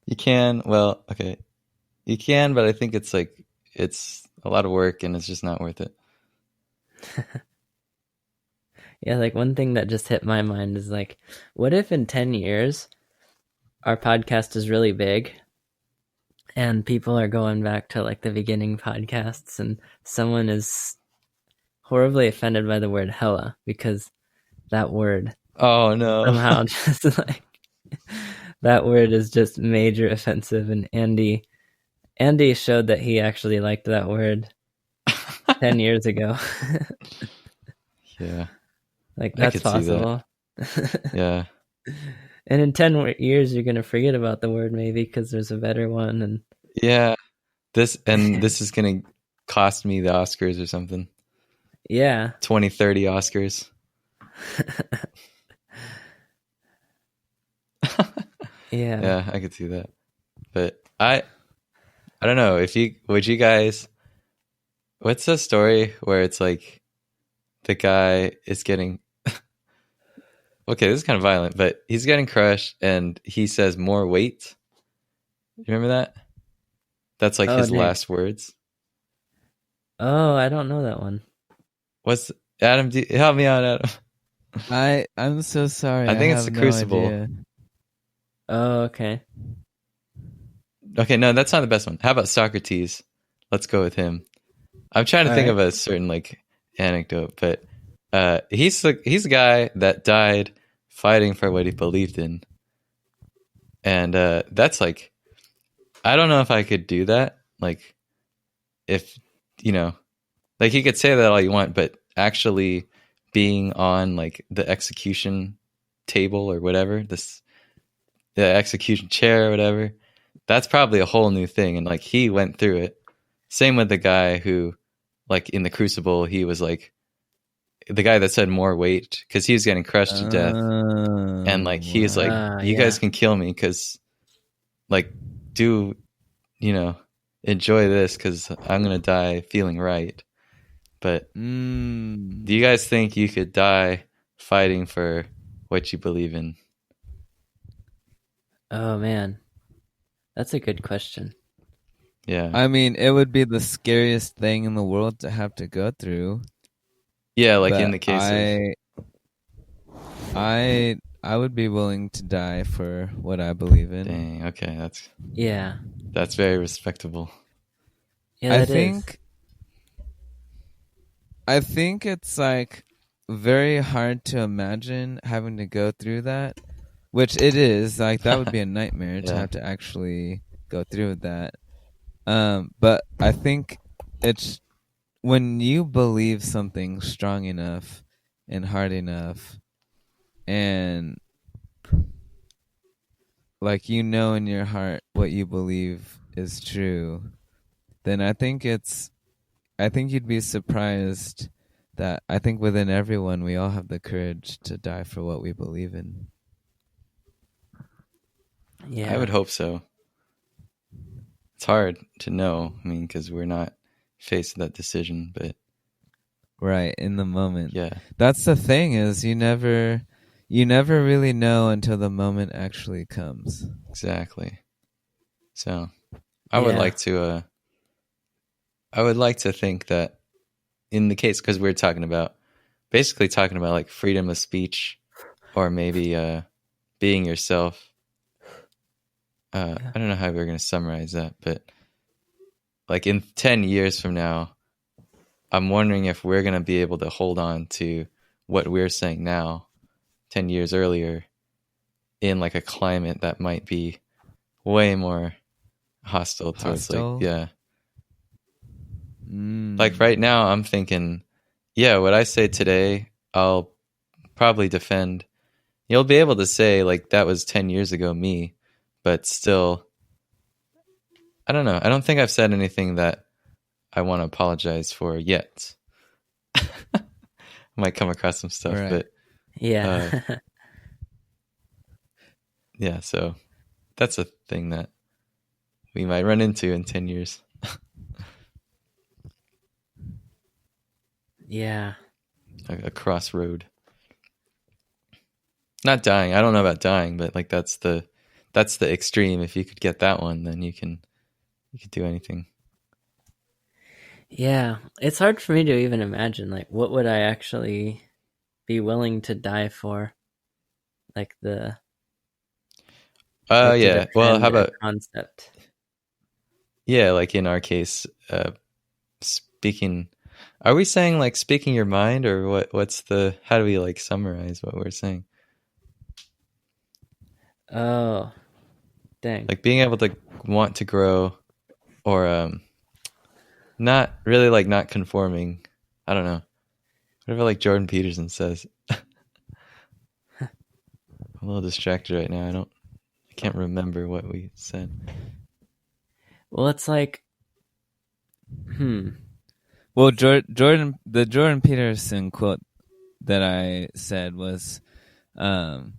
You can. Well, okay. You can, but I think it's like it's a lot of work and it's just not worth it.
Yeah, like one thing that just hit my mind is like, what if in 10 years our podcast is really big and people are going back to like the beginning podcasts and someone is horribly offended by the word hella because that word
Oh no.
somehow just like that word is just major offensive, and Andy showed that he actually liked that word 10 years ago.
Yeah.
Like that's possible.
Yeah.
And in 10 years you're going to forget about the word maybe because there's a better one. And
yeah, this is going to cost me the Oscars or something.
Yeah.
2030 Oscars.
Yeah.
Yeah, I could see that. But I don't know if would you guys, what's the story where it's like the guy is getting okay, this is kind of violent, but he's getting crushed and he says more weight. You remember that? That's like his last words.
Oh, I don't know that one.
What's Adam? Help me out, Adam.
I'm so sorry.
I think it's the Crucible.
Idea.
Oh, okay.
Okay, no, that's not the best one. How about Socrates? Let's go with him. I'm trying to think of a certain like anecdote, but he's the guy that died fighting for what he believed in, and that's like, I don't know if I could do that. Like, if like you could say that all you want, but actually being on like the execution table or whatever, the execution chair or whatever, that's probably a whole new thing. And like he went through it. Same with the guy who, like in the Crucible, he was like the guy that said more weight because he was getting crushed to death. And like he was like, you guys can kill me because like enjoy this because I'm gonna die feeling right. But do you guys think you could die fighting for what you believe in?
Oh man, that's a good question.
Yeah,
I mean, it would be the scariest thing in the world to have to go through.
Yeah, like in the case
I would be willing to die for what I believe in.
Dang, okay, that's very respectable.
Yeah,
I think it's like very hard to imagine having to go through that, which it is. Like that would be a nightmare to have to actually go through with that. But I think it's when you believe something strong enough and hard enough, and like in your heart what you believe is true, then I think you'd be surprised that I think within everyone we all have the courage to die for what we believe in.
Yeah, I would hope so. It's hard to know, I mean, because we're not faced with that decision, but
right in the moment.
Yeah,
that's the thing, is you never really know until the moment actually comes.
Exactly. So I would like to think that in the case, because we're basically talking about like freedom of speech, or maybe being yourself. I don't know how we're going to summarize that, but like in 10 years from now, I'm wondering if we're going to be able to hold on to what we're saying now 10 years earlier in like a climate that might be way more hostile towards like, like right now I'm thinking, what I say today, I'll probably defend. You'll be able to say like that was 10 years ago me, but still, I don't know. I don't think I've said anything that I want to apologize for yet. I might come across some stuff, but
yeah.
Yeah, so that's a thing that we might run into in 10 years.
Yeah.
A crossroad. Not dying. I don't know about dying, but like that's that's the extreme. If you could get that one, then you could do anything.
Yeah, it's hard for me to even imagine, like, what would I actually be willing to die for? Like the
yeah. Well, how about
concept?
Yeah, like in our case, speaking. Are we saying like speaking your mind, or what? What's the? How do we like summarize what we're saying?
Oh, dang!
Like being able to want to grow, or not really like not conforming. I don't know. Whatever like Jordan Peterson says. I'm a little distracted right now. I can't remember what we said.
Well, it's like,
Well, the Jordan Peterson quote that I said was, in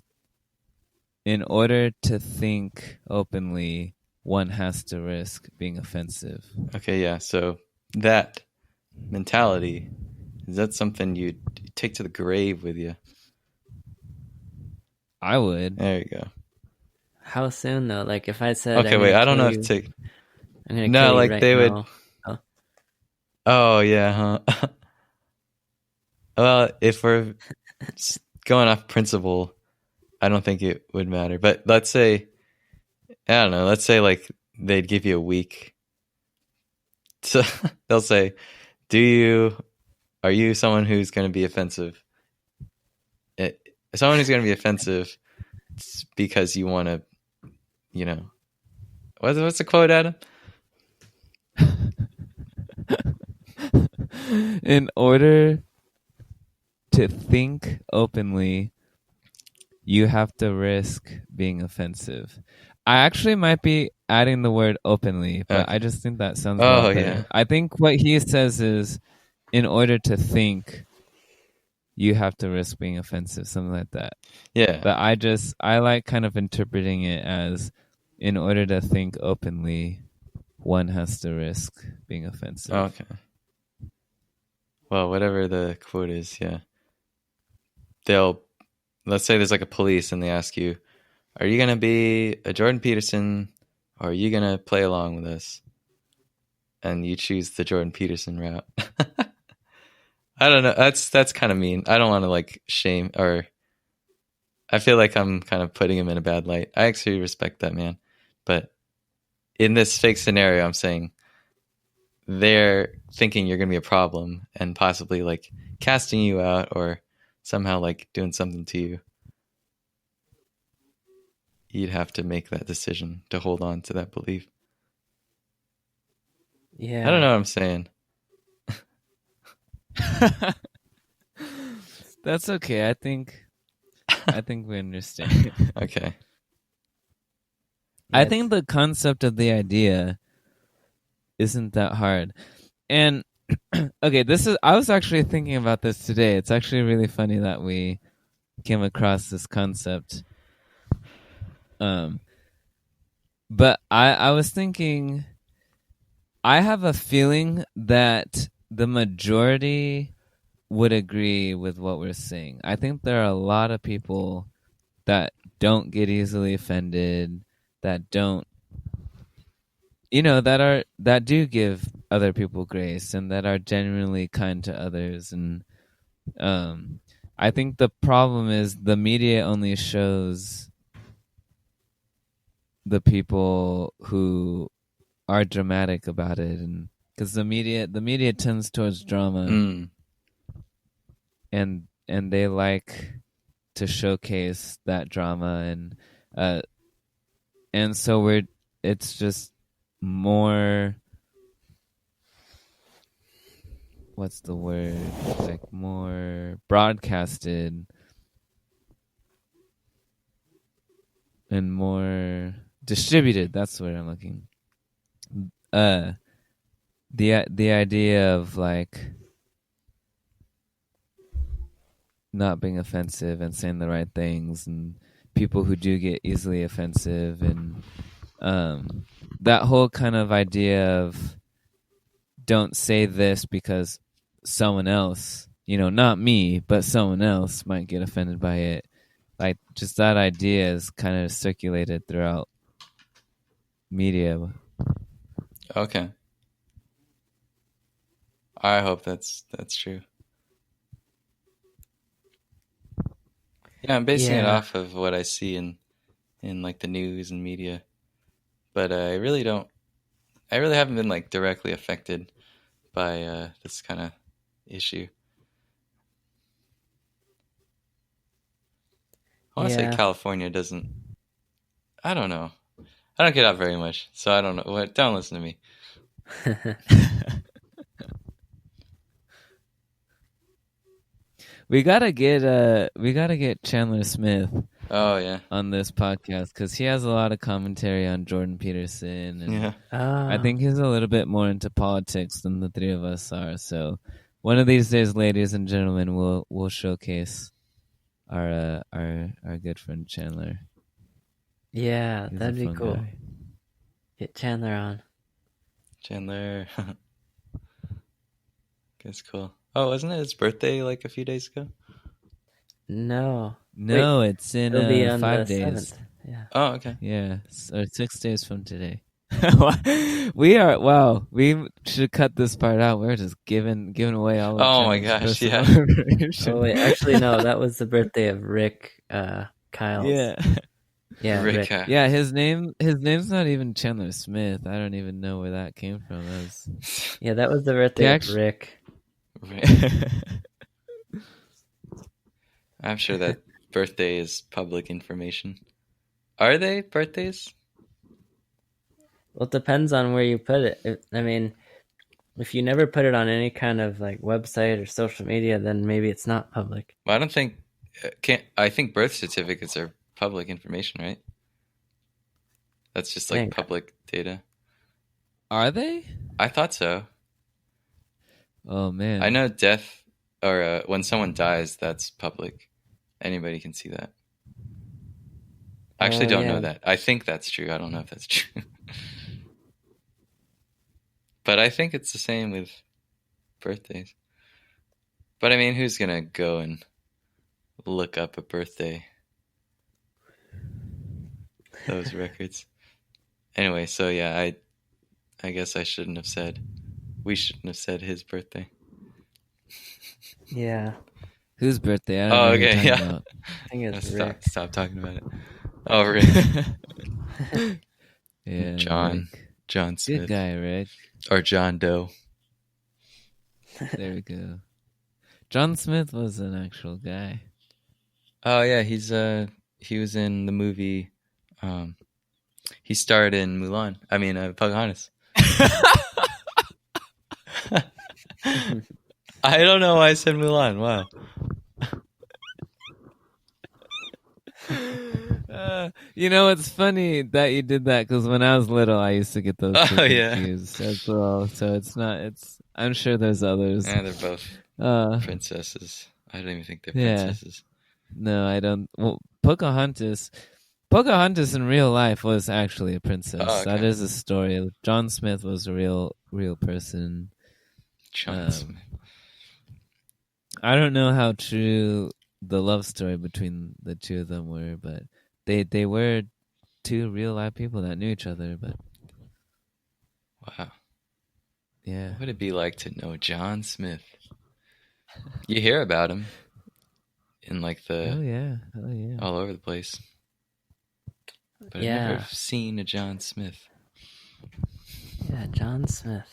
order to think openly, one has to risk being offensive.
Okay, yeah. So that mentality, is that something you take to the grave with you?
I would.
There you go.
How soon though? Like if I said,
okay, wait, I don't know if to.
I'm gonna kill you right
they
now.
would. Oh yeah, huh? Well, if we're going off principle, I don't think it would matter. But let's say, I don't know. Let's say like they'd give you a week. So they'll say, are you someone who's going to be offensive? Someone who's going to be offensive because you want to, what's the quote, Adam?
In order to think openly, you have to risk being offensive. I actually might be adding the word openly, but okay. I just think that sounds better. Yeah. I think what he says is, in order to think, you have to risk being offensive, something like that.
Yeah.
But I like kind of interpreting it as, in order to think openly, one has to risk being offensive.
Okay. Well, whatever the quote is, yeah. Let's say there's like a police and they ask you, are you going to be a Jordan Peterson or are you going to play along with us? And you choose the Jordan Peterson route. I don't know. That's kind of mean. I don't want to like shame, or I feel like I'm kind of putting him in a bad light. I actually respect that man. But in this fake scenario, I'm saying they're thinking you're going to be a problem and possibly like casting you out or somehow like doing something to you. You'd have to make that decision to hold on to that belief.
Yeah.
I don't know what I'm saying.
That's okay. I think we understand.
Okay.
I think the concept of the idea isn't that hard. And okay, I was actually thinking about this today. It's actually really funny that we came across this concept. But I was thinking, I have a feeling that the majority would agree with what we're saying. I think there are a lot of people that don't get easily offended, that don't, that do give other people grace and that are genuinely kind to others. And I think the problem is the media only shows the people who are dramatic about it, and because the media tends towards drama, and they like to showcase that drama, and so it's just more, what's the word, like more broadcasted and more distributed. That's what I'm looking. The idea of like not being offensive and saying the right things, and people who do get easily offensive, and that whole kind of idea of don't say this because someone else, not me, but someone else might get offended by it. like just that idea is kind of circulated throughout media.
Okay. I hope that's true. Yeah, I'm basing it off of what I see in like the news and media, but I really haven't been like directly affected by this kind of issue. I want to say California doesn't. I don't know. I don't get out very much, so I don't know. Don't listen to me.
We gotta get Chandler Smith.
Oh yeah,
on this podcast because he has a lot of commentary on Jordan Peterson, and I think he's a little bit more into politics than the three of us are. So, one of these days, ladies and gentlemen, we'll showcase our good friend Chandler.
Yeah,
He's
that'd be cool.
Guy.
Get Chandler on.
Chandler. That's cool. Oh, wasn't it his birthday like a few days ago?
No.
Wait, it's in
it'll be on
5
the
days.
7th. Yeah.
Oh, okay.
Yeah, or 6 days from today. We should cut this part out. We're just giving away all of
Oh my gosh, yeah.
Oh wait, actually no, that was the birthday of Rick Kyles.
Yeah.
Yeah,
Rick.
Yeah, his name's not even Chandler Smith. I don't even know where that came from.
Yeah, that was the birthday of Rick.
I'm sure that birthday is public information. Are they birthdays?
Well, it depends on where you put it. I mean, if you never put it on any kind of like website or social media, then maybe it's not public.
Well, I don't think. I think birth certificates are public information, right? That's just like public data.
Are they?
I thought so.
Oh man!
I know death or when someone dies, that's public. Anybody can see that. I actually don't know that. I think that's true. I don't know if that's true. But I think it's the same with birthdays. But I mean, who's going to go and look up a birthday? Those records. Anyway, so yeah, I guess we shouldn't have said his birthday.
Yeah.
Whose birthday? I don't know
okay, yeah.
About.
I think it's Rick.
Stop talking about it. Oh, Rick.
Yeah,
John Smith.
Good guy, Rick.
Or John Doe.
There we go. John Smith was an actual guy.
Oh yeah, he was in the movie. He starred in Mulan. I mean, Pocahontas. I don't know why I said Mulan. Wow.
It's funny that you did that because when I was little, I used to get those confused as well. So it's not. I'm sure there's others.
Yeah, they're both princesses. I don't even think they're princesses.
No, I don't. Well, Pocahontas in real life was actually a princess. Oh, okay. That is a story. John Smith was a real person.
John Smith.
I don't know how true the love story between the two of them were, but they were two real live people that knew each other. But
wow,
yeah,
what would it be like to know John Smith? You hear about him in like the all over the place, but I've never seen a John Smith.
Yeah, John Smith.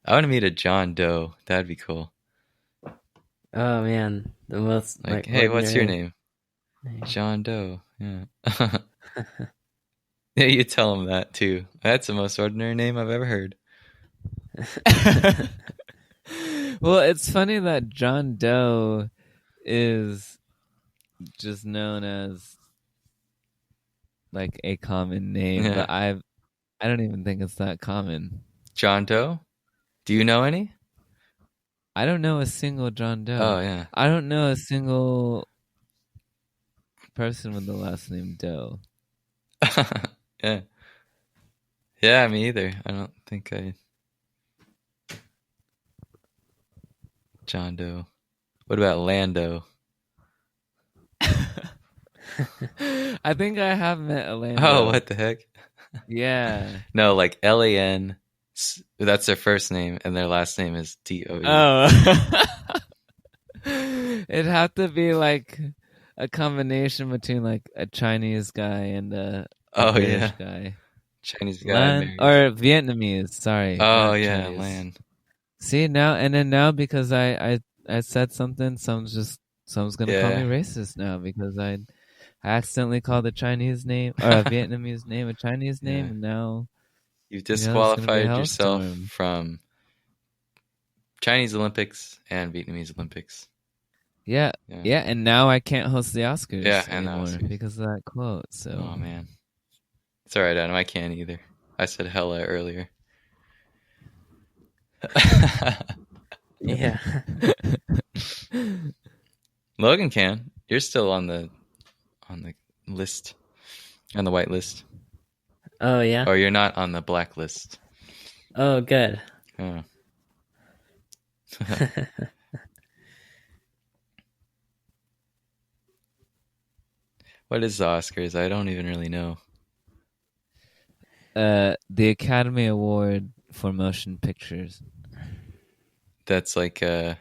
I want to meet a John Doe. That'd be cool.
Oh man, the most
like hey, what's your name? John Doe. Yeah. Yeah, you tell him that too. That's the most ordinary name I've ever heard.
Well, it's funny that John Doe is just known as like a common name, but I don't even think it's that common.
John Doe? Do you know any?
I don't know a single John Doe.
Oh, yeah.
I don't know a single person with the last name Doe.
Yeah. Yeah, me either. I don't think John Doe. What about Lando?
I think I have met Elaine.
Oh, what the heck?
Yeah.
No, like LAN. That's their first name, and their last name is DOE.
Oh. It'd have to be like a combination between like a Chinese guy and a British guy.
Chinese guy
or Vietnamese. Sorry.
Oh yeah,
Chinese.
Lan.
See now because I said something, someone's gonna call me racist now because I accidentally called a Chinese name or a Vietnamese name a Chinese name, and now
you've disqualified yourself from Chinese Olympics and Vietnamese Olympics.
Yeah, and now I can't host the Oscars anymore because of that quote. So,
oh man, it's all right, Adam. I can't either. I said hella earlier.
Yeah.
Logan can. You're still on the list, on the white list.
Oh yeah.
Or you're not on the black list.
Oh, good.
Oh. What is the Oscars? I don't even really know.
The Academy Award for Motion Pictures.
That's like, is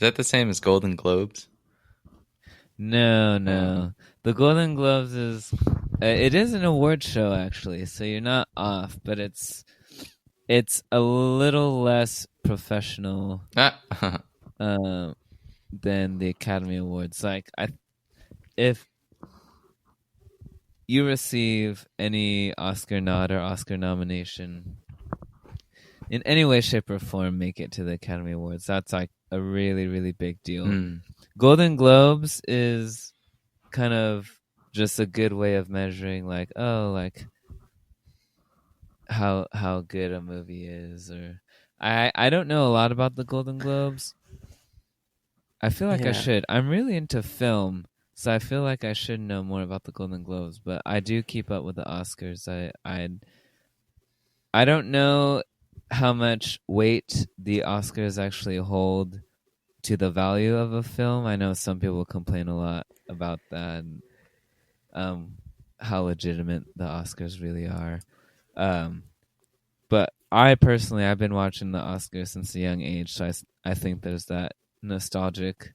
that the same as Golden Globes?
No. The Golden Globes is, it is an award show actually, so you're not off, but it's a little less professional than the Academy Awards. Like if you receive any Oscar nod or Oscar nomination in any way, shape, or form, make it to the Academy Awards. That's like a really, really big deal. Golden Globes is kind of just a good way of measuring, like, how good a movie is. Or I don't know a lot about the Golden Globes. I feel like I should. I'm really into film, so I feel like I should know more about the Golden Globes, but I do keep up with the Oscars. I don't know how much weight the Oscars actually hold to the value of a film. I know some people complain a lot about that, and how legitimate the Oscars really are. But I've been watching the Oscars since a young age, so I think there's that nostalgic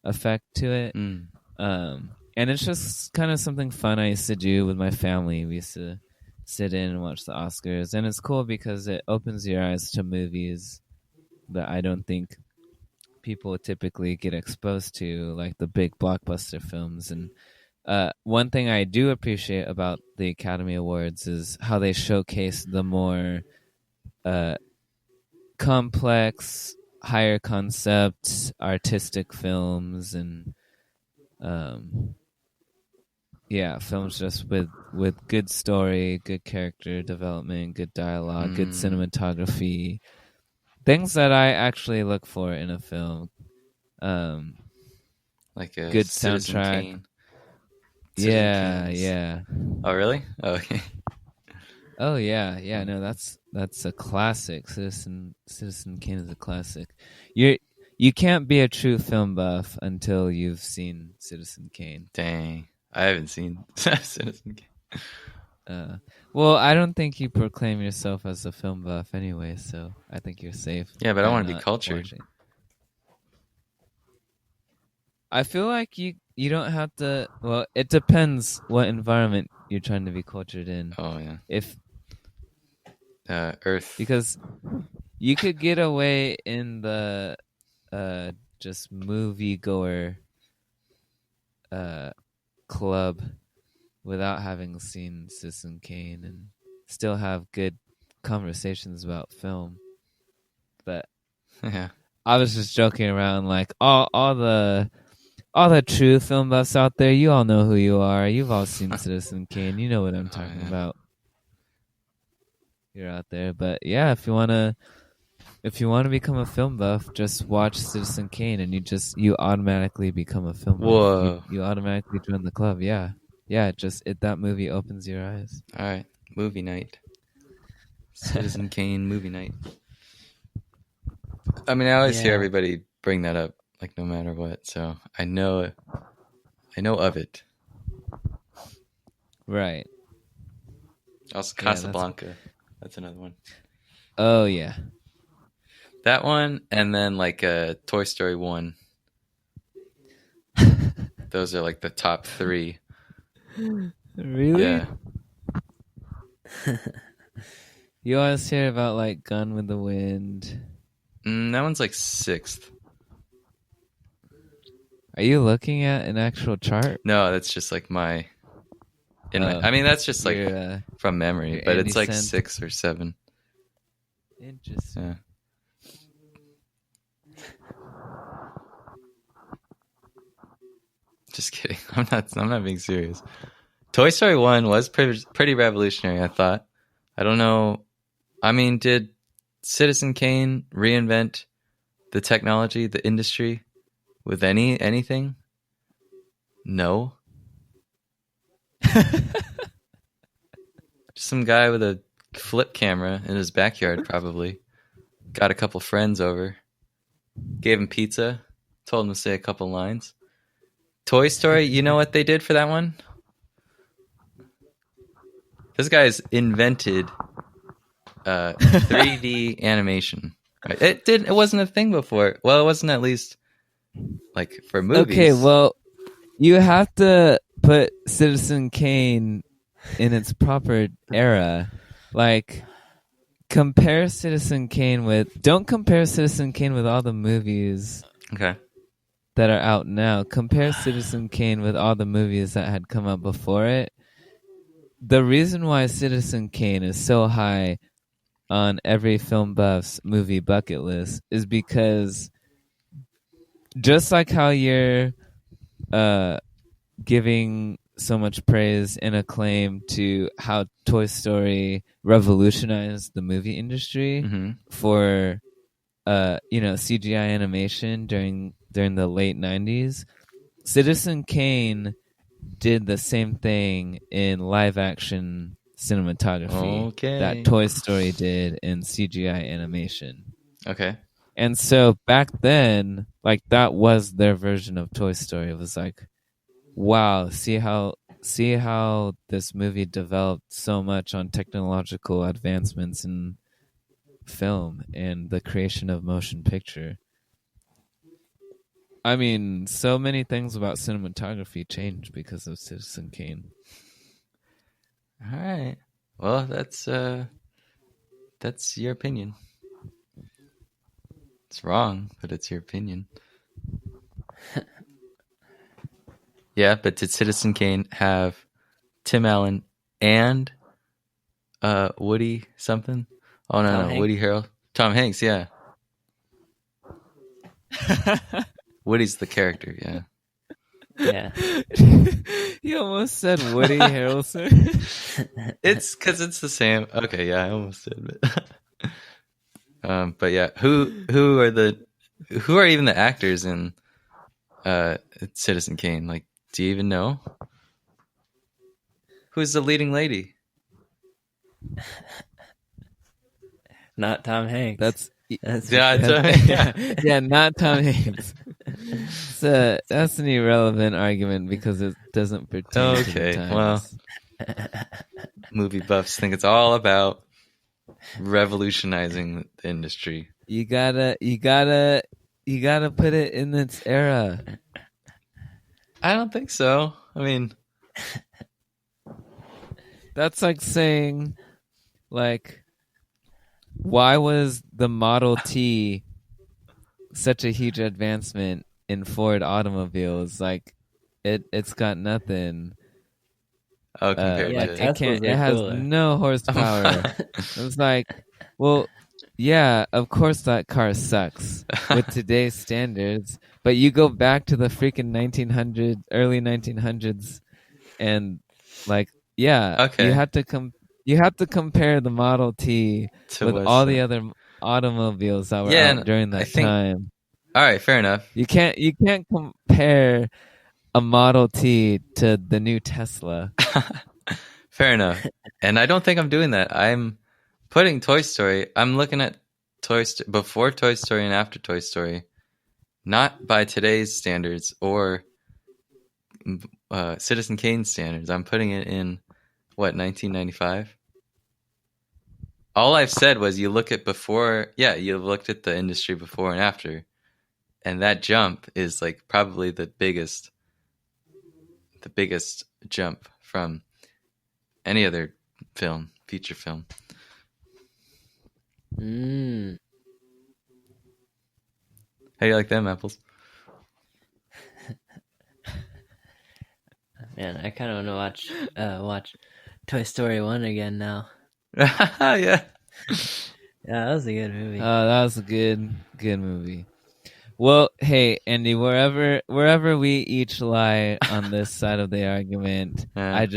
effect to it. And it's just kind of something fun I used to do with my family. We used to sit in and watch the Oscars, and it's cool because it opens your eyes to movies that I don't think people typically get exposed to, like the big blockbuster films. And one thing I do appreciate about the Academy Awards is how they showcase the more complex, higher concept, artistic films, and films just with good story, good character development, good dialogue, good cinematography, things that I actually look for in a film.
Like a
good
Citizen
soundtrack.
Kane.
Yeah.
Oh, really? Oh, okay.
Oh yeah. No, that's a classic. Citizen Kane is a classic. You can't be a true film buff until you've seen Citizen Kane.
Dang, I haven't seen Citizen Kane.
Well, I don't think you proclaim yourself as a film buff anyway, so I think you're safe.
Yeah, but I want to be cultured.
Watching. I feel like you don't have to. Well, it depends what environment you're trying to be cultured in.
Oh yeah.
If
Earth,
because you could get away in the just moviegoer club without having seen Citizen Kane and still have good conversations about film. But
yeah,
I was just joking around, like all the true film buffs out there. You all know who you are. You've all seen Citizen Kane. You know what I'm talking about. You're out there, but yeah, if you wanna become a film buff, just watch Citizen Kane, and you automatically become a film buff.
Whoa!
You automatically join the club. Yeah. That movie opens your eyes.
All right, movie night. Citizen Kane movie night. I mean, I always hear everybody bring that up, like no matter what. So I know of it.
Right.
Also, Casablanca. That's another one.
Oh yeah.
That one, and then like Toy Story 1. Those are like the top 3.
Really?
Yeah.
You always hear about like Gone with the Wind.
That one's like 6th.
Are you looking at an actual chart?
No, that's just like my. I mean, that's just like from memory, but it's like 6 or 7.
Interesting.
Yeah. Just kidding. I'm not being serious. Toy Story 1 was pretty revolutionary, I thought. I don't know. I mean, did Citizen Kane reinvent the technology, the industry with anything? No. Just some guy with a flip camera in his backyard, probably. Got a couple friends over. Gave him pizza. Told him to say a couple lines. Toy Story, you know what they did for that one? This guy's invented 3D animation. Right? It wasn't a thing before. Well, it wasn't, at least like for movies.
Okay, well, you have to put Citizen Kane in its proper era. Like, don't compare Citizen Kane with all the movies.
Okay.
That are out now. Compare Citizen Kane with all the movies that had come out before it. The reason why Citizen Kane is so high on every film buff's movie bucket list is because just like how you're giving so much praise and acclaim to how Toy Story revolutionized the movie industry for CGI animation during the late 90s, Citizen Kane did the same thing in live action cinematography that Toy Story did in CGI animation.
Okay.
And so back then, like, that was their version of Toy Story. It was like, wow, see how this movie developed so much on technological advancements in film and the creation of motion picture. I mean, so many things about cinematography changed because of Citizen Kane.
All right. Well, that's your opinion. It's wrong, but it's your opinion. Yeah, but did Citizen Kane have Tim Allen and Woody something? Oh no, Woody Harrelson. Tom Hanks, yeah. Woody's the character, yeah.
Yeah.
You almost said Woody Harrelson.
It's because it's the same. Okay, yeah, I almost did. But yeah, who are even the actors in Citizen Kane? Like, do you even know? Who's the leading lady?
Not Tom Hanks.
That's
yeah,
not Tom Hanks. So that's an irrelevant argument because it doesn't pertain to the times.
Well, movie buffs think it's all about revolutionizing the industry.
You gotta put it in its era.
I don't think so. I mean,
that's like saying, like, why was the Model T such a huge advancement in Ford automobiles? Like, it's got nothing.
Oh, compared to
it has no horsepower. It's like, well, yeah, of course that car sucks with today's standards, but you go back to the freaking early 1900s, and like, yeah,
okay,
you have to compare the Model T with all the other automobiles that were out during that time.
All right, fair enough.
You can't compare a Model T to the new Tesla.
Fair enough. And I don't think I'm doing that. I'm putting Toy Story. I'm looking at before Toy Story and after Toy Story, not by today's standards or Citizen Kane standards. I'm putting it in what, 1995? All I've said was you look at before, you looked at the industry before and after, and that jump is like probably the biggest jump from any other film, feature film. How do you like them apples?
Man, I kind of want to watch Toy Story 1 again now.
Yeah.
Yeah, that was a good movie.
That was a good movie. Well, hey, Andy, wherever we each lie on this side of the argument, I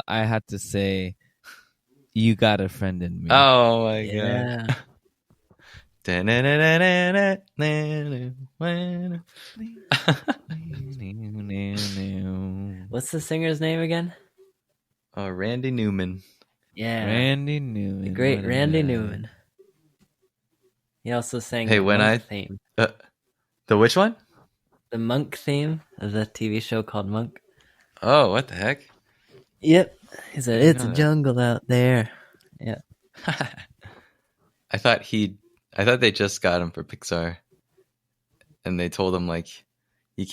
have to say, you got a friend in me.
Oh my god.
What's the singer's name again?
Randy Newman.
Yeah.
Randy Newman.
The great Randy Newman. He also sang the Monk theme.
The which one?
The Monk theme of the TV show called Monk.
Oh, what the heck?
Yep. He said, it's a jungle out there. Yeah.
I thought they just got him for Pixar. And they told him, like, you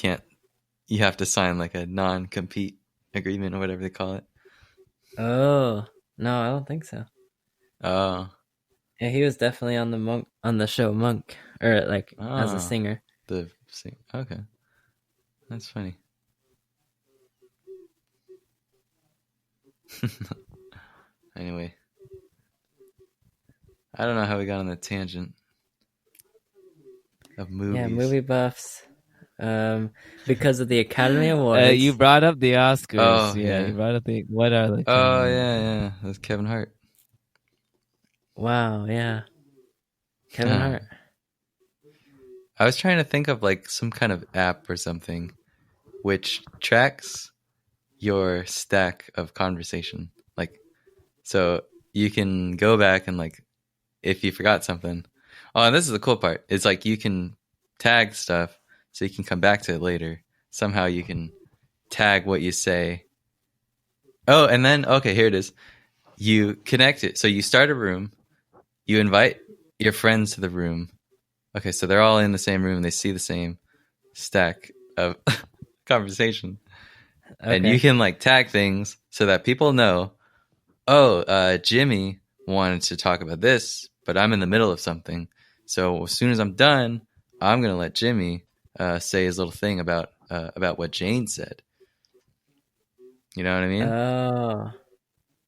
have to sign, like, a non-compete agreement or whatever they call it.
Oh. No, I don't think so.
Oh.
Yeah, he was definitely on the show Monk. Or, like, as a singer.
Okay. That's funny. Anyway. I don't know how we got on the tangent of movies.
Yeah, movie buffs. Because of the Academy Awards.
You brought up the Oscars.
Oh,
yeah. You brought up what are the...
Oh, yeah. That's Kevin Hart.
Wow, yeah. Kevin Hart.
I was trying to think of like some kind of app or something which tracks your stack of conversation. Like, so you can go back and like, if you forgot something. Oh, and this is the cool part. It's like you can tag stuff so you can come back to it later. Somehow you can tag what you say. Oh, and then, okay, here it is. You connect it. So you start a room. You invite your friends to the room. Okay, so they're all in the same room. They see the same stack of conversation. Okay. And you can like tag things so that people know, Jimmy wanted to talk about this, but I'm in the middle of something. So as soon as I'm done, I'm going to let Jimmy say his little thing about what Jane said. You know what I mean?
Oh.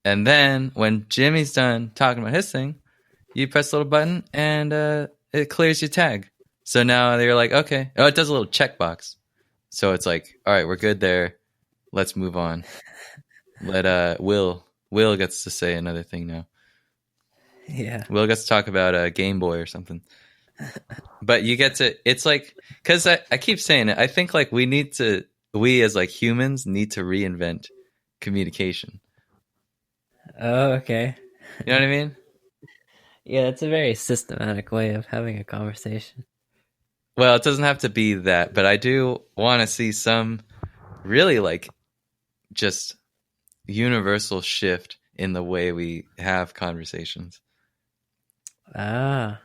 And then when Jimmy's done talking about his thing, you press the little button and it clears your tag. So now they're like, okay. Oh, it does a little checkbox. So it's like, all right, we're good there. Let's move on. Let Will gets to say another thing now.
Yeah.
Will gets to talk about a Game Boy or something. But you get to, it's like, because I keep saying it, I think like we as like humans need to reinvent communication.
Oh, okay.
You know what I mean?
Yeah, it's a very systematic way of having a conversation.
Well, it doesn't have to be that, but I do want to see some really like just universal shift in the way we have conversations.
Ah.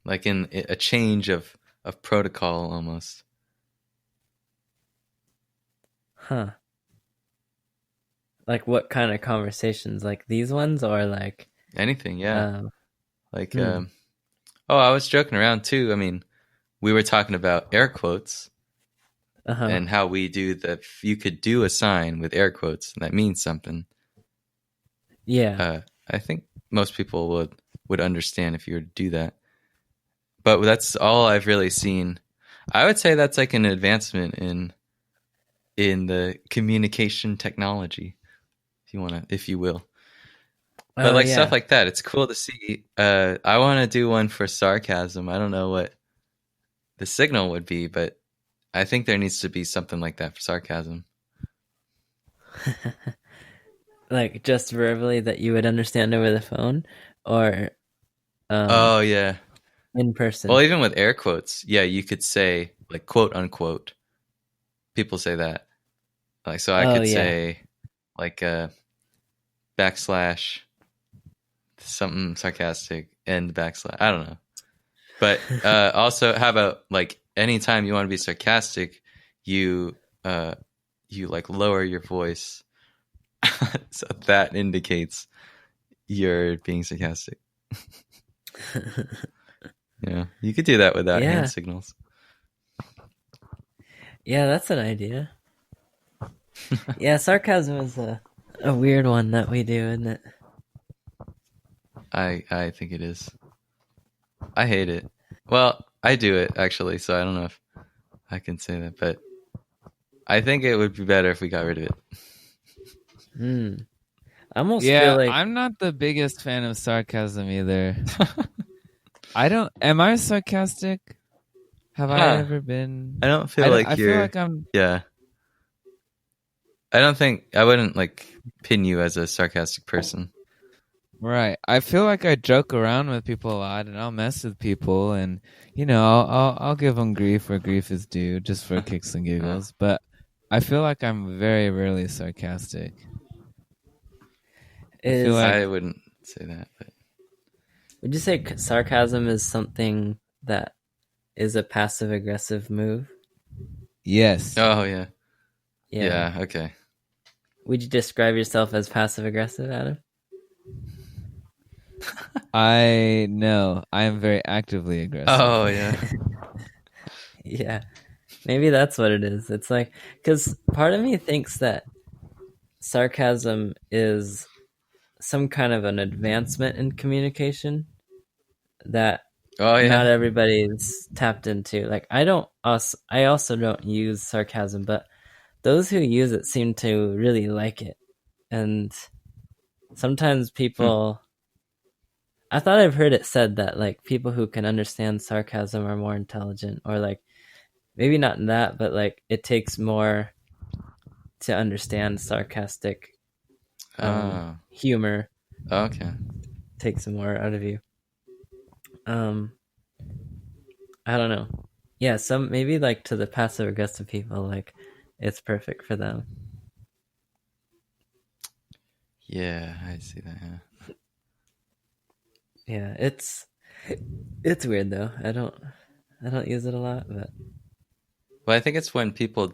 Like in a change of protocol almost.
Huh. Like what kind of conversations? Like these ones or like...
Anything, yeah. I was joking around too. I mean, we were talking about air quotes and how we do you could do a sign with air quotes and that means something.
Yeah.
I think most people would understand if you were to do that. But that's all I've really seen. I would say that's like an advancement in the communication technology, if you will. But stuff like that, it's cool to see. I want to do one for sarcasm. I don't know what the signal would be, but I think there needs to be something like that for sarcasm.
Like just verbally that you would understand over the phone, or
oh yeah,
in person.
Well, even with air quotes, yeah, you could say like quote unquote. People say that, like, so I could say like backslash something sarcastic and backslash. I don't know. But also, how about like anytime you want to be sarcastic, you like lower your voice, so that indicates you're being sarcastic. Yeah, you could do that without hand signals.
Yeah, that's an idea. Yeah, sarcasm is a weird one that we do, isn't it?
I think it is. I hate it. Well, I do it actually, so I don't know if I can say that, but I think it would be better if we got rid of
it. I almost feel like
I'm not the biggest fan of sarcasm either. Am I sarcastic? Have I ever been?
I don't feel like you're.
I feel like I'm.
Yeah. I wouldn't like pin you as a sarcastic person.
Right. I feel like I joke around with people a lot, and I'll mess with people, and I'll give them grief where grief is due, just for kicks and giggles. But I feel like I'm very rarely sarcastic.
I wouldn't say that. But
would you say sarcasm is something that is a passive aggressive move?
Yes.
Oh yeah. Yeah. Okay.
Would you describe yourself as passive aggressive, Adam?
I am very actively aggressive.
Oh yeah.
Yeah. Maybe that's what it is. It's like, because part of me thinks that sarcasm is some kind of an advancement in communication that not everybody's tapped into. Like, I also don't use sarcasm, but those who use it seem to really like it. And sometimes people, I thought I've heard it said that like people who can understand sarcasm are more intelligent, or like maybe not in that, but like it takes more to understand sarcastic humor.
Okay.
Takes more out of you. I don't know. Yeah, some maybe like to the passive aggressive people, like it's perfect for them.
Yeah, I see that.
Yeah, it's weird though. I don't use it a lot, but
well, I think it's when people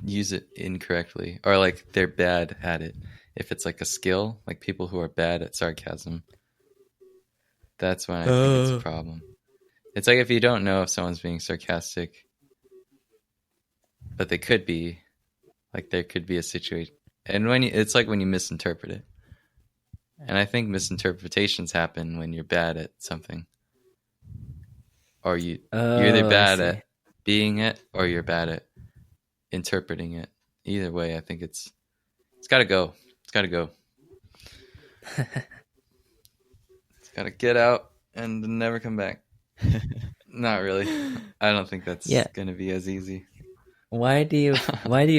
use it incorrectly, or like they're bad at it. If it's like a skill, like people who are bad at sarcasm, that's when I think it's a problem. It's like if you don't know if someone's being sarcastic, but they could be, like there could be a situation, and it's like when you misinterpret it. And I think misinterpretations happen when you're bad at something, or you're either bad at being it, or you're bad at interpreting it. Either way, I think it's got to go. It's got to go. It's got to get out and never come back. Not really. I don't think that's going to be as easy.
Why do you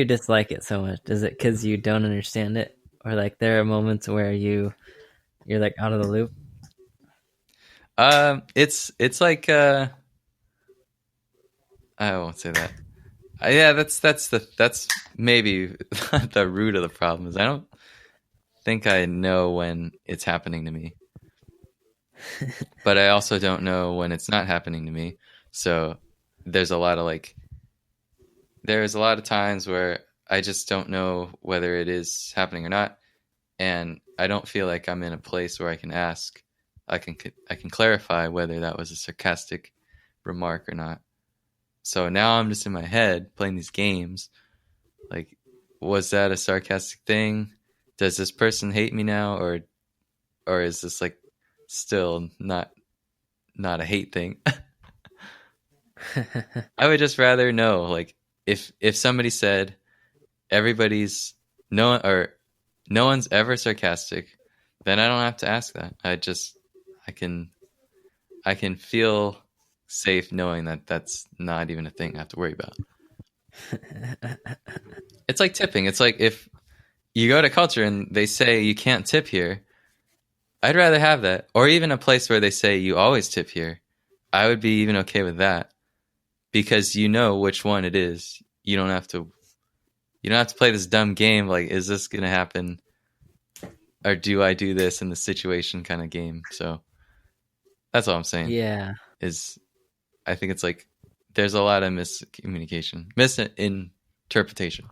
dislike it so much? Is it because you don't understand it, or like there are moments where you're like out of the loop?
It's like I won't say that. Yeah, that's maybe the root of the problem. Is I don't think I know when it's happening to me, but I also don't know when it's not happening to me. So there's a lot of times where I just don't know whether it is happening or not, and I don't feel like I'm in a place where I can ask. I can clarify whether that was a sarcastic remark or not. So now I'm just in my head playing these games. Like, was that a sarcastic thing? Does this person hate me now, or is this like still not a hate thing? I would just rather know. Like, if somebody said no one's ever sarcastic, then I don't have to ask that. I can feel safe knowing that that's not even a thing I have to worry about. It's like tipping. It's like if you go to culture and they say you can't tip here, I'd rather have that. Or even a place where they say you always tip here. I would be even okay with that, because you know which one it is. You don't have to play this dumb game like, is this going to happen or do I do this in the situation kind of game. So that's all I'm saying.
Yeah.
I think it's like there's a lot of miscommunication, misinterpretation.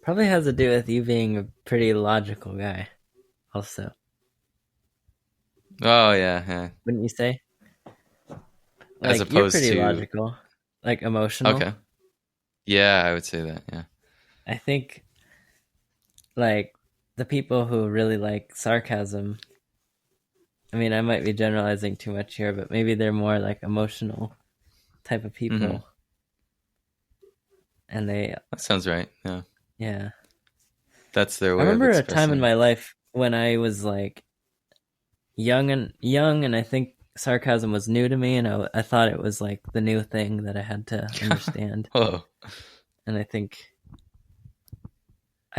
Probably has to do with you being a pretty logical guy, also.
Oh yeah.
Wouldn't you say?
As
Like, you're
opposed
pretty
to
logical, like emotional.
Okay. Yeah, I would say that. Yeah.
I think, like, the people who really like sarcasm. I mean, I might be generalizing too much here, but maybe they're more like emotional type of people.
Mm-hmm.
And
that sounds right. Yeah.
Yeah.
That's their way.
I remember
of
a time in my life when I was like young, and I think sarcasm was new to me, and I thought it was like the new thing that I had to understand.
Oh.
And I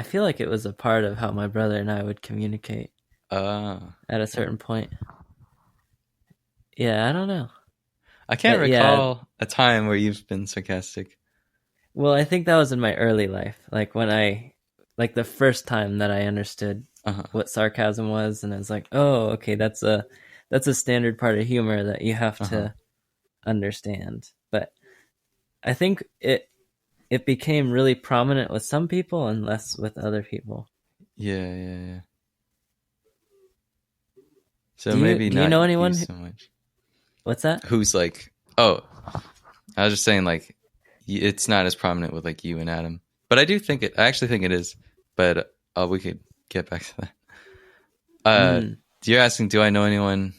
feel like it was a part of how my brother and I would communicate at a certain point. Yeah, I don't know.
I can't recall a time where you've been sarcastic.
Well, I think that was in my early life, like like the first time that I understood what sarcasm was, and I was like, oh, okay, that's a standard part of humor that you have to understand. But I think it became really prominent with some people and less with other people.
Yeah. So
do
maybe
you know anyone
so much.
What's that?
Who's like, oh, I was just saying like, it's not as prominent with like you and Adam, but I actually think it is, but we could get back to that. You're asking, do I know anyone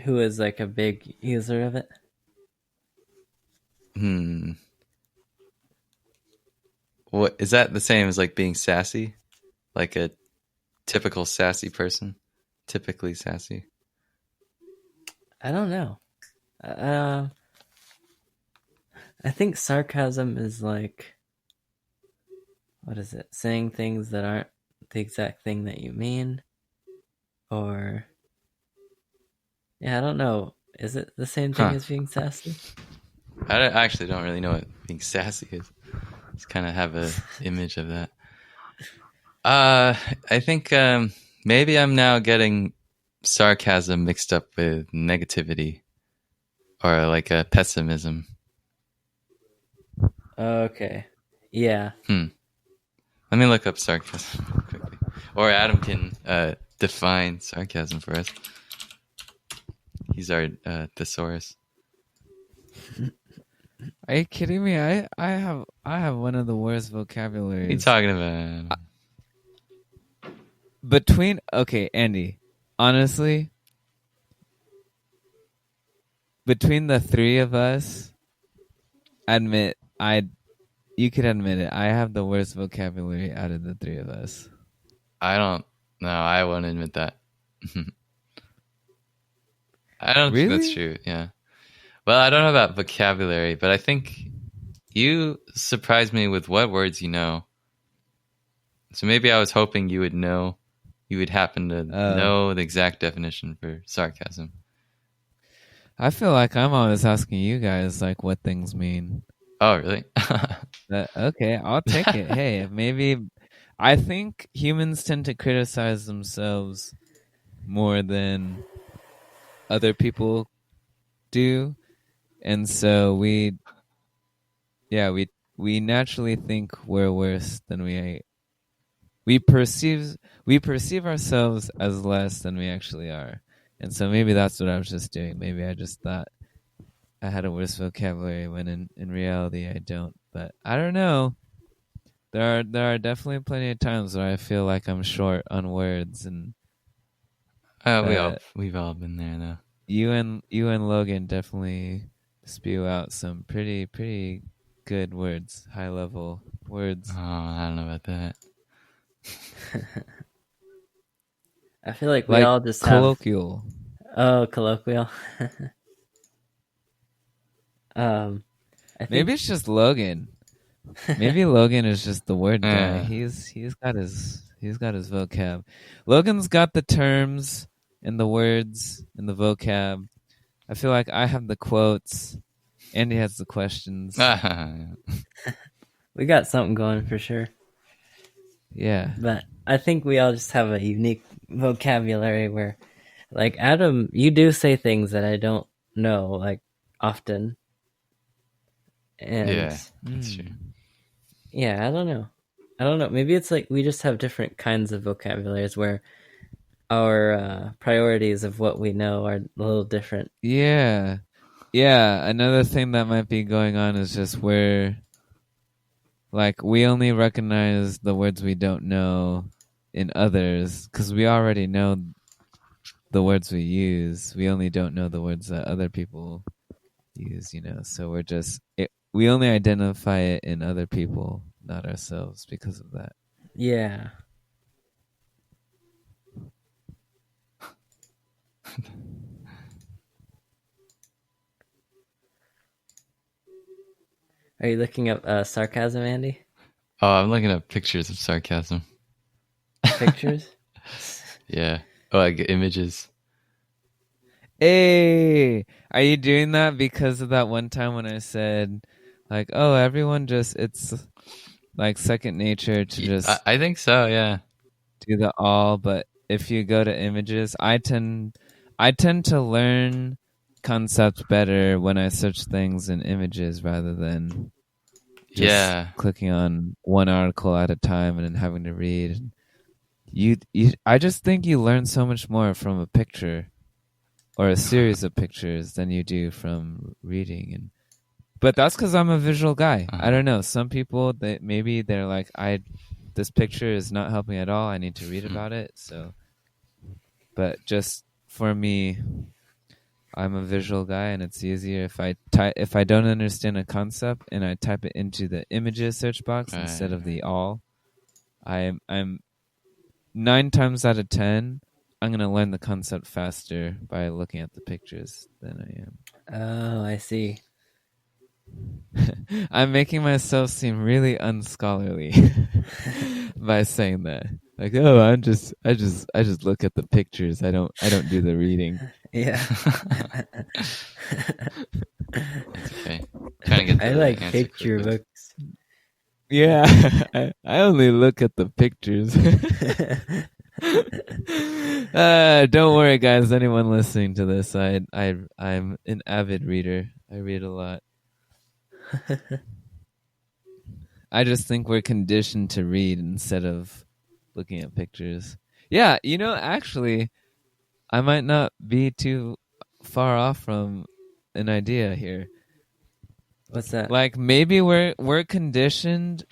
who is like a big user of it?
What is that the same as like being sassy? Like a typical sassy person? Typically sassy?
I don't know. I think sarcasm is like, what is it? Saying things that aren't the exact thing that you mean. Or, yeah, I don't know. Is it the same thing as being sassy?
I actually don't really know what being sassy is. Just kind of have an image of that. I think maybe I'm now getting sarcasm mixed up with negativity or like a pessimism.
Okay. Yeah.
Let me look up sarcasm real quickly. Or Adam can define sarcasm for us. He's our thesaurus.
Are you kidding me? I have one of the worst vocabularies.
What are you talking about?
Okay, Andy, honestly, between the three of us, you could admit it. I have the worst vocabulary out of the three of us.
I won't admit that. I don't think that's true. Yeah. Well, I don't know about vocabulary, but I think you surprised me with what words you know. So maybe I was hoping you would happen to know the exact definition for sarcasm.
I feel like I'm always asking you guys like what things mean.
Oh, really?
Okay, I'll take it. Hey, maybe I think humans tend to criticize themselves more than other people do. And so we naturally think we're worse than we perceive ourselves as less than we actually are. And so maybe that's what I was just doing. Maybe I just thought I had a worse vocabulary when in reality I don't. But I don't know. There are definitely plenty of times where I feel like I'm short on words, and
we've all been there though.
You and Logan definitely spew out some pretty good words, high level words.
Oh, I don't know about that.
I feel like we all just
colloquial.
Oh, colloquial.
Maybe it's just Logan. Maybe Logan is just the word guy. He's got his vocab. Logan's got the terms and the words and the vocab. I feel like I have the quotes. Andy has the questions.
We got something going for sure.
Yeah.
But I think we all just have a unique vocabulary where, like, Adam, you do say things that I don't know, like, often. And
yeah, that's true.
Yeah, I don't know. Maybe it's like we just have different kinds of vocabularies where our priorities of what we know are a little different.
Yeah. Yeah. Another thing that might be going on is just where, like, we only recognize the words we don't know in others because we already know the words we use. We only don't know the words that other people use, so we only identify it in other people, not ourselves, because of that.
Yeah. Are you looking up sarcasm, Andy?
Oh, I'm looking up pictures of sarcasm.
Pictures?
Yeah. Oh, like images.
Hey, are you doing that because of that one time when I said, like, oh, everyone it's like second nature to just
I think so, yeah.
do the all, but if you go to images, I tend to learn concepts better when I search things in images rather than just clicking on one article at a time and then having to read. I just think you learn so much more from a picture or a series of pictures than you do from reading. But that's because I'm a visual guy. I don't know. Some people, they're like, this picture is not helping at all. I need to read about it. So, but just for me, I'm a visual guy, and it's easier if I don't understand a concept and I type it into the images search box instead of the all. I'm 9 times out of 10, I'm gonna learn the concept faster by looking at the pictures than I am.
Oh, I see.
I'm making myself seem really unscholarly by saying that. Like, oh, I just look at the pictures. I don't do the reading.
Yeah.
That's okay. Trying to get
I like picture books.
Yeah, I only look at the pictures. Don't worry, guys. Anyone listening to this, I'm an avid reader. I read a lot. I just think we're conditioned to read instead of looking at pictures. Yeah, actually, I might not be too far off from an idea here.
What's that?
Like, maybe we're conditioned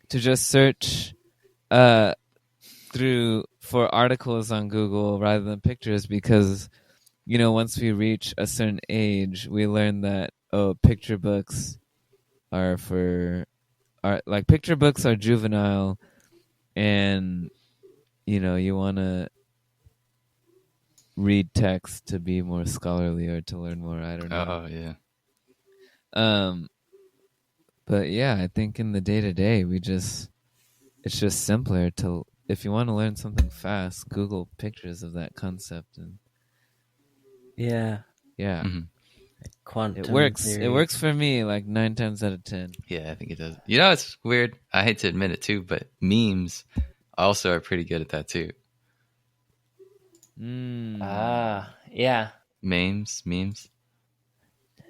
to just search for articles on Google rather than pictures because, once we reach a certain age, we learn that picture books are juvenile, and you want to read text to be more scholarly or to learn more. I don't know.
Oh yeah.
But yeah, I think in the day-to-day, it's just simpler to, if you want to learn something fast, Google pictures of that concept and
yeah.
Mm-hmm.
Quantum
it works.
theory.
It works for me like 9 times out of 10.
Yeah, I think it does. It's weird. I hate to admit it too, but memes also are pretty good at that too.
Yeah.
Memes.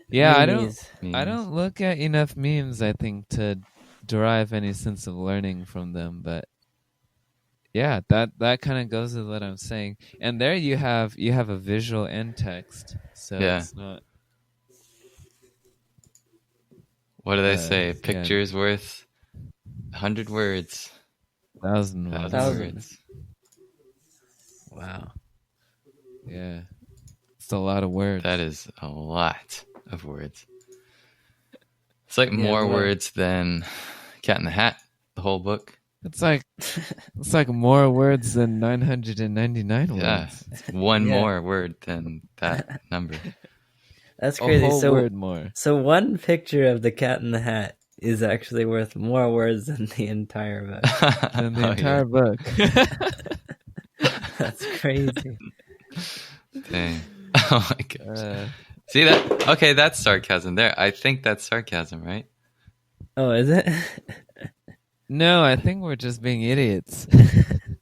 Yeah, I don't look at enough memes, I think, to derive any sense of learning from them, but yeah, that kind of goes with what I'm saying. And there you have a visual and text. So it's not.
What do they say? A picture is worth 100 words.
1,000
words.
Wow.
Yeah. It's a lot of words.
That is a lot of words. It's like more words than Cat in the Hat, the whole book.
It's like more words than 999 words.
Yeah, it's one more word than that number.
That's crazy.
A whole word more.
So one picture of the Cat in the Hat is actually worth more words than the entire book.
Book.
That's crazy.
Dang. Oh my gosh. See that? Okay, that's sarcasm there. I think that's sarcasm, right?
Oh, is it?
No, I think we're just being idiots.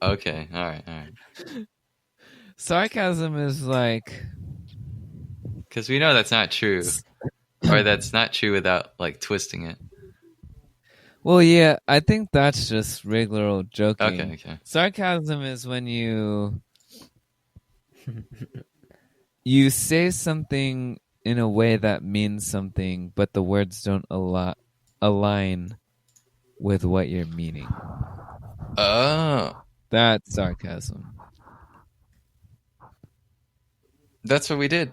Okay, all right.
Sarcasm is like...
Because we know that's not true. Or that's not true without, like, twisting it.
Well, yeah, I think that's just regular old joking.
Okay.
Sarcasm is when you say something in a way that means something, but the words don't align with what you're meaning.
Oh.
That's sarcasm.
That's what we did.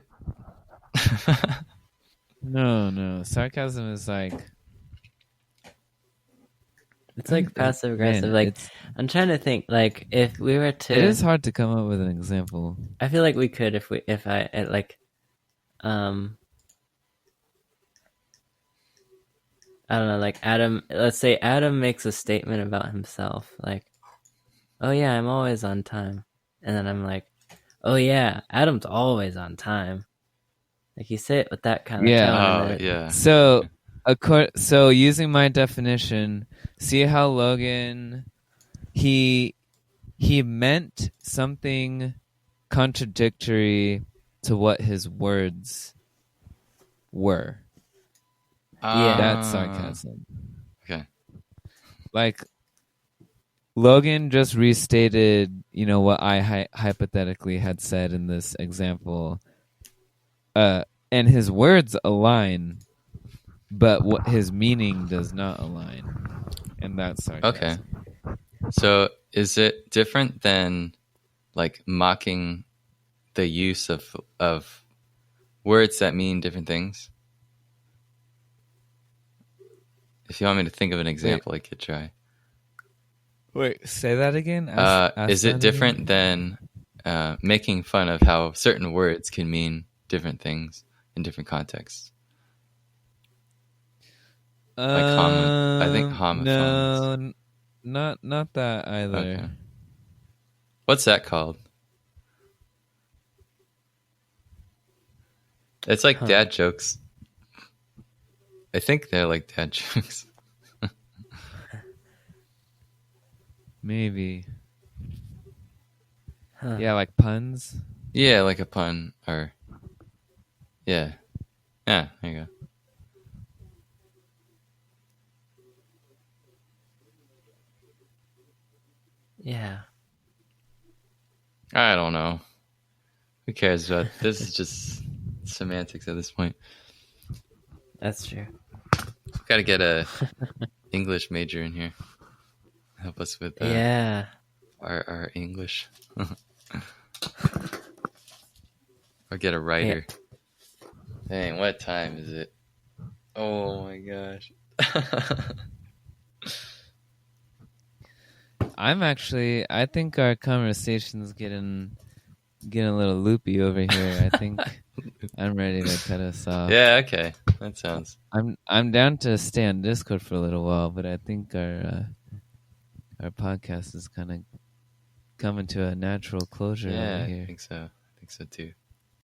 No. Sarcasm is like...
It's like passive aggressive. Like, I'm trying to think. Like, if we were to,
it is hard to come up with an example.
I feel like we could if I don't know. Like Adam. Let's say Adam makes a statement about himself. Like, oh yeah, I'm always on time. And then I'm like, oh yeah, Adam's always on time. Like, you say it with that kind of tone.
Yeah.
So using my definition, see how Logan, he meant something contradictory to what his words were. That's sarcasm.
Okay.
Like, Logan just restated, what I hypothetically had said in this example. And his words align, but what his meaning does not align. And that's sarcasm.
Okay. So is it different than, like, mocking the use of words that mean different things? If you want me to think of an example, I could try.
Wait, say that again?
Is it different than making fun of how certain words can mean different things in different contexts? I think homophones.
No, not that either.
Okay. What's that called? It's like dad jokes. I think they're like dad jokes.
Maybe. Yeah, like puns?
Yeah, like a pun or... Yeah. Yeah, there you go.
Yeah.
I don't know. Who cares about this? Is just semantics at this point.
That's true.
Got to get a English major in here. Help us with our English. Or get a writer. Yeah. Dang, what time is it? Oh my gosh.
I think our conversation's getting a little loopy over here. I think I'm ready to cut us off.
Yeah, okay. That sounds...
I'm down to stay on Discord for a little while, but I think our podcast is kind of coming to a natural closure over here.
I think so too.